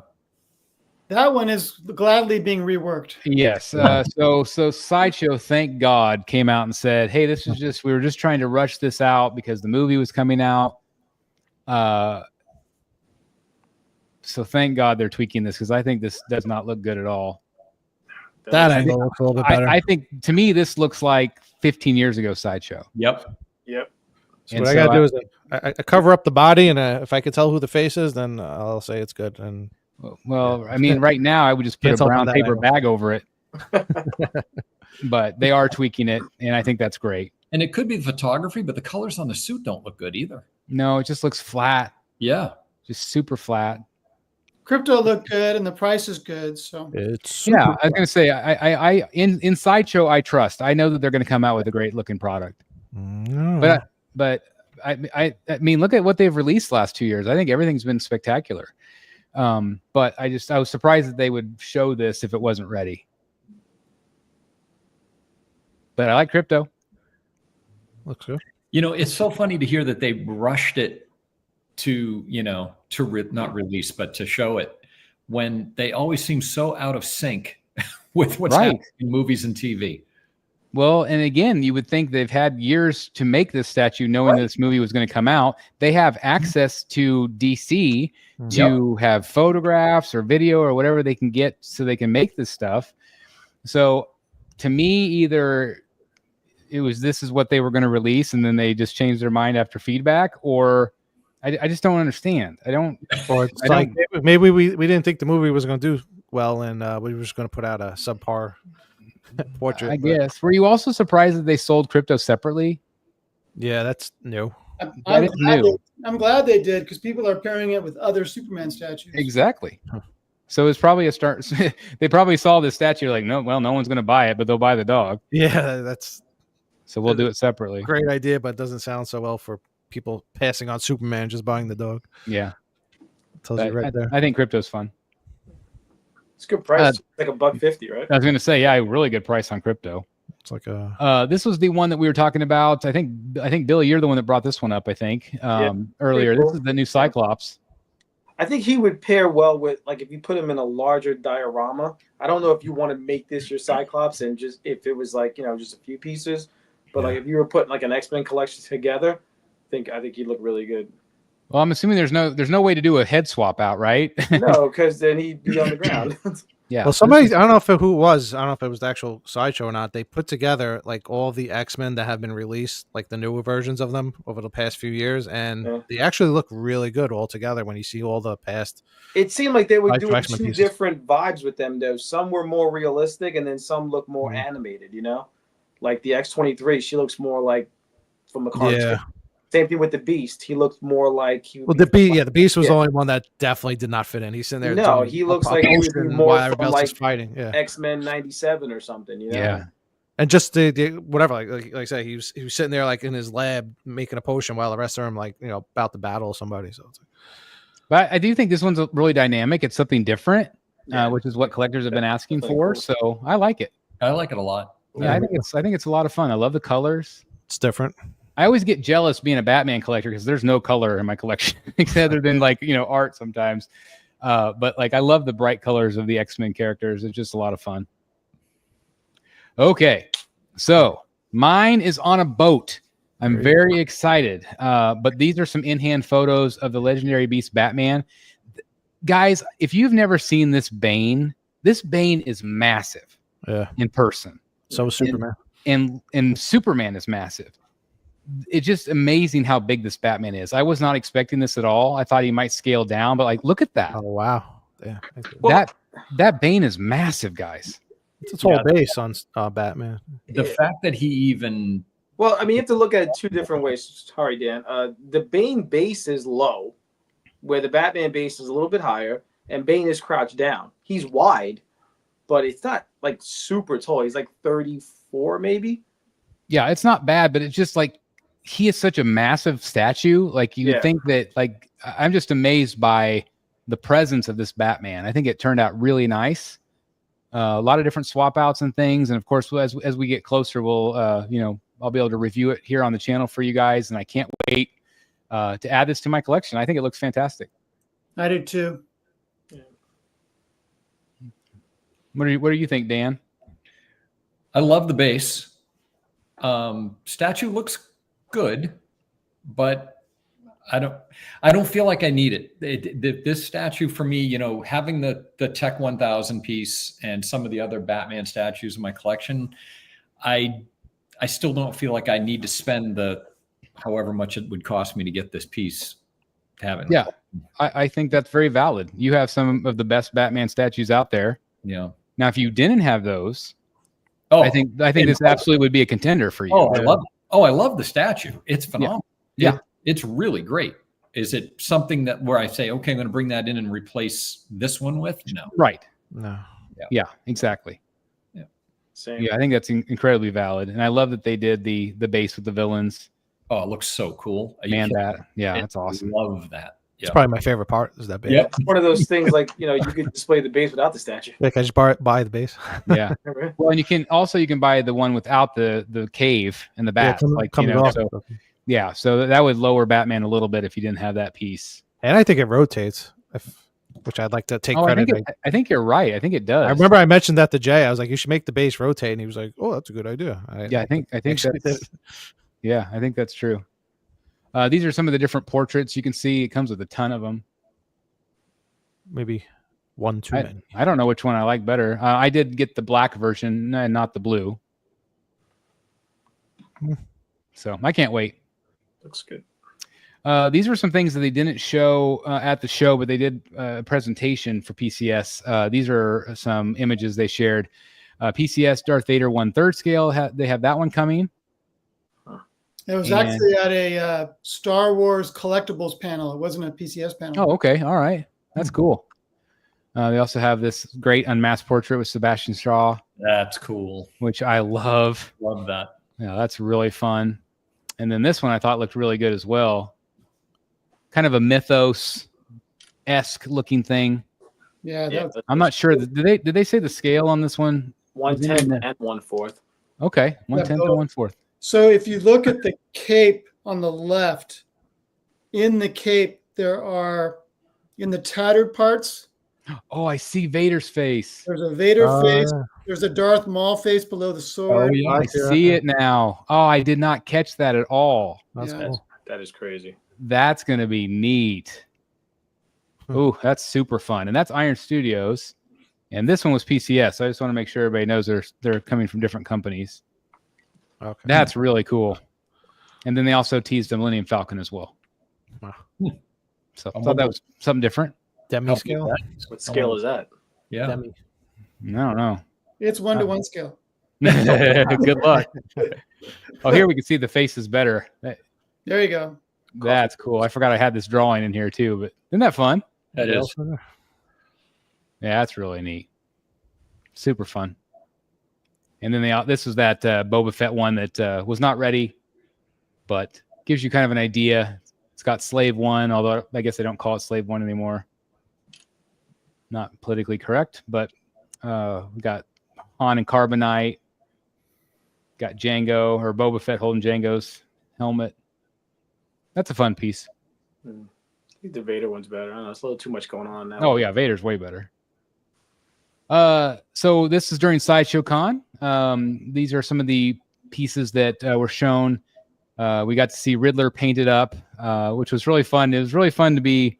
That one is gladly being reworked. Yes. So Sideshow, thank God, came out and said, "Hey, this is we were just trying to rush this out because the movie was coming out." So thank God they're tweaking this because I think this does not look good at all. That angle looks a little bit better. I think to me this looks like 15 years ago Sideshow. Yep. Yep. So And what I so got to do is I cover up the body, and if I can tell who the face is, then I'll say it's good. And Well, I mean, right now I would just put Can't a tell from brown that paper angle. bag over it. But they are tweaking it, and I think that's great. And it could be the photography, but the colors on the suit don't look good either. No, it just looks flat, Yeah. just super flat. Crypto looked good, and the price is good. So it's Yeah, I was gonna say, I in Sideshow I trust. I know that they're gonna come out with a great looking product. But I mean, look at what they've released last 2 years. I think everything's been spectacular. But I was surprised that they would show this if it wasn't ready. But I like crypto. looks good. You know, it's so funny to hear that they rushed it to, not release, but to show it when they always seem so out of sync with what's Right. happening in movies and TV. Well, and again, you would think they've had years to make this statue, knowing that this movie was going to come out. They have access to DC to have photographs or video or whatever they can get so they can make this stuff. So to me, either this is what they were going to release and then they just changed their mind after feedback, or I just don't understand. Or it's like maybe we didn't think the movie was going to do well, and we were just going to put out a subpar portrait. I guess. Were you also surprised that they sold crypto separately? Yeah, that's new. I'm glad they did, because people are pairing it with other Superman statues. Exactly. So it's probably a start. They probably saw this statue like, no one's going to buy it, but they'll buy the dog. Yeah, that's. So we'll do it separately. Great idea, but it doesn't sound so well for people passing on Superman, just buying the dog. Yeah. Tells you right there. I think crypto's fun. It's a good price. Like $1.50, right? I was going to say, really good price on crypto. It's like a. This was the one that we were talking about. I think Billy, you're the one that brought this one up. I think earlier. Cool. This is the new Cyclops. I think he would pair well with, like, if you put him in a larger diorama. I don't know if you want to make this your Cyclops and just if it was like, just a few pieces, but like if you were putting like an X-Men collection together, I think he'd look really good. Well, I'm assuming there's no way to do a head swap out, right? No, because then he'd be on the ground. Yeah. Well, somebody, I don't know if it was the actual Sideshow or not. They put together like all the X-Men that have been released, like the newer versions of them over the past few years, and they actually look really good all together when you see all the past. It seemed like they were doing X-Men two pieces. different vibes with them, though. Some were more realistic, and then some look more animated. Like the X-23, she looks more like from the cartoon. Yeah. Same thing with the Beast. He looks more like the Beast was the only one that definitely did not fit in. He's in there. No, he looks like he would be more from like fighting. Yeah. X-Men '97 or something. Yeah. And just the whatever, like I said, he was sitting there like in his lab making a potion while the rest of them like about to battle somebody. So, but I do think this one's really dynamic. It's something different, which is what collectors have been asking for. Cool. So I like it. I like it a lot. Yeah, I think it's a lot of fun. I love the colors. It's different. I always get jealous being a Batman collector because there's no color in my collection other than like, art sometimes. But like, I love the bright colors of the X-Men characters. It's just a lot of fun. Okay. So mine is on a boat. I'm very excited. But these are some in-hand photos of the legendary beast Batman. Guys, if you've never seen this Bane is massive in person. So is Superman. And Superman is massive. It's just amazing how big this Batman is. I was not expecting this at all. I thought he might scale down, but like, look at that. Oh, wow. Yeah. That Bane is massive, guys. It's a tall base on Batman. The fact that he even... Well, I mean, you have to look at it two different ways. Sorry, Dan. The Bane base is low, where the Batman base is a little bit higher, and Bane is crouched down. He's wide, but it's not like super tall. He's like 34 maybe. Yeah, it's not bad, but it's just like he is such a massive statue. Like you would think that, like, I'm just amazed by the presence of this Batman. I think it turned out really nice. A lot of different swap outs and things. And of course, as we get closer, we'll, I'll be able to review it here on the channel for you guys. And I can't wait to add this to my collection. I think it looks fantastic. I do too. Yeah. What do you think, Dan? I love the base. Statue looks good, but I don't feel like I need it. This statue for me, having the Tech 1000 piece and some of the other Batman statues in my collection, I still don't feel like I need to spend the however much it would cost me to get this piece to have it. Yeah, I think that's very valid. You have some of the best Batman statues out there. Yeah. Now, if you didn't have those, I think this absolutely would be a contender for you. Oh, I love it. Oh, I love the statue. It's phenomenal. Yeah. It's really great. Is it something where I say, okay, I'm going to bring that in and replace this one with? No. Right. No. Yeah, exactly. Yeah. Same. Yeah, I think that's incredibly valid. And I love that they did the base with the villains. Oh, it looks so cool. That's awesome. I love that. It's probably my favorite part is that base. Yeah, one of those things like, you could display the base without the statue. Yeah, can I just buy the base? Yeah. Well, and you can buy the one without the cave and the bat. So that would lower Batman a little bit if you didn't have that piece. And I think it rotates. which I'd like to take Oh, credit. I think you're right. I think it does. I remember I mentioned that to Jay. I was like, you should make the base rotate, and he was like, oh, that's a good idea. Yeah, I think actually that's yeah, I think that's true. These are some of the different portraits you can see. It comes with a ton of them. maybe one too many. I don't know which one I like better. I did get the black version and not the blue. So I can't wait. Looks good. These were some things that they didn't show at the show, but they did a presentation for PCS. These are some images they shared. PCS Darth Vader 1/3 scale. They have that one coming. It was actually at a Star Wars collectibles panel. It wasn't a PCS panel. Oh, okay. All right. That's cool. They also have this great unmasked portrait with Sebastian Shaw. That's cool. Which I love. Love that. Yeah, that's really fun. And then this one I thought looked really good as well. Kind of a Mythos-esque looking thing. Yeah, I'm not sure. Did they say the scale on this one? 1/10 and 1/4. Okay, 1/10 and 1/4. So if you look at the cape on the left, in the cape there are, in the tattered parts. Oh, I see Vader's face. There's a Vader face. There's a Darth Maul face below the sword. Oh, yeah, I see it now. Oh, I did not catch that at all. That's cool. That is crazy. That's going to be neat. Ooh, that's super fun. And that's Iron Studios. And this one was PCS. So I just want to make sure everybody knows they're coming from different companies. Okay. That's really cool. And then they also teased the Millennium Falcon as well. Wow. So I thought that was something different. Demi scale? What scale is that? Yeah. Demi. I don't know. It's 1-to-1 scale. Good luck. Oh, here we can see the faces better. There you go. That's cool. I forgot I had this drawing in here too, but isn't that fun? That is. Yeah, that's really neat. Super fun. And then this was that Boba Fett one that was not ready, but gives you kind of an idea. It's got Slave 1, although I guess they don't call it Slave 1 anymore. Not politically correct, but we got Han and Carbonite. Got Jango or Boba Fett holding Jango's helmet. That's a fun piece. I think the Vader one's better. I don't know. It's a little too much going on now. Oh, yeah. Vader's way better. So this is during Sideshow Con. These are some of the pieces that were shown. We got to see Riddler painted up, which was really fun. It was really fun to be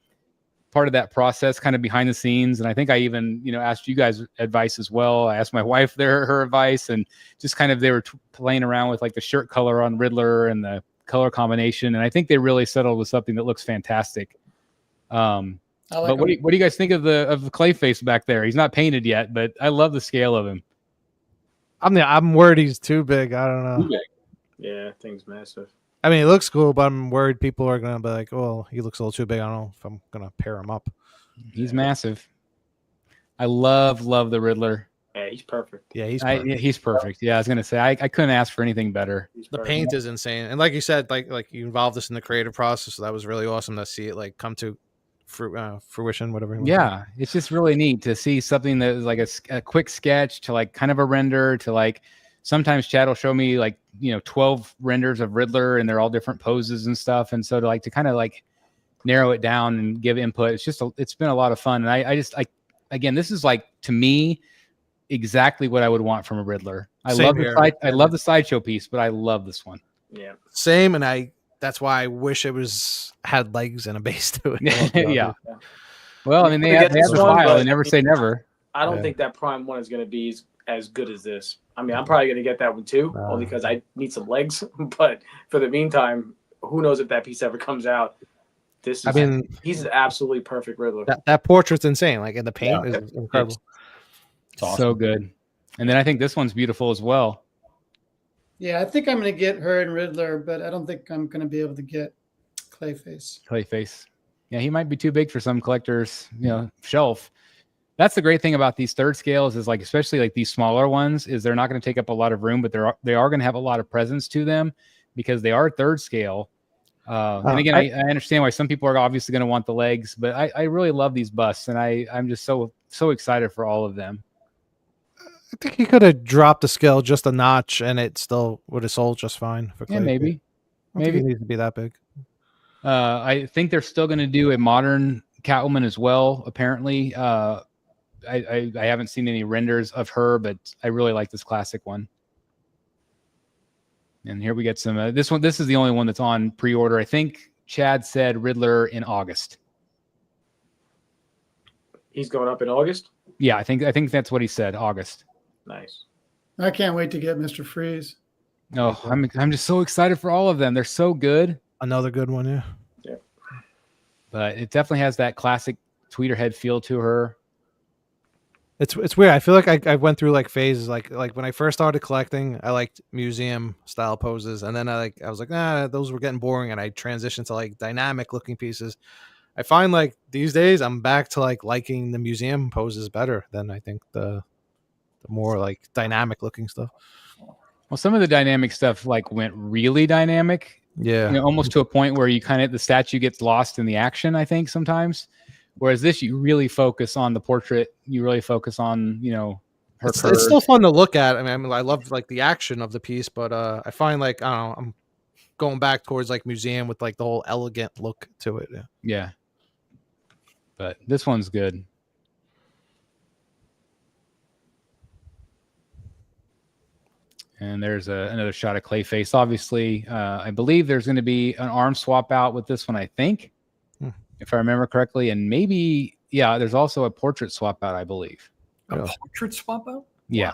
part of that process, kind of behind the scenes. And I think I even, asked you guys advice as well. I asked my wife her advice, and just kind of they were playing around with like the shirt color on Riddler and the color combination. And I think they really settled with something that looks fantastic. But what do you guys think of the Clayface back there? He's not painted yet, but I love the scale of him. I'm worried he's too big. I don't know. Yeah, thing's massive. I mean, it looks cool, but I'm worried people are gonna be like, "Oh, he looks a little too big." I don't know if I'm gonna pair him up. He's massive. I love the Riddler. Yeah, he's perfect. Yeah, he's perfect. He's perfect. Yeah, I was gonna say I couldn't ask for anything better. The paint is insane, and like you said, like you involved us in the creative process, so that was really awesome to see it like come to fruition, whatever. Yeah, it's just really neat to see something that is like a quick sketch to like kind of a render to like. Sometimes Chad will show me like 12 renders of Riddler, and they're all different poses and stuff, and so to kind of like narrow it down and give input, it's been a lot of fun. And I again, this is like to me exactly what I would want from a Riddler. I love the Sideshow piece, but I love this one. Yeah, same, and that's why I wish it had legs and a base to it. Yeah. Well, I mean, they have the file. They never say never. I don't think that Prime 1 is going to be as good as this. I mean, I'm probably going to get that one too, only because I need some legs. But for the meantime, who knows if that piece ever comes out? He's an absolutely perfect Riddler. That portrait's insane. Like, in the paint is incredible. It's awesome. So good. And then I think this one's beautiful as well. Yeah, I think I'm going to get her and Riddler, but I don't think I'm going to be able to get Clayface. Yeah, he might be too big for some collectors, shelf. That's the great thing about these third scales is like, especially like these smaller ones, is they're not going to take up a lot of room, but they are going to have a lot of presence to them because they are third scale. And again, I understand why some people are obviously going to want the legs, but I really love these busts, and I'm just so excited for all of them. I think he could have dropped the scale just a notch, and it still would have sold just fine. Yeah, maybe it needs to be that big. I think they're still going to do a modern Catwoman as well. Apparently, I haven't seen any renders of her, but I really like this classic one. And here we get some. This one. This is the only one that's on pre-order. I think Chad said Riddler in August. He's going up in August. Yeah, I think that's what he said. August. Nice. I can't wait to get Mr. Freeze. Oh, I'm just so excited for all of them. They're so good. Another good one, yeah. Yeah. But it definitely has that classic Tweeterhead feel to her. It's weird. I feel like I went through like phases. Like when I first started collecting, I liked museum style poses, and then I was like, those were getting boring, and I transitioned to like dynamic looking pieces. I find like these days I'm back to like liking the museum poses better than I think the more like dynamic looking stuff. Well, some of the dynamic stuff like went really dynamic. Yeah. Almost to a point where you the statue gets lost in the action, I think sometimes. Whereas this, you really focus on the portrait. You really focus on, her. It's still fun to look at. I mean, I love like the action of the piece, but I find like, I don't know, I'm going back towards like museum with like the whole elegant look to it. Yeah. But this one's good. And there's another shot of Clayface. Obviously, I believe there's going to be an arm swap out with this one, I think, if I remember correctly. And maybe, there's also a portrait swap out, I believe. A portrait swap out? Yeah.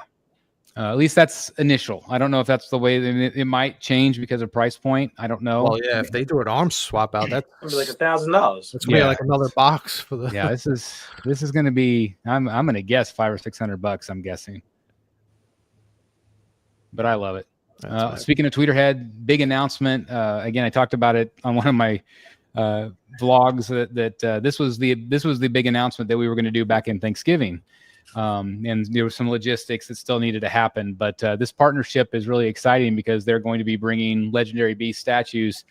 At least that's initial. I don't know if that's the way it might change because of price point. I don't know. Well, yeah, if they do an arm swap out, that's It'll be like $1,000. That's gonna be like another box for the. Yeah, this is going to be. I'm going to guess $500 or $600. I'm guessing. But I love it. Speaking of Tweeterhead, big announcement. Again, I talked about it on one of my vlogs that this was the big announcement that we were going to do back in Thanksgiving. And there was some logistics that still needed to happen. But this partnership is really exciting because they're going to be bringing Legendary Beast statues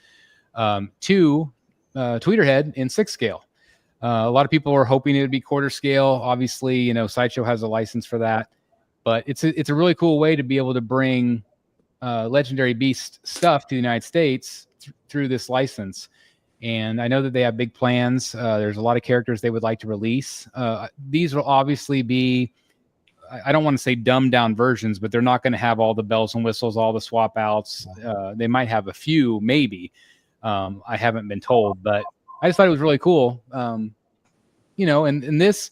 to Tweeterhead in 6 scale. A lot of people were hoping it would be quarter scale. Obviously, Sideshow has a license for that. But it's a really cool way to be able to bring Legendary Beast stuff to the United States through this license. And I know that they have big plans. There's a lot of characters they would like to release. These will obviously be, I don't want to say dumbed down versions, but they're not going to have all the bells and whistles, all the swap outs. They might have a few, maybe. I haven't been told, but I just thought it was really cool. And this,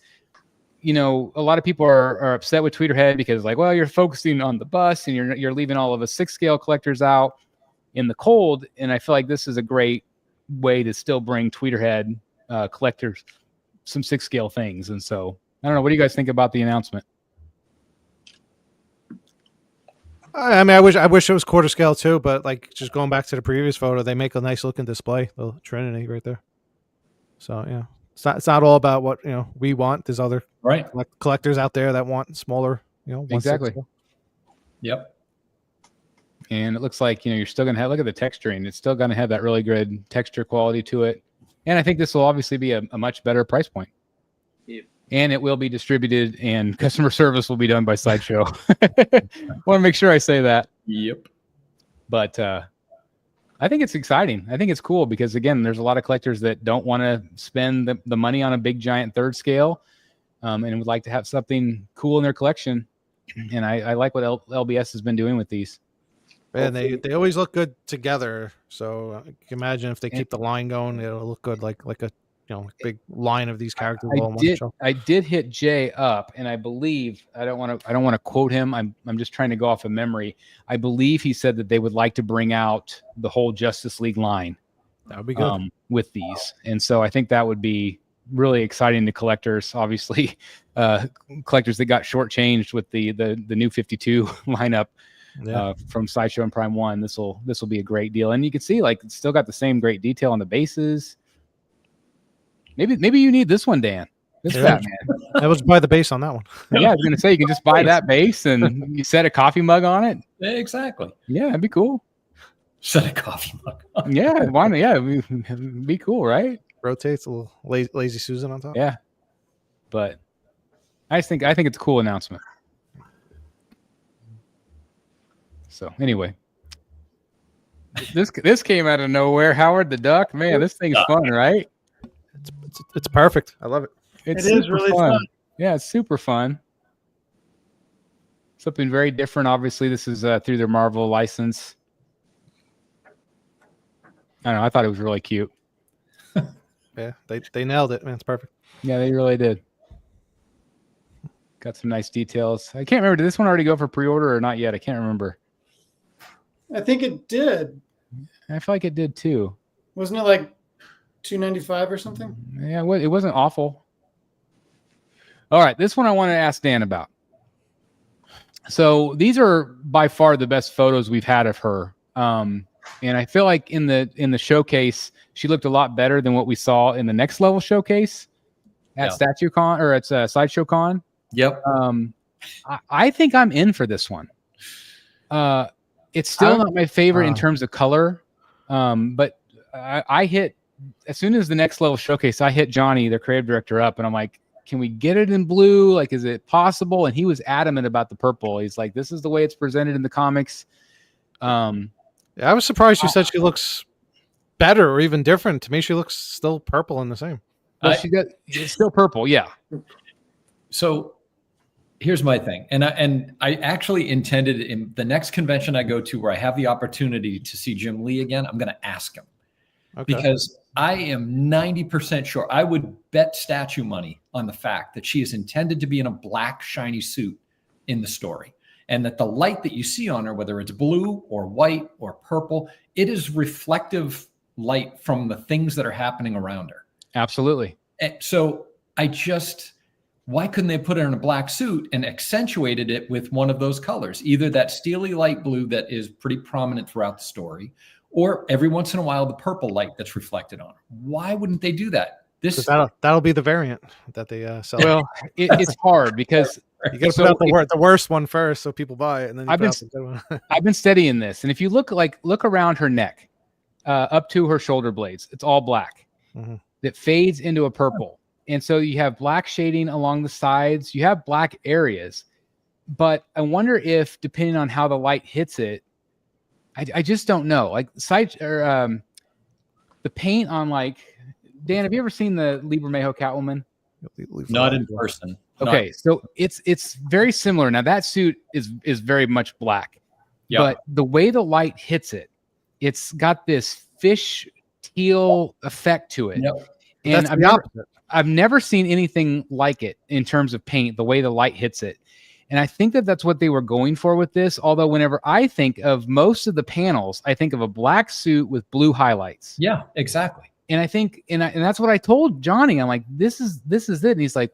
a lot of people are upset with Tweeterhead because like, well, you're focusing on the bus and you're leaving all of the 6 scale collectors out in the cold. And I feel like this is a great way to still bring Tweeterhead collectors some 6 scale things. And so I don't know, what do you guys think about the announcement? I mean, I wish it was quarter scale too, but like just going back to the previous photo, they make a nice looking display, the Trinity right there. So yeah, it's not all about what we want. There's other collectors out there that want smaller, Exactly. Yep. And it looks like, you're still going to have, look at the texturing. It's still going to have that really good texture quality to it. And I think this will obviously be a much better price point. Yep. And it will be distributed and customer service will be done by Sideshow. Want to make sure I say that. Yep. But I think it's exciting. I think it's cool because, again, there's a lot of collectors that don't want to spend the money on a big, giant 3rd scale and would like to have something cool in their collection. And I like what LBS has been doing with these. And they always look good together. So you can imagine if they keep the line going, it'll look good like a big line of these characters. I did hit Jay up, and I believe I don't want to quote him. I'm just trying to go off of memory. I believe he said that they would like to bring out the whole Justice League line. That would be good with these, and so I think that would be really exciting to collectors. Obviously, collectors that got shortchanged with the new 52 lineup. Yeah. From Sideshow and Prime 1, this will be a great deal, and you can see like it's still got the same great detail on the bases. Maybe you need this one, Dan. This Batman. That was buy the base on that one. Yeah, I was gonna say you can just buy that base and you set a coffee mug on it. Exactly. Yeah, that'd be cool. Set a coffee mug on. Yeah, why not? Yeah, it'd be cool, right? Rotates a little lazy Susan on top. Yeah, but I think it's a cool announcement. So anyway, this came out of nowhere. Howard the Duck, man, this thing's fun, right? It's perfect. I love it. It's It is super really fun. Yeah, it's super fun. Something very different. Obviously, this is through their Marvel license. I don't know. I thought it was really cute. Yeah, they nailed it, man. It's perfect. Yeah, they really did. Got some nice details. I can't remember. Did this one already go for pre-order or not yet? I can't remember. I think it did. I feel like it did too. Wasn't it like $2.95 or something? Yeah, it wasn't awful. All right, this one I want to ask Dan about. So these are by far the best photos we've had of her. And I feel like in the showcase, she looked a lot better than what we saw in the next level showcase at Statue Con or at Sideshow Con. Yep. I think I'm in for this one. It's still not my favorite in terms of color, but I hit as soon as the next level showcase. I hit Johnny, their creative director, up, and I'm like, "Can we get it in blue? Like, is it possible?" And he was adamant about the purple. He's like, "This is the way it's presented in the comics." Yeah, I was surprised you said she looks better or even different. To me, she looks still purple and the same. Well, it's still purple, yeah. So here's my thing. And I actually intended in the next convention I go to where I have the opportunity to see Jim Lee again, I'm going to ask him. Okay. Because I am 90% sure I would bet statue money on the fact that she is intended to be in a black shiny suit in the story. And that the light that you see on her, whether it's blue or white or purple, it is reflective light from the things that are happening around her. Absolutely. And so why couldn't they put her in a black suit and accentuated it with one of those colors? Either that steely light blue that is pretty prominent throughout the story, or every once in a while, the purple light that's reflected on her. Why wouldn't they do that? That'll be the variant that they sell. Well, it's hard because you got to put out the worst one first so people buy it, and then you put out the good one. I've been studying this, and if you look around her neck, up to her shoulder blades, it's all black. Mm-hmm. That fades into a purple, and so you have black shading along the sides. You have black areas, but I wonder if, depending on how the light hits it, I just don't know. Like the paint on, like, Dan, have you ever seen the Liebermejo Catwoman? Not in person. Okay, so it's very similar. Now that suit is very much black, but the way the light hits it, it's got this fish teal effect to it. Yep. And I've never seen anything like it in terms of paint, the way the light hits it. And I think that's what they were going for with this. Although whenever I think of most of the panels, I think of a black suit with blue highlights. Yeah, exactly. And I think, and that's what I told Johnny. I'm like, this is it. And he's like,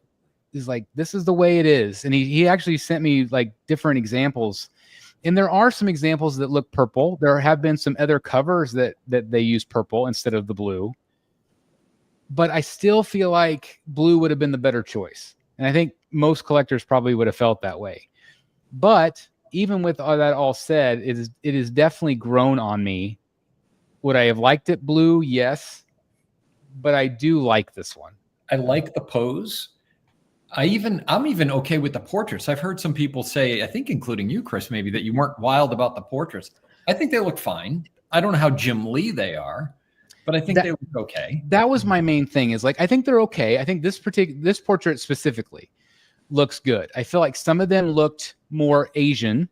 this is the way it is. And he actually sent me like different examples. And there are some examples that look purple. There have been some other covers that they use purple instead of the blue. But I still feel like blue would have been the better choice. And I think most collectors probably would have felt that way. But even with all that all said, it is definitely grown on me. Would I have liked it blue? Yes. But I do like this one. I like the pose. I'm even okay with the portraits. I've heard some people say, I think including you, Chris, maybe, that you weren't wild about the portraits. I think they look fine. I don't know how Jim Lee they are, but I think they look okay. That was my main thing, is like, I think they're okay. I think this portrait specifically looks good. I feel like some of them looked more Asian,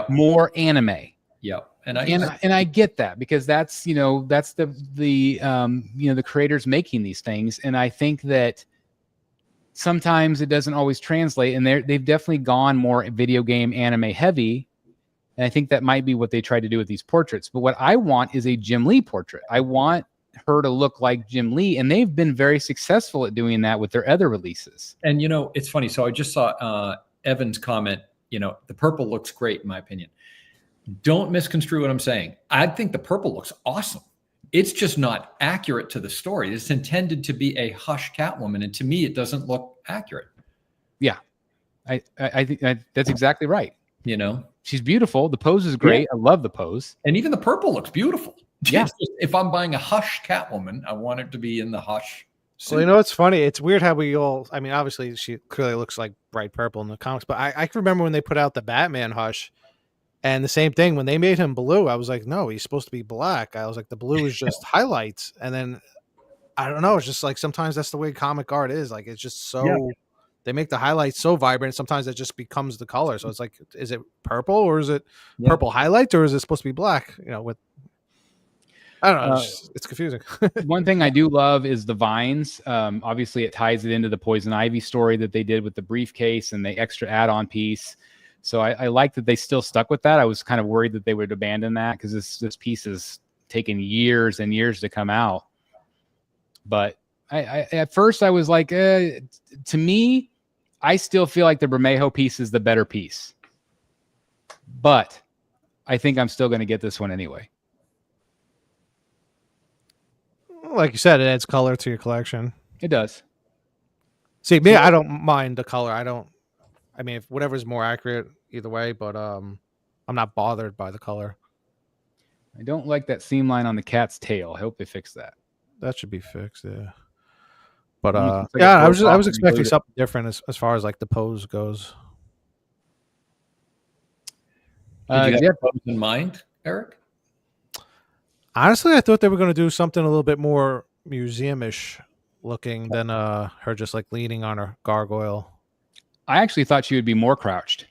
more anime. Yep. And I get that, because that's the creators making these things. And I think that sometimes it doesn't always translate, and they've definitely gone more video game anime heavy. And I think that might be what they tried to do with these portraits. But what I want is a Jim Lee portrait. I want her to look like Jim Lee, and they've been very successful at doing that with their other releases. And it's funny. So I just saw Evan's comment. The purple looks great in my opinion. Don't misconstrue what I'm saying. I think the purple looks awesome. It's just not accurate to the story. It's intended to be a hush Catwoman, and to me, it doesn't look accurate. Yeah, I think that's exactly right. She's beautiful. The pose is great. Yeah. I love the pose, and even the purple looks beautiful. Yeah. If I'm buying a hush Catwoman, I want it to be in the hush suit. Well, it's funny. It's weird how we all. I mean, obviously, she clearly looks like bright purple in the comics, but I can remember when they put out the Batman hush. And the same thing, when they made him blue, I was like, no, he's supposed to be black. I was like, the blue is just highlights. And then I don't know. It's just like sometimes that's the way comic art is. Like it's just so they make the highlights so vibrant. Sometimes it just becomes the color. So it's like, is it purple or is it purple highlights or is it supposed to be black? You know, with I don't know. It's confusing. One thing I do love is the vines. Obviously, it ties it into the Poison Ivy story that they did with the briefcase and the extra add-on piece. So I like that they still stuck with that. I was kind of worried that they would abandon that because this piece has taken years and years to come out. But I at first I was like, to me, I still feel like the Bermejo piece is the better piece. But I think I'm still going to get this one anyway. Like you said, it adds color to your collection. It does. See, me, I don't mind the color. I mean, if whatever's more accurate either way, but I'm not bothered by the color. I don't like that seam line on the cat's tail. I hope they fix that. That should be fixed, yeah. But like yeah, I was and expecting glued it. something different as far as like the pose goes. Did you have pose in mind, Eric? Honestly, I thought they were going to do something a little bit more museum-ish looking than her just like leaning on her gargoyle. I actually thought she would be more crouched.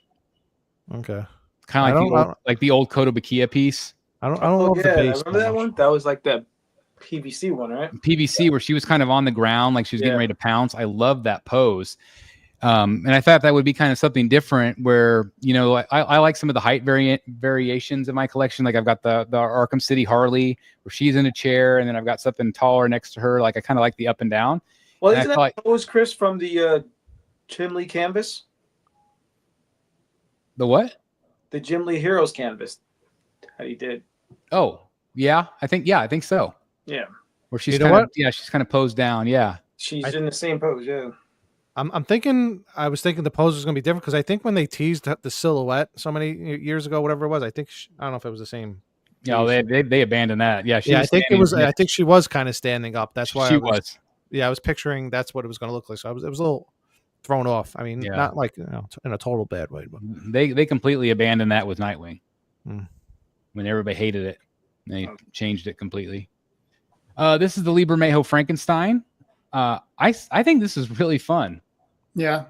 Okay. Kind of like the old Kotobukiya piece. I don't love the base. Remember that one? That was like the PVC one, right? PVC, where she was kind of on the ground, like she was getting ready to pounce. I love that pose. And I thought that would be kind of something different where, you know, I like some of the height variations in my collection. Like I've got the Arkham City Harley where she's in a chair and then I've got something taller next to her. Like I kind of like the up and down. Well, and isn't that pose, Chris, from the Jim Lee canvas? The what? The Jim Lee Heroes canvas that he did. Oh, yeah. I think so. Yeah. Where she's she's kind of posed down. Yeah. She's in the same pose, yeah. I was thinking the pose was going to be different because I think when they teased the silhouette so many years ago, whatever it was, I don't know if it was the same. Yeah, they abandoned that. Yeah, I think it was. I think she was kind of standing up. That's why she was. Yeah, I was picturing that's what it was going to look like. So it was a little thrown off. I mean, not like in a total bad way, but they completely abandoned that with Nightwing when everybody hated it. They changed it completely. This is the Lee Bermejo Frankenstein. I think this is really fun. Yeah.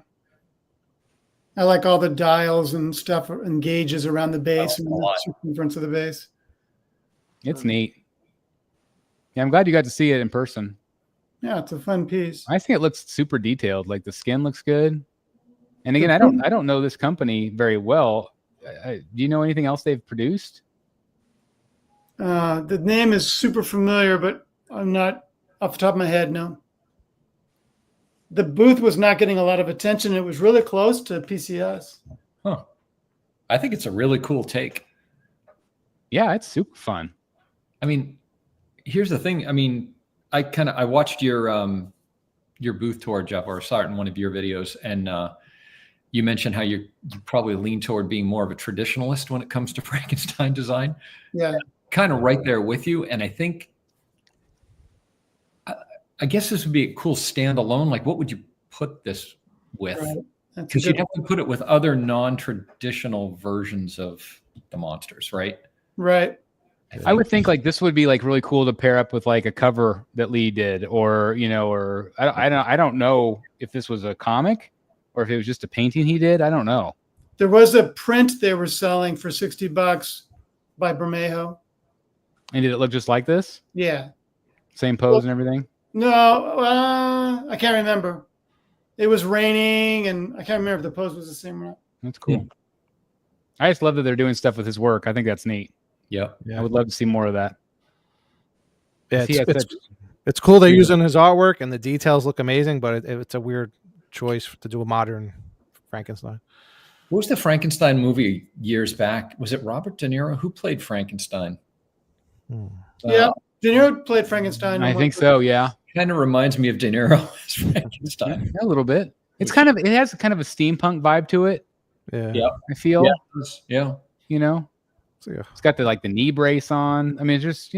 I like all the dials and stuff and gauges around the base and the circumference of the base. It's neat. Yeah, I'm glad you got to see it in person. Yeah, it's a fun piece. I think it looks super detailed. Like the skin looks good. And again, I don't know this company very well. Do you know anything else they've produced? The name is super familiar, but I'm not off the top of my head. No. The booth was not getting a lot of attention. It was really close to PCS. Huh. I think it's a really cool take. Yeah, it's super fun. I mean, here's the thing. I mean, I watched your booth tour, Jeff, or saw it in one of your videos, and you mentioned how you probably lean toward being more of a traditionalist when it comes to Frankenstein design. Yeah. Kind of right there with you. And I think, I guess this would be a cool standalone. Like, what would you put this with? Because you'd have to put it with other non-traditional versions of the monsters, right? Right. I would think like this would be like really cool to pair up with like a cover that Lee did, or or I don't know if this was a comic or if it was just a painting he did. I don't know. There was a print they were selling for $60 by Bermejo. And did it look just like this? Yeah. Same pose and everything? No, I can't remember. It was raining, and I can't remember if the pose was the same or not. That's cool. I just love that they're doing stuff with his work. I think that's neat. Yeah. I would love to see more of that. Yeah, it's cool they're using his artwork, and the details look amazing, but it's a weird choice to do a modern Frankenstein. What was the Frankenstein movie years back? Was it Robert De Niro? Who played Frankenstein? Yeah, De Niro played Frankenstein. I think so, yeah. Kind of reminds me of De Niro as Frankenstein. A little bit. It has kind of a steampunk vibe to it. Yeah. I feel. Yeah. It's got the knee brace on. I mean, it's just,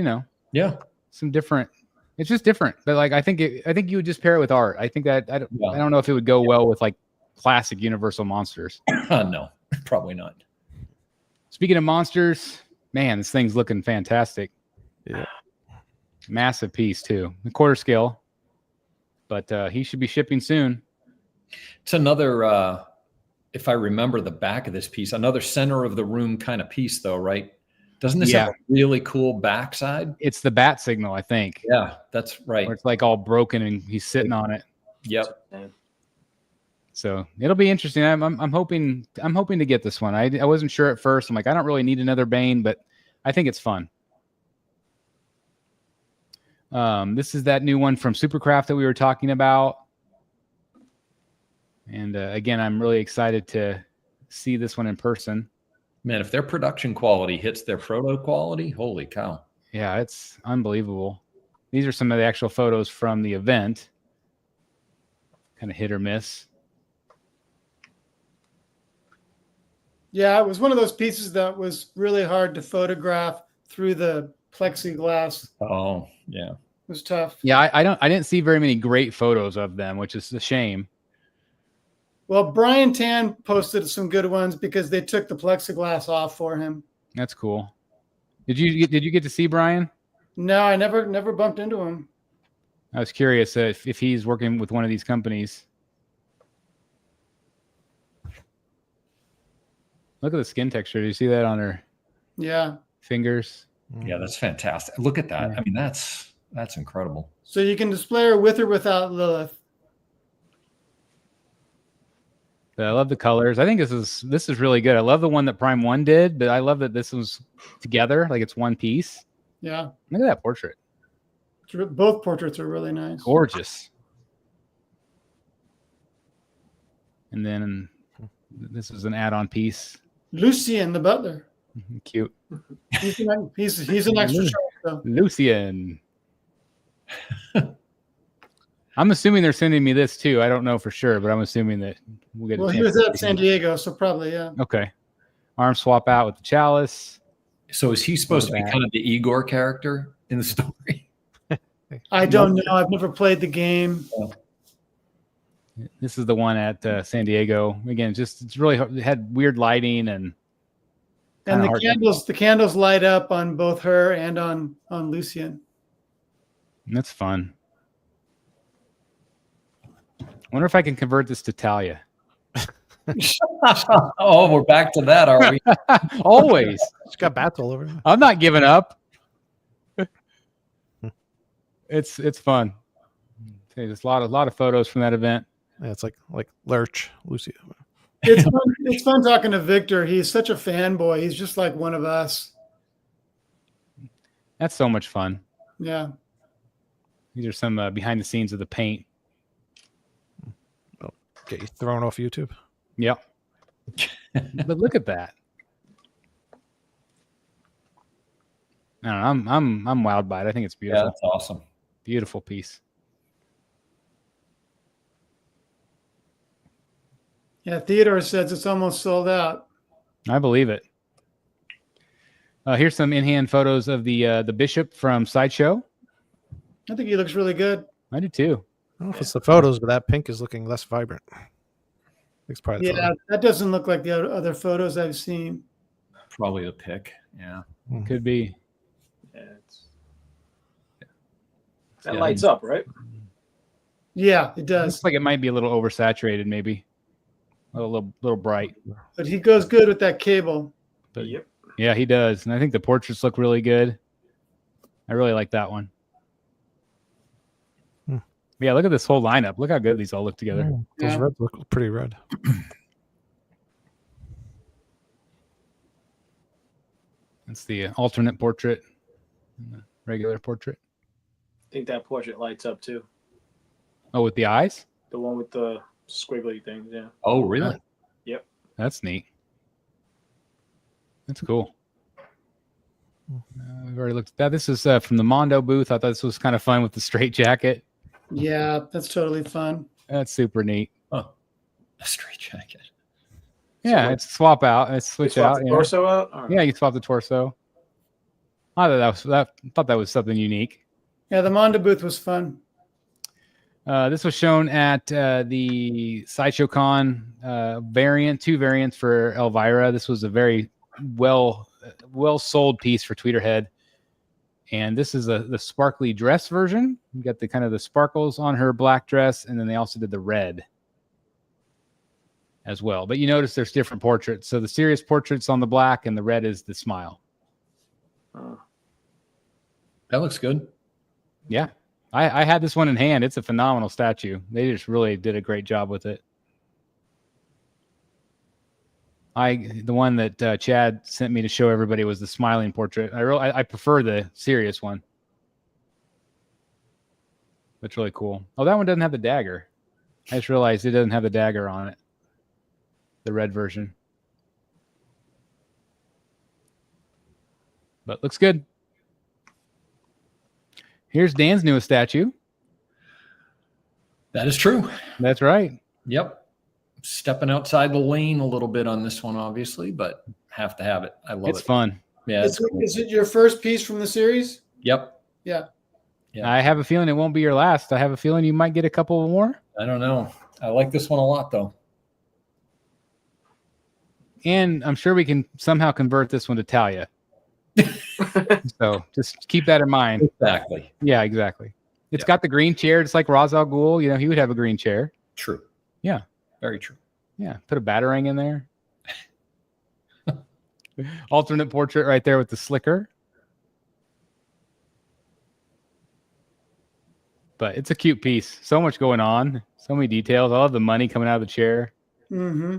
some different. It's just different. But like I think you would just pair it with art. I think that I don't know if it would go well with like classic Universal monsters. No, probably not. Speaking of monsters, man, this thing's looking fantastic. Yeah. Massive piece too. The quarter scale. but he should be shipping soon. It's another, if I remember the back of this piece, another center of the room kind of piece, though, right? Doesn't this have a really cool backside? It's the bat signal, I think. Yeah, that's right. Where it's like all broken and he's sitting on it. Yep. So it'll be interesting. I'm hoping to get this one. I wasn't sure at first. I'm like, I don't really need another Bane, but I think it's fun. This is that new one from Supercraft that we were talking about. And again, I'm really excited to see this one in person. Man, if their production quality hits their proto quality, holy cow. Yeah, it's unbelievable. These are some of the actual photos from the event. Kind of hit or miss. Yeah, it was one of those pieces that was really hard to photograph through the plexiglass. Oh, yeah. It was tough. Yeah, I didn't see very many great photos of them, which is a shame. Well, Bryan Tan posted some good ones because they took the plexiglass off for him. That's cool. Did you get to see Bryan? No, I never bumped into him. I was curious if he's working with one of these companies. Look at the skin texture. Do you see that on her fingers? Yeah, that's fantastic. Look at that. I mean, that's incredible. So you can display her with or without Lilith. I love the colors. I think this is really good. I love the one that Prime 1 did, but I love that this was together, like it's one piece. Yeah. Look at that portrait. Both portraits are really nice. Gorgeous. And then this is an add-on piece. Lucien, the butler. Cute. He's an extra show. So. Lucien. I'm assuming they're sending me this too. I don't know for sure, but I'm assuming that we'll get. Well, he was at San Diego, so probably, yeah. Okay. Arm swap out with the chalice. So is he supposed to be kind of the Igor character in the story? I don't know. I've never played the game. This is the one at San Diego. Again, it's really it had weird lighting and the candles light up on both her and on Lucien. That's fun. I wonder if I can convert this to Talia. Oh, we're back to that, are we? Always. She's got bats all over her. I'm not giving up. It's fun. There's a lot of photos from that event. Yeah, it's like Lurch, Lucia. It's fun talking to Victor. He's such a fanboy. He's just like one of us. That's so much fun. Yeah. These are some behind the scenes of the paint. Get you thrown off YouTube. Yep. But look at that. I don't know, I'm wowed by it. I think it's beautiful. Yeah, that's awesome. Beautiful piece. Yeah, Theodore says it's almost sold out. I believe it. Here's some in-hand photos of the bishop from Sideshow. I think he looks really good. I do too. I don't know if it's the photos, but that pink is looking less vibrant. It's probably that doesn't look like the other photos I've seen. Probably a pick. Yeah. Could be. Yeah, that lights up, right? Yeah, it does. Looks like it might be a little oversaturated, maybe. A little bright. But he goes good with that cable. But yeah, he does. And I think the portraits look really good. I really like that one. Yeah, look at this whole lineup. Look how good these all look together. Those reds look pretty red. That's the alternate portrait and the regular portrait. I think that portrait lights up too. Oh, with the eyes? The one with the squiggly things, yeah. Oh, really? Yep. That's neat. That's cool. We've already looked at that. This is from the Mondo booth. I thought this was kind of fun with the straight jacket. Yeah, that's totally fun. That's super neat. Oh, a straight jacket. Yeah, it's swap out. It's switch out. The torso out? Right. Yeah, you swap the torso. I thought that was something unique. Yeah, the Mondo booth was fun. This was shown at the Sideshow Con two variants for Elvira. This was a very well sold piece for Tweeterhead. And this is the sparkly dress version. You got the kind of the sparkles on her black dress, and then they also did the red as well. But you notice there's different portraits. So the serious portrait's on the black, and the red is the smile. That looks good. Yeah. I had this one in hand. It's a phenomenal statue. They just really did a great job with it. The one that Chad sent me to show everybody was the smiling portrait. I prefer the serious one. That's really cool. Oh, that one doesn't have the dagger. I just realized it doesn't have the dagger on it. The red version. But looks good. Here's Dan's newest statue. That is true. That's right. Yep. Stepping outside the lane a little bit on this one, obviously, but have to have it. I love it. It's fun. Yeah. Is it your first piece from the series? Yep. Yeah. Yeah. I have a feeling it won't be your last. I have a feeling you might get a couple more. I don't know. I like this one a lot, though. And I'm sure we can somehow convert this one to Talia. So just keep that in mind. Exactly. Yeah, exactly. It's got the green chair. It's like Ra's al Ghul. You know, he would have a green chair. True. Yeah. Very true. Yeah. Put a batarang in there. Alternate portrait right there with the slicker. But it's a cute piece. So much going on. So many details. I love the money coming out of the chair. Mm-hmm.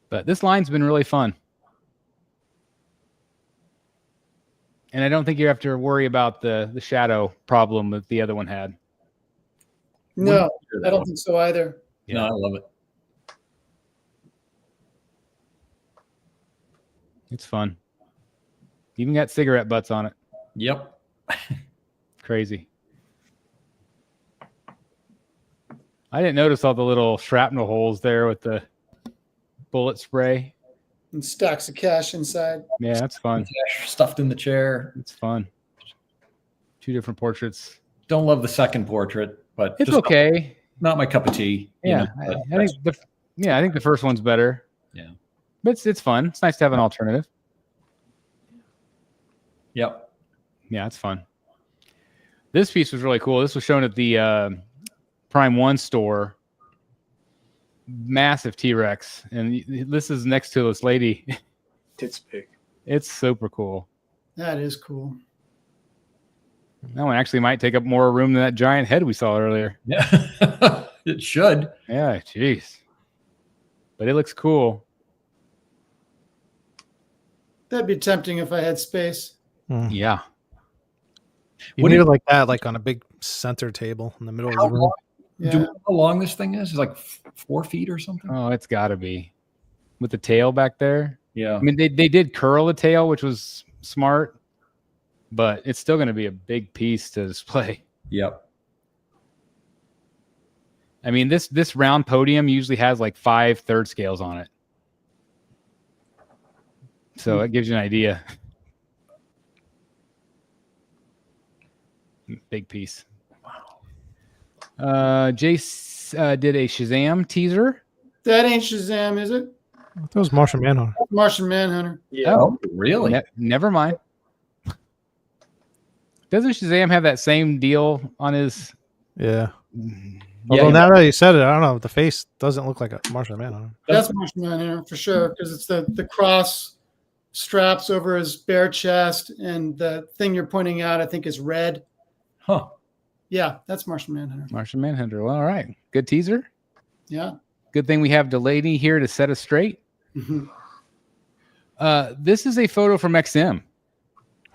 But this line's been really fun. And I don't think you have to worry about the shadow problem that the other one had. No, I don't think so either. Yeah. No, I love it. It's fun. Even got cigarette butts on it. Yep. Crazy. I didn't notice all the little shrapnel holes there with the bullet spray. And stacks of cash inside. Yeah, that's fun. Stuffed in the chair. It's fun. Two different portraits. Don't love the second portrait, but It's just okay. not my cup of tea. Yeah, I think the first one's better. Yeah. But it's fun. It's nice to have an alternative. Yep. Yeah, it's fun. This piece was really cool. This was shown at the Prime 1 store. Massive T-Rex. And this is next to this lady. Tits big. It's super cool. That is cool. That one actually might take up more room than that giant head we saw earlier. Yeah. It should. Yeah, jeez. But it looks cool. That'd be tempting if I had space. Yeah. You need it like that, like on a big center table in the middle of the room. Yeah. Do you know how long this thing is? It's like 4 feet or something. Oh, it's got to be. With the tail back there. Yeah. I mean, they did curl the tail, which was smart. But it's still going to be a big piece to display. Yep. I mean, this round podium usually has like 5 third scales on it. So it gives you an idea. Big piece. Wow. Jace did a Shazam teaser. That ain't Shazam, is it? That was Martian Manhunter. Martian Manhunter. Yeah. Oh, really? Never mind. Doesn't Shazam have that same deal on his? Yeah. Yeah, Although now that you said it, I don't know. The face doesn't look like a Martian Manhunter. That's Martian Manhunter for sure, because it's the cross straps over his bare chest, and the thing you're pointing out, I think, is red. Huh. Yeah, that's Martian Manhunter. Martian Manhunter. Well, all right. Good teaser. Yeah. Good thing we have Delaney here to set us straight. Mm-hmm. This is a photo from XM.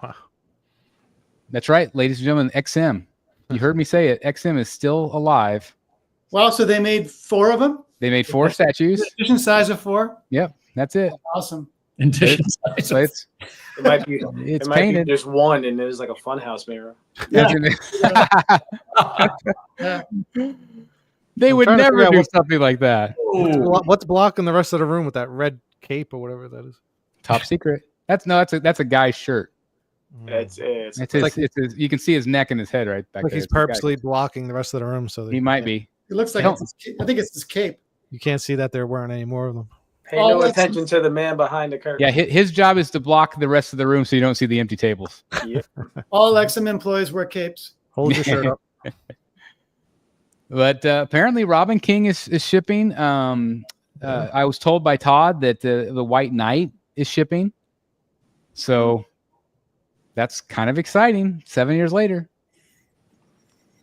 Wow. That's right, ladies and gentlemen, XM. You heard me say it. XM is still alive. Wow, so they made 4 of them? They made 4 statues. Edition size of 4? Yep, that's it. Awesome. Edition So it's It might be. it's it might be painted. there's one, and there's like a funhouse mirror. Yeah. They I'm would trying to never figure out do something like that. What's blocking the rest of the room with that red cape or whatever that is? Top secret. That's a guy's shirt. It's It's his, you can see his neck and his head right back Like there. he's It's a guy. purposely blocking the rest of the room so that He might be. It looks like Don't- it's his cape. I think it's his cape. you can't see that they're wearing any more of them. Pay no attention to the man behind the curtain. Yeah, his job is to block the rest of the room so you don't see the empty tables. Yep. All XM employees wear capes. Hold your shirt up. But apparently Robin King is shipping. I was told by Todd that the White Knight is shipping. So that's kind of exciting. 7 years later.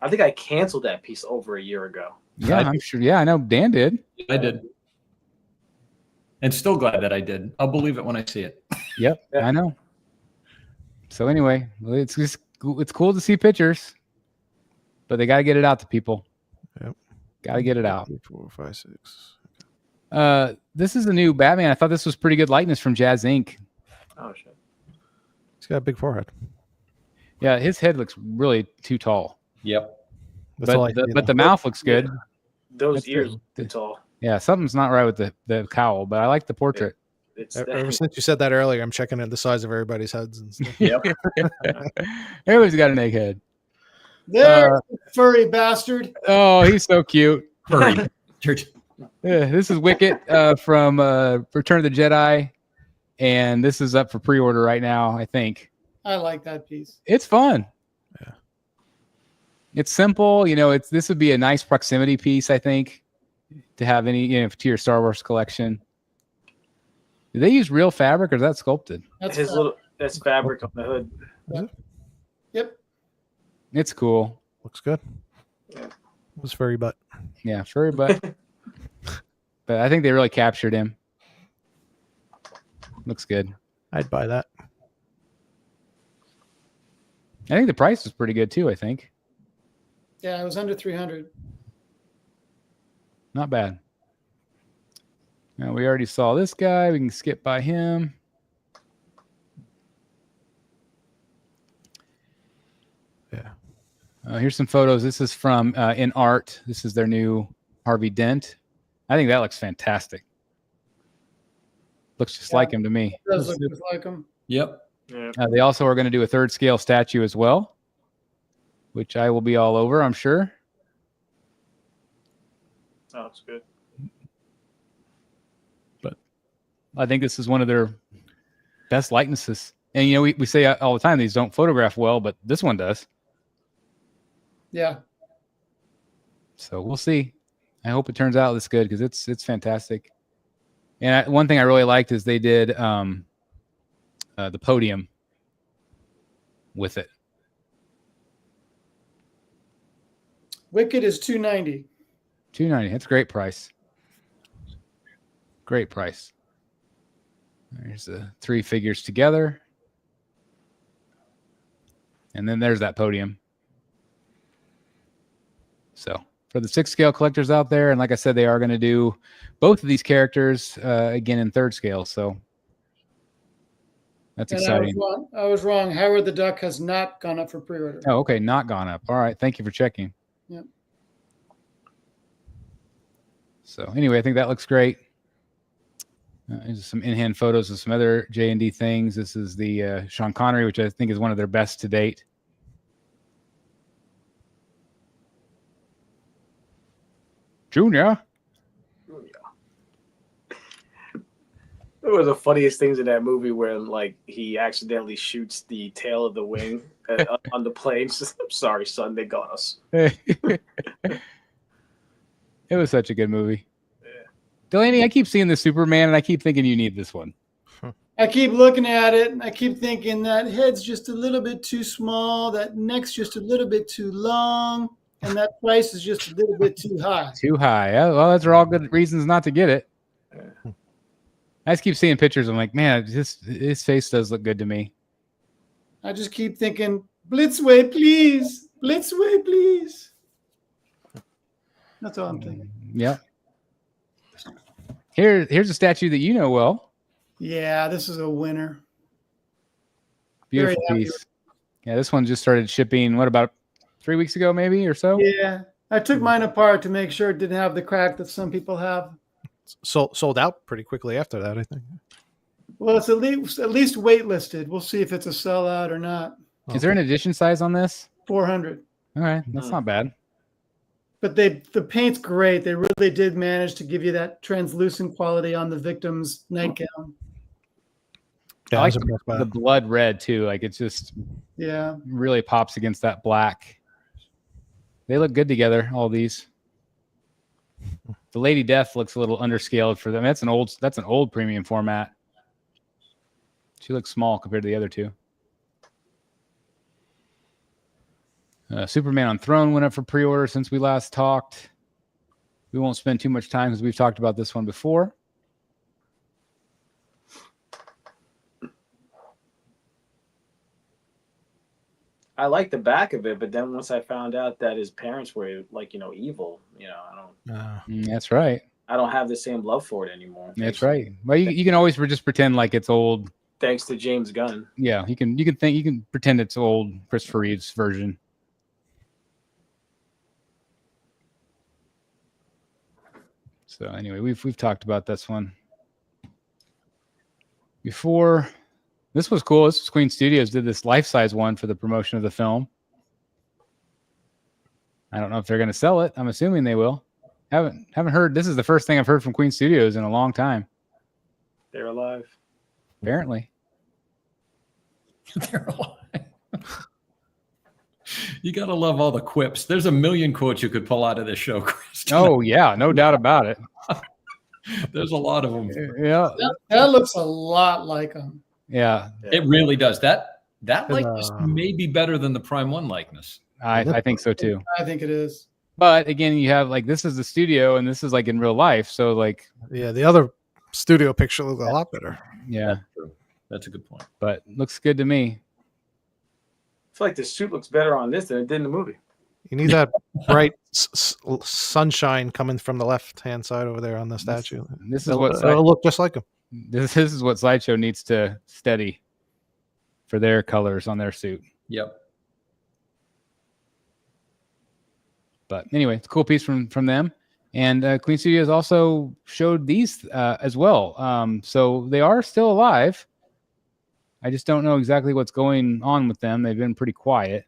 I think I canceled that piece over a year ago. Yeah, I'm sure. Yeah, I know Dan did. I did. And still glad that I did. I'll believe it when I see it. Yep, Yeah. I know. So anyway, it's cool to see pictures, but they got to get it out to people. Yep. Got to get it out. 3, 4, 5, 6. This is a new Batman. I thought this was pretty good likeness from Jazz Inc. Oh shit. He's got a big forehead. Yeah, his head looks really too tall. Yep. That's all I But the mouth looks good. Those That's ears good. are tall. Yeah, something's not right with the cowl, but I like the portrait. It's Ever since you said that earlier, I'm checking at the size of everybody's heads and stuff. Yep. Everybody's got an egghead. There's the furry bastard. Oh, he's so cute. Hurry. Yeah, this is Wicket from Return of the Jedi, and this is up for pre-order right now, I think. I like that piece. It's fun. Yeah. It's simple. This would be a nice proximity piece, I think, to have to your Star Wars collection. Do they use real fabric or is that sculpted? That's fabric on the hood. Yep. It's cool. Looks good. Yeah. Was furry butt. Yeah, furry butt. But I think they really captured him. Looks good. I'd buy that. I think the price is pretty good too, I think. Yeah, it was under 300. Not bad. Now we already saw this guy. We can skip by him. Yeah. Here's some photos. This is from In Art. This is their new Harvey Dent. I think that looks fantastic. Looks just like him to me. It does look just like him. Yep. Yeah. They also are going to do a third scale statue as well, which I will be all over, I'm sure. Oh, it's good. But I think this is one of their best likenesses. And, we say all the time, these don't photograph well, but this one does. Yeah. So we'll see. I hope it turns out this good because it's fantastic. And one thing I really liked is they did the podium with it. Wicked is $290. $290. That's a great price. Great price. There's the 3 figures together. And then there's that podium. So for the 6 scale collectors out there, and like I said, they are going to do both of these characters again in 3rd scale. So that's exciting. I was wrong. Howard the Duck has not gone up for pre-order. Oh, okay. Not gone up. All right. Thank you for checking. Yep. So anyway, I think that looks great. There's some in-hand photos of some other J&D things. This is the Sean Connery, which I think is one of their best to date. Junior. It was the funniest things in that movie where he accidentally shoots the tail of the wing on the plane. Just, I'm sorry, son, they got us. It was such a good movie. Yeah. Delaney, I keep seeing the Superman and I keep thinking you need this one. I keep looking at it and I keep thinking that head's just a little bit too small, that neck's just a little bit too long, and that price is just a little bit too high. Too high. Oh, well, those are all good reasons not to get it. Yeah. I just keep seeing pictures. I'm like, man, his face does look good to me. I just keep thinking, Blitzway, please. Blitzway, please. That's all I'm thinking. Yeah. Here's a statue that you know well. Yeah, this is a winner. Beautiful piece. Yeah, this one just started shipping, what, about 3 weeks ago maybe or so? Yeah. I took mine apart to make sure it didn't have the crack that some people have. Sold out pretty quickly after that, I think. Well, it's at least waitlisted. We'll see if it's a sellout or not. Is there an edition size on this? 400. All right, that's not bad. but the paint's great. They really did manage to give you that translucent quality on the victim's nightgown. Yeah, I I like was impressed by the that. blood red too. Like it's just Yeah. really pops against that black. They look good together, all these. The Lady Death looks a little underscaled for them. That's an old premium format. She looks small compared to the other two. Superman on Throne went up for pre-order since we last talked. We won't spend too much time because we've talked about this one before. I like the back of it, but then once I found out that his parents were like, evil, That's right. I don't have the same love for it anymore. That's right. Well, you can always just pretend like it's old. Thanks to James Gunn. Yeah, you can pretend it's old Christopher Reeve's version. So anyway, we've talked about this one before. This was cool. This was Queen Studios did this life-size one for the promotion of the film. I don't know if they're going to sell it. I'm assuming they will. Haven't heard. This is the first thing I've heard from Queen Studios in a long time. They're alive. Apparently. They're alive. You got to love all the quips. There's a million quotes you could pull out of this show, Chris. Oh, yeah. No doubt about it. There's a lot of them. Yeah. That looks a lot like them. Yeah. It really does. That likeness may be better than the Prime 1 likeness. I think so, too. I think it is. But again, you have like this is the studio and this is like in real life. So like, Yeah, the other studio picture looks a lot better. yeah, That's true. That's a good point. but looks good to me. I feel like the suit looks better on this than it did in the movie. You need that bright sunshine coming from the left-hand side over there on the statue. This is It'll, what it'll look just like him. this is what Sideshow needs to steady for their colors on their suit. Yep. But anyway, it's a cool piece from them. And Queen Studios also showed these as well. So they are still alive. I just don't know exactly what's going on with them. They've been pretty quiet,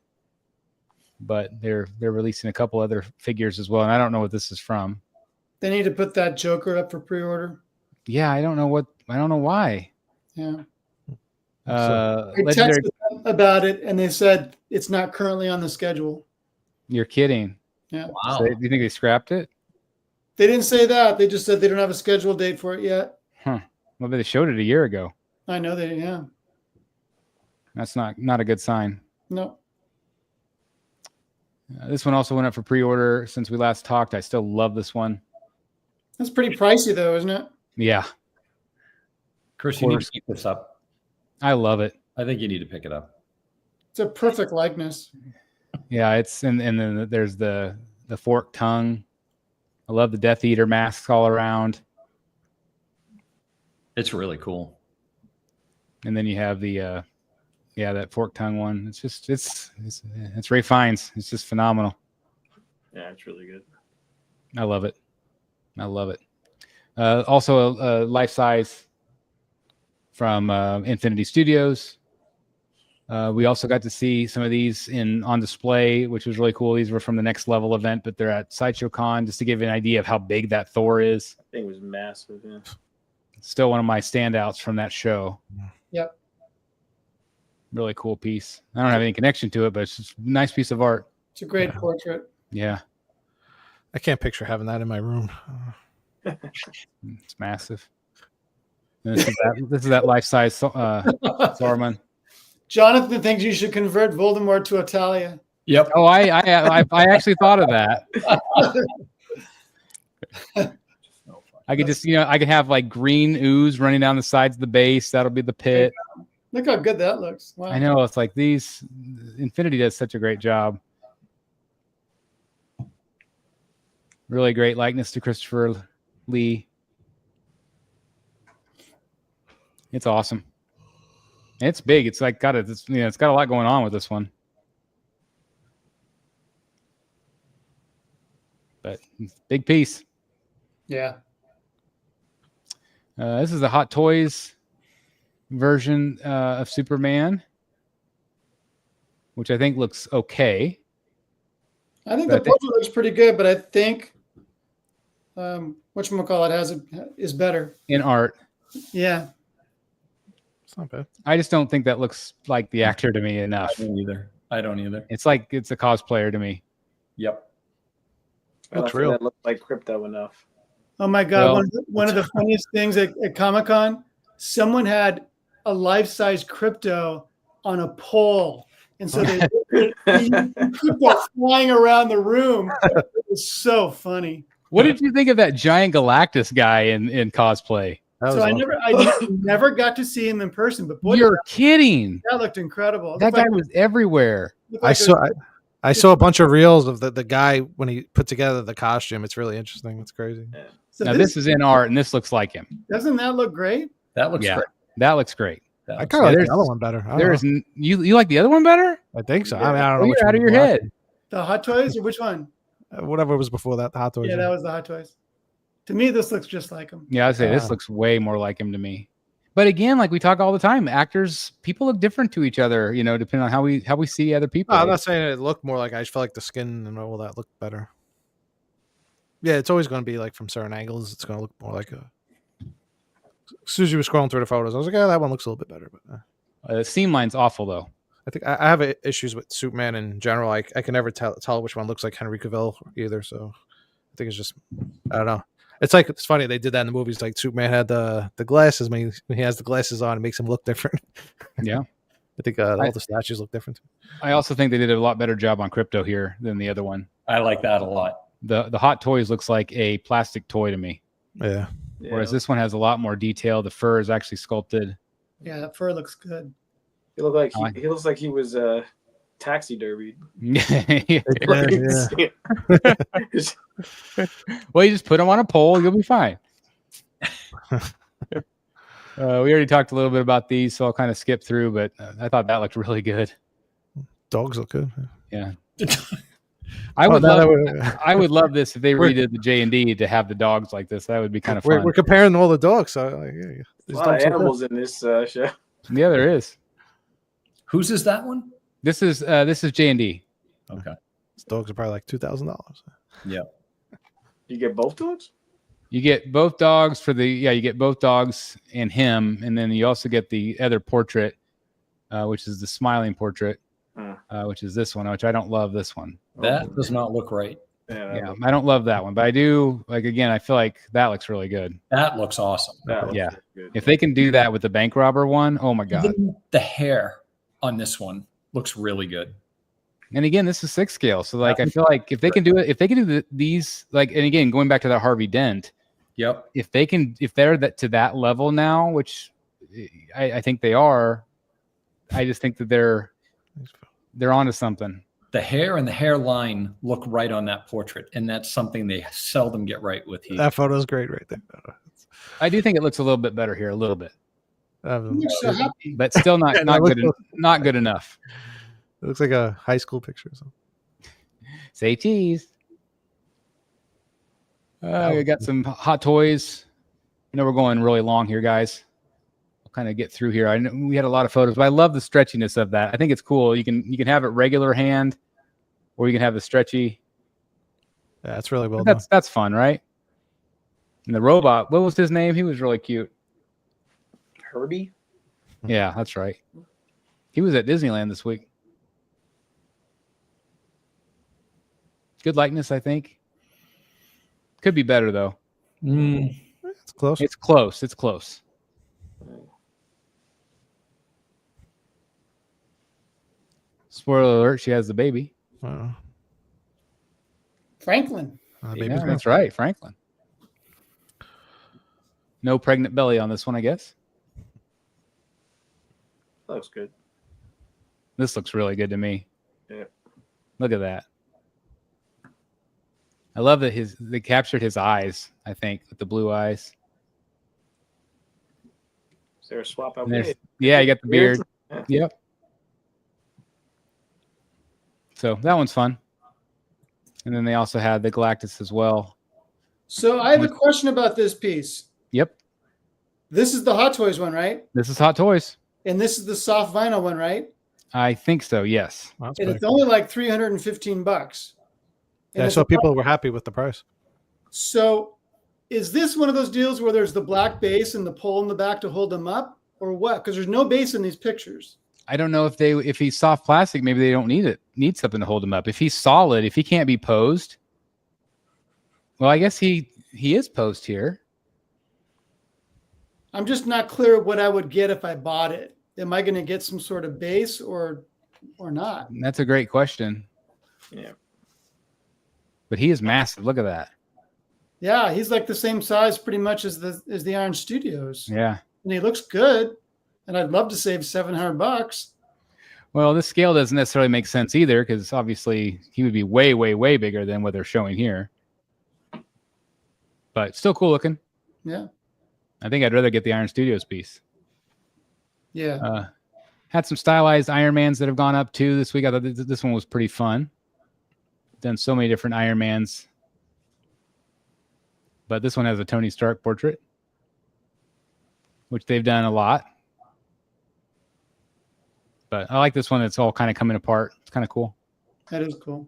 but they're releasing a couple other figures as well. And I don't know what this is from. They need to put that Joker up for pre-order. Yeah, I don't know why. Yeah. Uh, I Legendary, texted them about it, and they said it's not currently on the schedule. you're kidding. Yeah. Wow. So, do you think they scrapped it? They didn't say that. They just said they don't have a scheduled date for it yet. Well, they showed it a year ago. I know they, yeah. That's not a good sign. No. This one also went up for pre-order since we last talked. I still love this one. That's pretty pricey, though, isn't it? Yeah, Chris, you need to keep this up. I love it. I think you need to pick it up. It's a perfect likeness. Yeah, it's and then there's the forked tongue. I love the Death Eater masks all around. It's really cool. And then you have the that forked tongue one. It's just it's Ray Fiennes. It's just phenomenal. Yeah, it's really good. I love it. Also a life size from Infinity Studios. We also got to see some of these on display, which was really cool. These were from the Next Level event, but they're at Sideshow Con, just to give you an idea of how big that Thor is. That thing was massive. Yeah. Still one of my standouts from that show. Yep. Really cool piece. I don't have any connection to it, but it's just a nice piece of art. It's a great portrait. Yeah, I can't picture having that in my room. it's massive. And this is that life size Saruman. Jonathan thinks you should convert Voldemort to Italia. Yep. Oh, I actually thought of that. I could just, I could have like green ooze running down the sides of the base. That'll be the pit. Look how good that looks. Wow. I know. It's like Infinity does such a great job. Really great likeness to Christopher Lee. It's awesome. And it's big. It's like it's got a lot going on with this one. But big piece. Yeah. This is the Hot Toys version of Superman, which I think looks okay. I think the portrait looks pretty good, but I think whatchamacallit is better. in art. Yeah. It's not bad. I just don't think that looks like the actor to me enough. I don't either. It's like it's a cosplayer to me. Yep. I don't Looks think real. that looks like crypto enough. Oh my God. Well- one of the funniest things at Comic-Con, someone had a life-size crypto on a pole. And so they crypto flying around the room. It was so funny. What did you think of that giant Galactus guy in cosplay? That was So awesome. I never got to see him in person, but boy, You're kidding. that looked incredible. It That looked guy like- was everywhere. looked I like saw. a- I saw a bunch of reels of the guy when he put together the costume. It's really interesting. It's crazy. so Now this, this is in art, and this looks like him. doesn't that look great? That looks Yeah. great. That looks great. That I looks kind of like there's- the other one better. I don't There is know. you like the other one better? I think so. Yeah. I mean, I don't know. Oh, which you're out one of your was head. The Hot Toys or which one? Whatever was before that. The Hot Toys. Yeah, that was the Hot Toys. To me, this looks just like him. Yeah, I'd say this looks way more like him to me. But again, like we talk all the time, actors, people look different to each other, depending on how we see other people. No, I'm not saying it looked more like. I just felt like the skin and all that looked better. Yeah, it's always going to be like from certain angles. It's going to look more like a. As soon as you were scrolling through the photos, I was like, "Yeah, that one looks a little bit better." But The seam line's awful though. I think I have issues with Superman in general. I can never tell which one looks like Henry Cavill either. So I think it's just I don't know. It's funny they did that in the movies. Like Superman had the glasses. When he has the glasses on, it makes him look different. Yeah. I think all the statues look different. I also think they did a lot better job on Crypto here than the other one. I like that a lot. The Hot Toys looks like a plastic toy to me, Yeah. whereas this one has a lot more detail. The fur is actually sculpted. Yeah, that fur looks good. He looked like he looks like he was taxidermied. Yeah. Yeah. Well, you just put them on a pole, you'll be fine. We already talked a little bit about these, so I'll kind of skip through, but I thought that looked really good. Dogs look good. Yeah. I would love this if they We're- redid the J&D to have the dogs like this. That would be kind of fun. We're comparing all the dogs. So like, yeah, A these lot of dogs look good. animals in this show. Yeah, there is. Whose is that one? This is J&D. Okay. These dogs are probably like $2,000. You get both dogs? You get both dogs you get both dogs and him, and then you also get the other portrait, which is the smiling portrait, which is this one, which I don't love this one. That does not look right. Yeah, I don't love that one, but I do again, I feel like that looks really good. That looks awesome. That looks Yeah. good. If they can do that with the bank robber one, oh my God. The hair on this one looks really good. And again, this is 6 scale. So I feel like if they can do these, and again, going back to that Harvey Dent, Yep. if they're to that level now, which I think they are, I just think that they're onto something. The hair and the hairline look right on that portrait, and that's something they seldom get right with Heath. That photo's great right there. I do think it looks a little bit better here, a little bit, He looks so happy. but still not not good enough. It looks like a high school picture or something. Say cheese. We got some Hot Toys. I know we're going really long here, guys. I'll kind of get through here. I know we had a lot of photos, but I love the stretchiness of that. I think it's cool. You can have it regular hand, or you can have the stretchy. Yeah, it's really well done. That's fun, right? And the robot, what was his name? He was really cute. Herbie? Yeah, that's right. He was at Disneyland this week. Good likeness, I think. Could be better though. It's close. It's close. It's close. Spoiler alert: she has the baby. Franklin. Baby's Yeah, gone. that's right, Franklin. No pregnant belly on this one, I guess. That looks good. This looks really good to me. Yeah. Look at that. I love that they captured his eyes, I think, with the blue eyes. Is there a swap out And there's- there? yeah, you got the beard. Yeah. Yep. So that one's fun. And then they also had the Galactus as well. So I have a question about this piece. Yep. This is the Hot Toys one, right? This is Hot Toys. And this is the soft vinyl one, right? I think so, yes. Wow, that's And pretty it's only like $315. Yeah, so people were happy with the price. So is this one of those deals where there's the black base and the pole in the back to hold them up, or what? Because there's no base in these pictures. I don't know if he's soft plastic, maybe they don't need something to hold him up. If he's solid, if he can't be posed, well, I guess he is posed here. I'm just not clear what I would get if I bought it. Am I going to get some sort of base or not? That's a great question. Yeah. But he is massive. Look at that. Yeah, he's like the same size pretty much as the Iron Studios. Yeah. And he looks good. And I'd love to save $700. Well, this scale doesn't necessarily make sense either, because obviously he would be way, way, way bigger than what they're showing here. But still cool looking. Yeah. I think I'd rather get the Iron Studios piece. Yeah. Had some stylized Iron Mans that have gone up too this week. I thought this one was pretty fun. Done so many different Iron Mans. But this one has a Tony Stark portrait, which they've done a lot. But I like this one. It's all kind of coming apart. It's kind of cool. That is cool.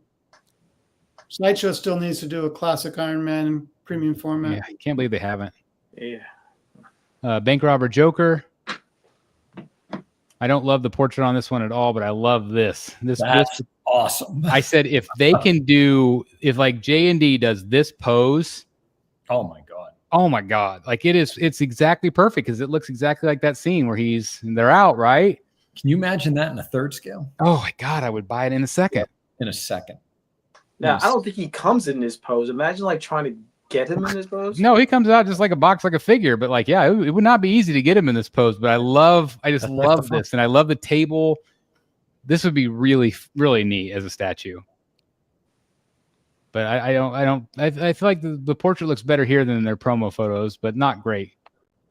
Sideshow still needs to do a classic Iron Man premium format. Yeah, I can't believe they haven't. Yeah. Bank Robber Joker. I don't love the portrait on this one at all, but I love this. That's awesome. I said if they can do, if like J&D does this pose, Oh my god. oh my god, like it's exactly perfect because it looks exactly like that scene where they're out, right? Can you imagine that in a third scale? Oh my god, I would buy it in a second. In a second. Now, Yes. I don't think he comes in this pose. Imagine like trying to get him in this pose. No, he comes out just like a box, like a figure. But like, yeah, it would not be easy to get him in this pose. But I just love this, and I love the table. This would be really, really neat as a statue. But I feel like the portrait looks better here than their promo photos, but not great.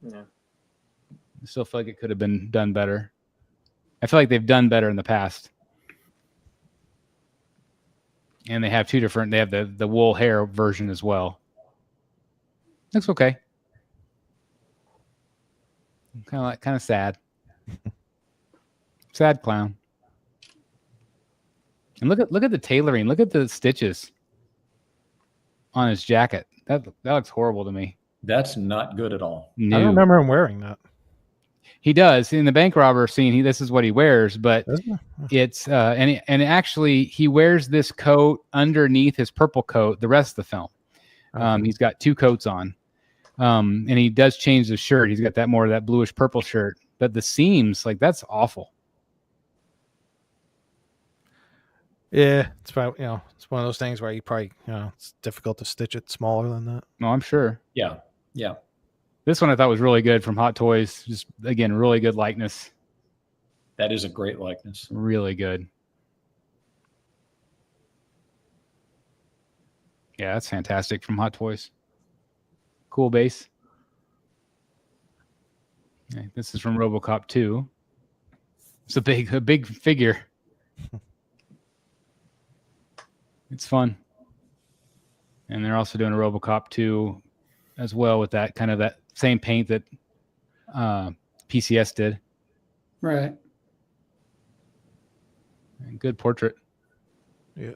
Yeah. I still feel like it could have been done better. I feel like they've done better in the past. And they have they have the wool hair version as well. Looks okay. Kind of sad. Sad clown. And look at the tailoring. Look at the stitches on his jacket. That looks horrible to me. That's not good at all. No. I don't remember him wearing that. He does in the bank robber scene. This is what he wears, but Doesn't it's and actually he wears this coat underneath his purple coat the rest of the film. He's got two coats on, and he does change the shirt. He's got that bluish purple shirt, but the seams, like, that's awful. Yeah, it's probably, it's one of those things where you probably, it's difficult to stitch it smaller than that. No, I'm sure. Yeah. Yeah. This one I thought was really good from Hot Toys. Just again, really good likeness. That is a great likeness. Really good. Yeah, that's fantastic from Hot Toys. Cool base. Yeah, this is from RoboCop 2. It's a big figure. It's fun. And they're also doing a RoboCop 2 as well with that kind of that same paint that PCS did. Right. And good portrait. Yeah.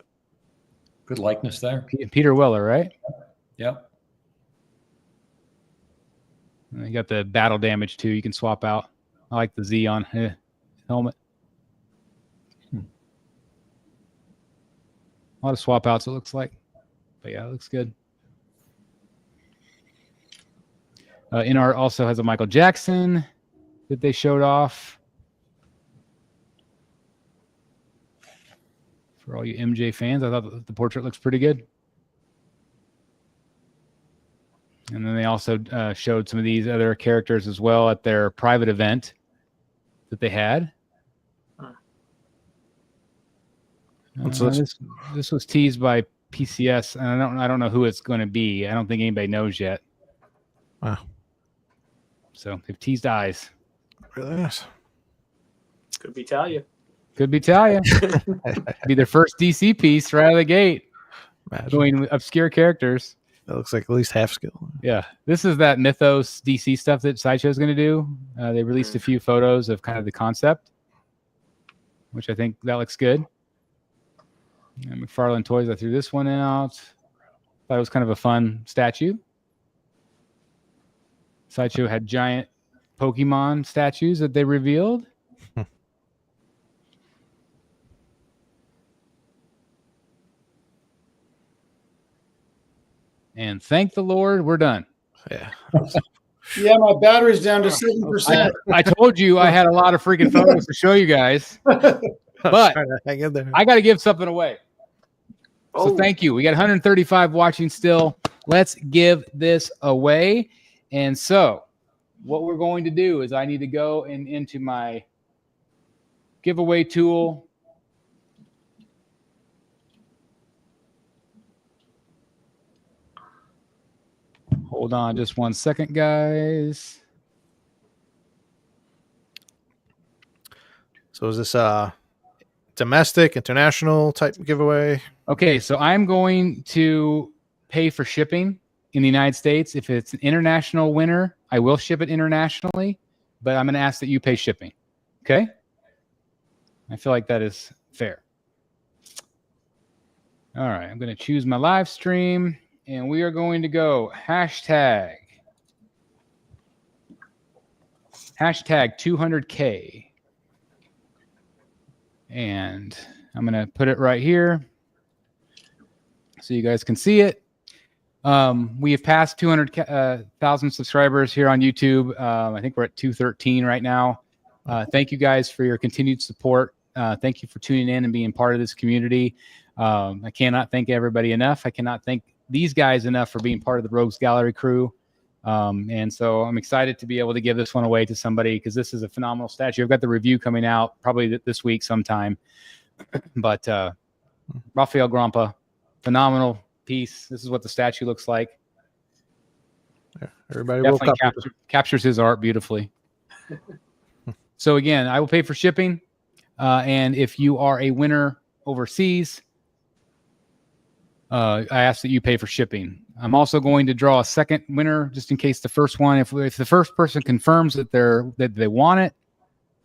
Good likeness there. Peter Weller, right? Yep. And you got the battle damage too. You can swap out. I like the Z on his helmet. A lot of swap outs, it looks like. But yeah, it looks good. NR also has a Michael Jackson that they showed off. For all you MJ fans, I thought the portrait looks pretty good. And then they also showed some of these other characters as well at their private event that they had. What's this? This was teased by PCS, and I don't know who it's going to be. I don't think anybody knows yet. Wow. So they've teased eyes. Really nice. Could be Talia. Could be Talia. Be their first DC piece right out of the gate. Imagine. Doing obscure characters. That looks like at least half skill. Yeah. This is that Mythos DC stuff that Sideshow's going to do. They released a few photos of kind of the concept, which I think that looks good. And McFarlane Toys, I threw this one out. Thought it was kind of a fun statue. Sideshow had giant Pokemon statues that they revealed. And thank the Lord, we're done. Yeah. Yeah, my battery's down to 7%. I told you I had a lot of freaking photos to show you guys, but Hang in there. I got to give something away. So thank you. We got 135 watching still. Let's give this away. And so what we're going to do is I need to go into my giveaway tool. Hold on just 1 second, guys. So is this domestic, international type giveaway? Okay, so I'm going to pay for shipping in the United States. If it's an international winner, I will ship it internationally, but I'm going to ask that you pay shipping. Okay? I feel like that is fair. All right, I'm going to choose my live stream, and we are going to go hashtag 200K. And I'm going to put it right here so you guys can see it. We have passed 200,000 subscribers here on YouTube. I think we're at 213 right now. Thank you guys for your continued support. Thank you for tuning in and being part of this community. I cannot thank everybody enough. I cannot thank these guys enough for being part of the Rogues Gallery crew. And so I'm excited to be able to give this one away to somebody because this is a phenomenal statue. I've got the review coming out probably this week sometime. But Raphael Grompa, phenomenal piece. This is what the statue looks like. Yeah, everybody Definitely will captures his art beautifully. So again, I will pay for shipping. And if you are a winner overseas, I ask that you pay for shipping. I'm also going to draw a second winner just in case the first one, if the first person confirms that they want it,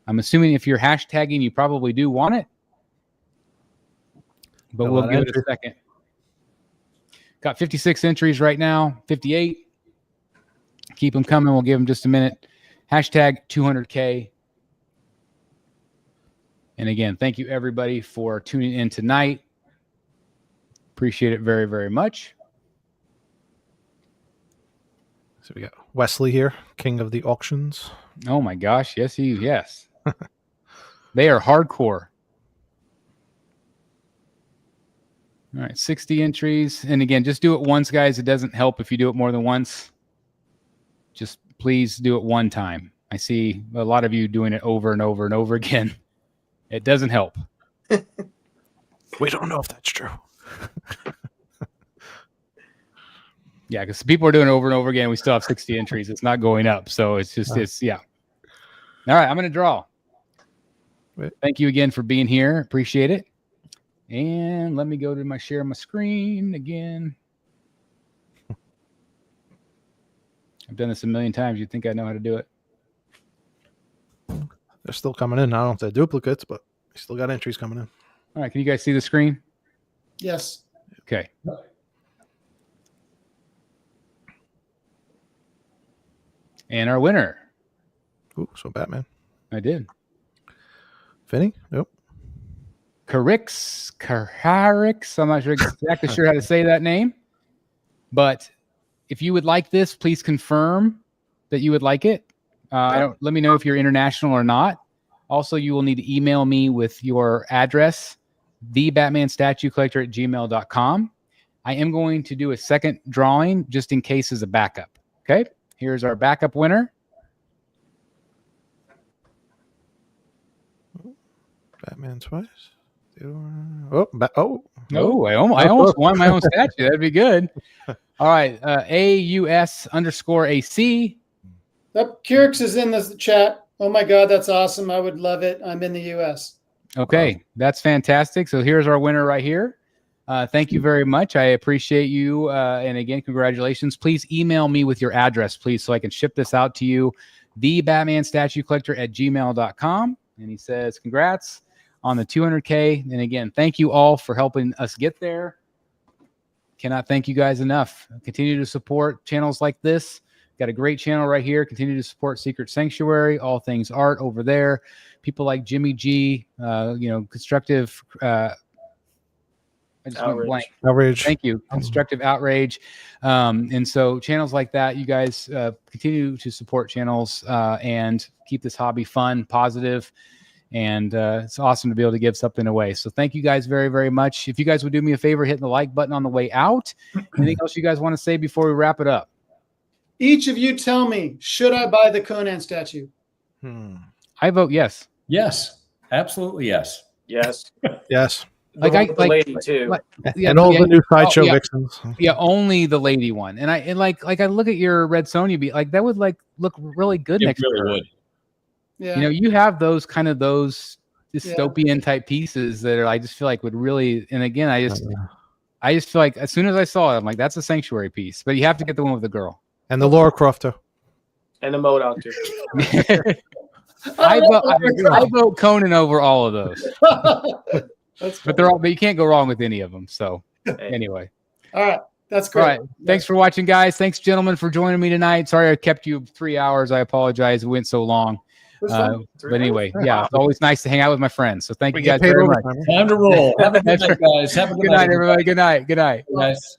I'm assuming if you're hashtagging, you probably do want it. But we'll give it a second. Got 56 entries right now, 58. Keep them coming. We'll give them just a minute. Hashtag 200K. And again, thank you everybody for tuning in tonight. Appreciate it very, very much. So we got Wesley here, king of the auctions. Oh my gosh. Yes. They are hardcore. All right. 60 entries. And again, just do it once, guys. It doesn't help if you do it more than once. Just please do it one time. I see a lot of you doing it over and over and over again. It doesn't help. We don't know if that's true. Yeah, because people are doing it over and over again. We still have 60 entries. It's not going up. So it's just, yeah. All right, I'm going to draw. Thank you again for being here. Appreciate it. And let me go to share my screen again. I've done this a million times. You'd think I know how to do it. They're still coming in. I don't know if they're duplicates, but we still got entries coming in. All right, can you guys see the screen? Yes. Okay. And our winner. Ooh, so Batman. I did. Finney? Nope. Carix. I'm not exactly sure how to say that name. But if you would like this, please confirm that you would like it. Let me know if you're international or not. Also, you will need to email me with your address, thebatmanstatuecollector@gmail.com. I am going to do a second drawing just in case as a backup. Okay, here's our backup winner. Batman twice. I almost won my own statue. That'd be good. All right, AUS_AC. Yep, Kirix is in the chat. Oh my God, that's awesome. I would love it. I'm in the US. Okay, that's fantastic. So here's our winner right here. Thank you very much. I appreciate you. And again, congratulations. Please email me with your address, please, so I can ship this out to you. thebatmanstatuecollector@gmail.com. And he says, congrats on the 200K. And again, thank you all for helping us get there. Cannot thank you guys enough. Continue to support channels like this. Got a great channel right here. Continue to support Secret Sanctuary, all things art over there. People like Jimmy G, constructive. I just went blank. Outrage. Thank you. Constructive Outrage. And so channels like that, you guys continue to support channels and keep this hobby fun, positive. And it's awesome to be able to give something away. So thank you guys very, very much. If you guys would do me a favor, hitting the like button on the way out. Anything else you guys want to say before we wrap it up? Each of you tell me, should I buy the Conan statue? I vote yes. Yes, absolutely yes. Yes. Yes. The lady too. And all the new Sideshow vixens. Yeah, only the lady one. And I look at your Red Sonja beat, like that would look really good It next really to her. would. Yeah. You have those dystopian type pieces that are, I just feel like would really, and again, I just feel like as soon as I saw it, I'm like, that's a Sanctuary piece, but you have to get the one with the girl. And the Laura Crofter. And the mode out too. I vote Conan over all of those. But you can't go wrong with any of them. So anyway. All right. That's great. All right. Thanks for watching, guys. Thanks, gentlemen, for joining me tonight. Sorry I kept you 3 hours. I apologize. It went so long. But anyway, yeah, it's always nice to hang out with my friends. So thank you guys very much. Time to roll. Have a good night, guys. Have a Good night, everybody. Good night. Good night. Guys.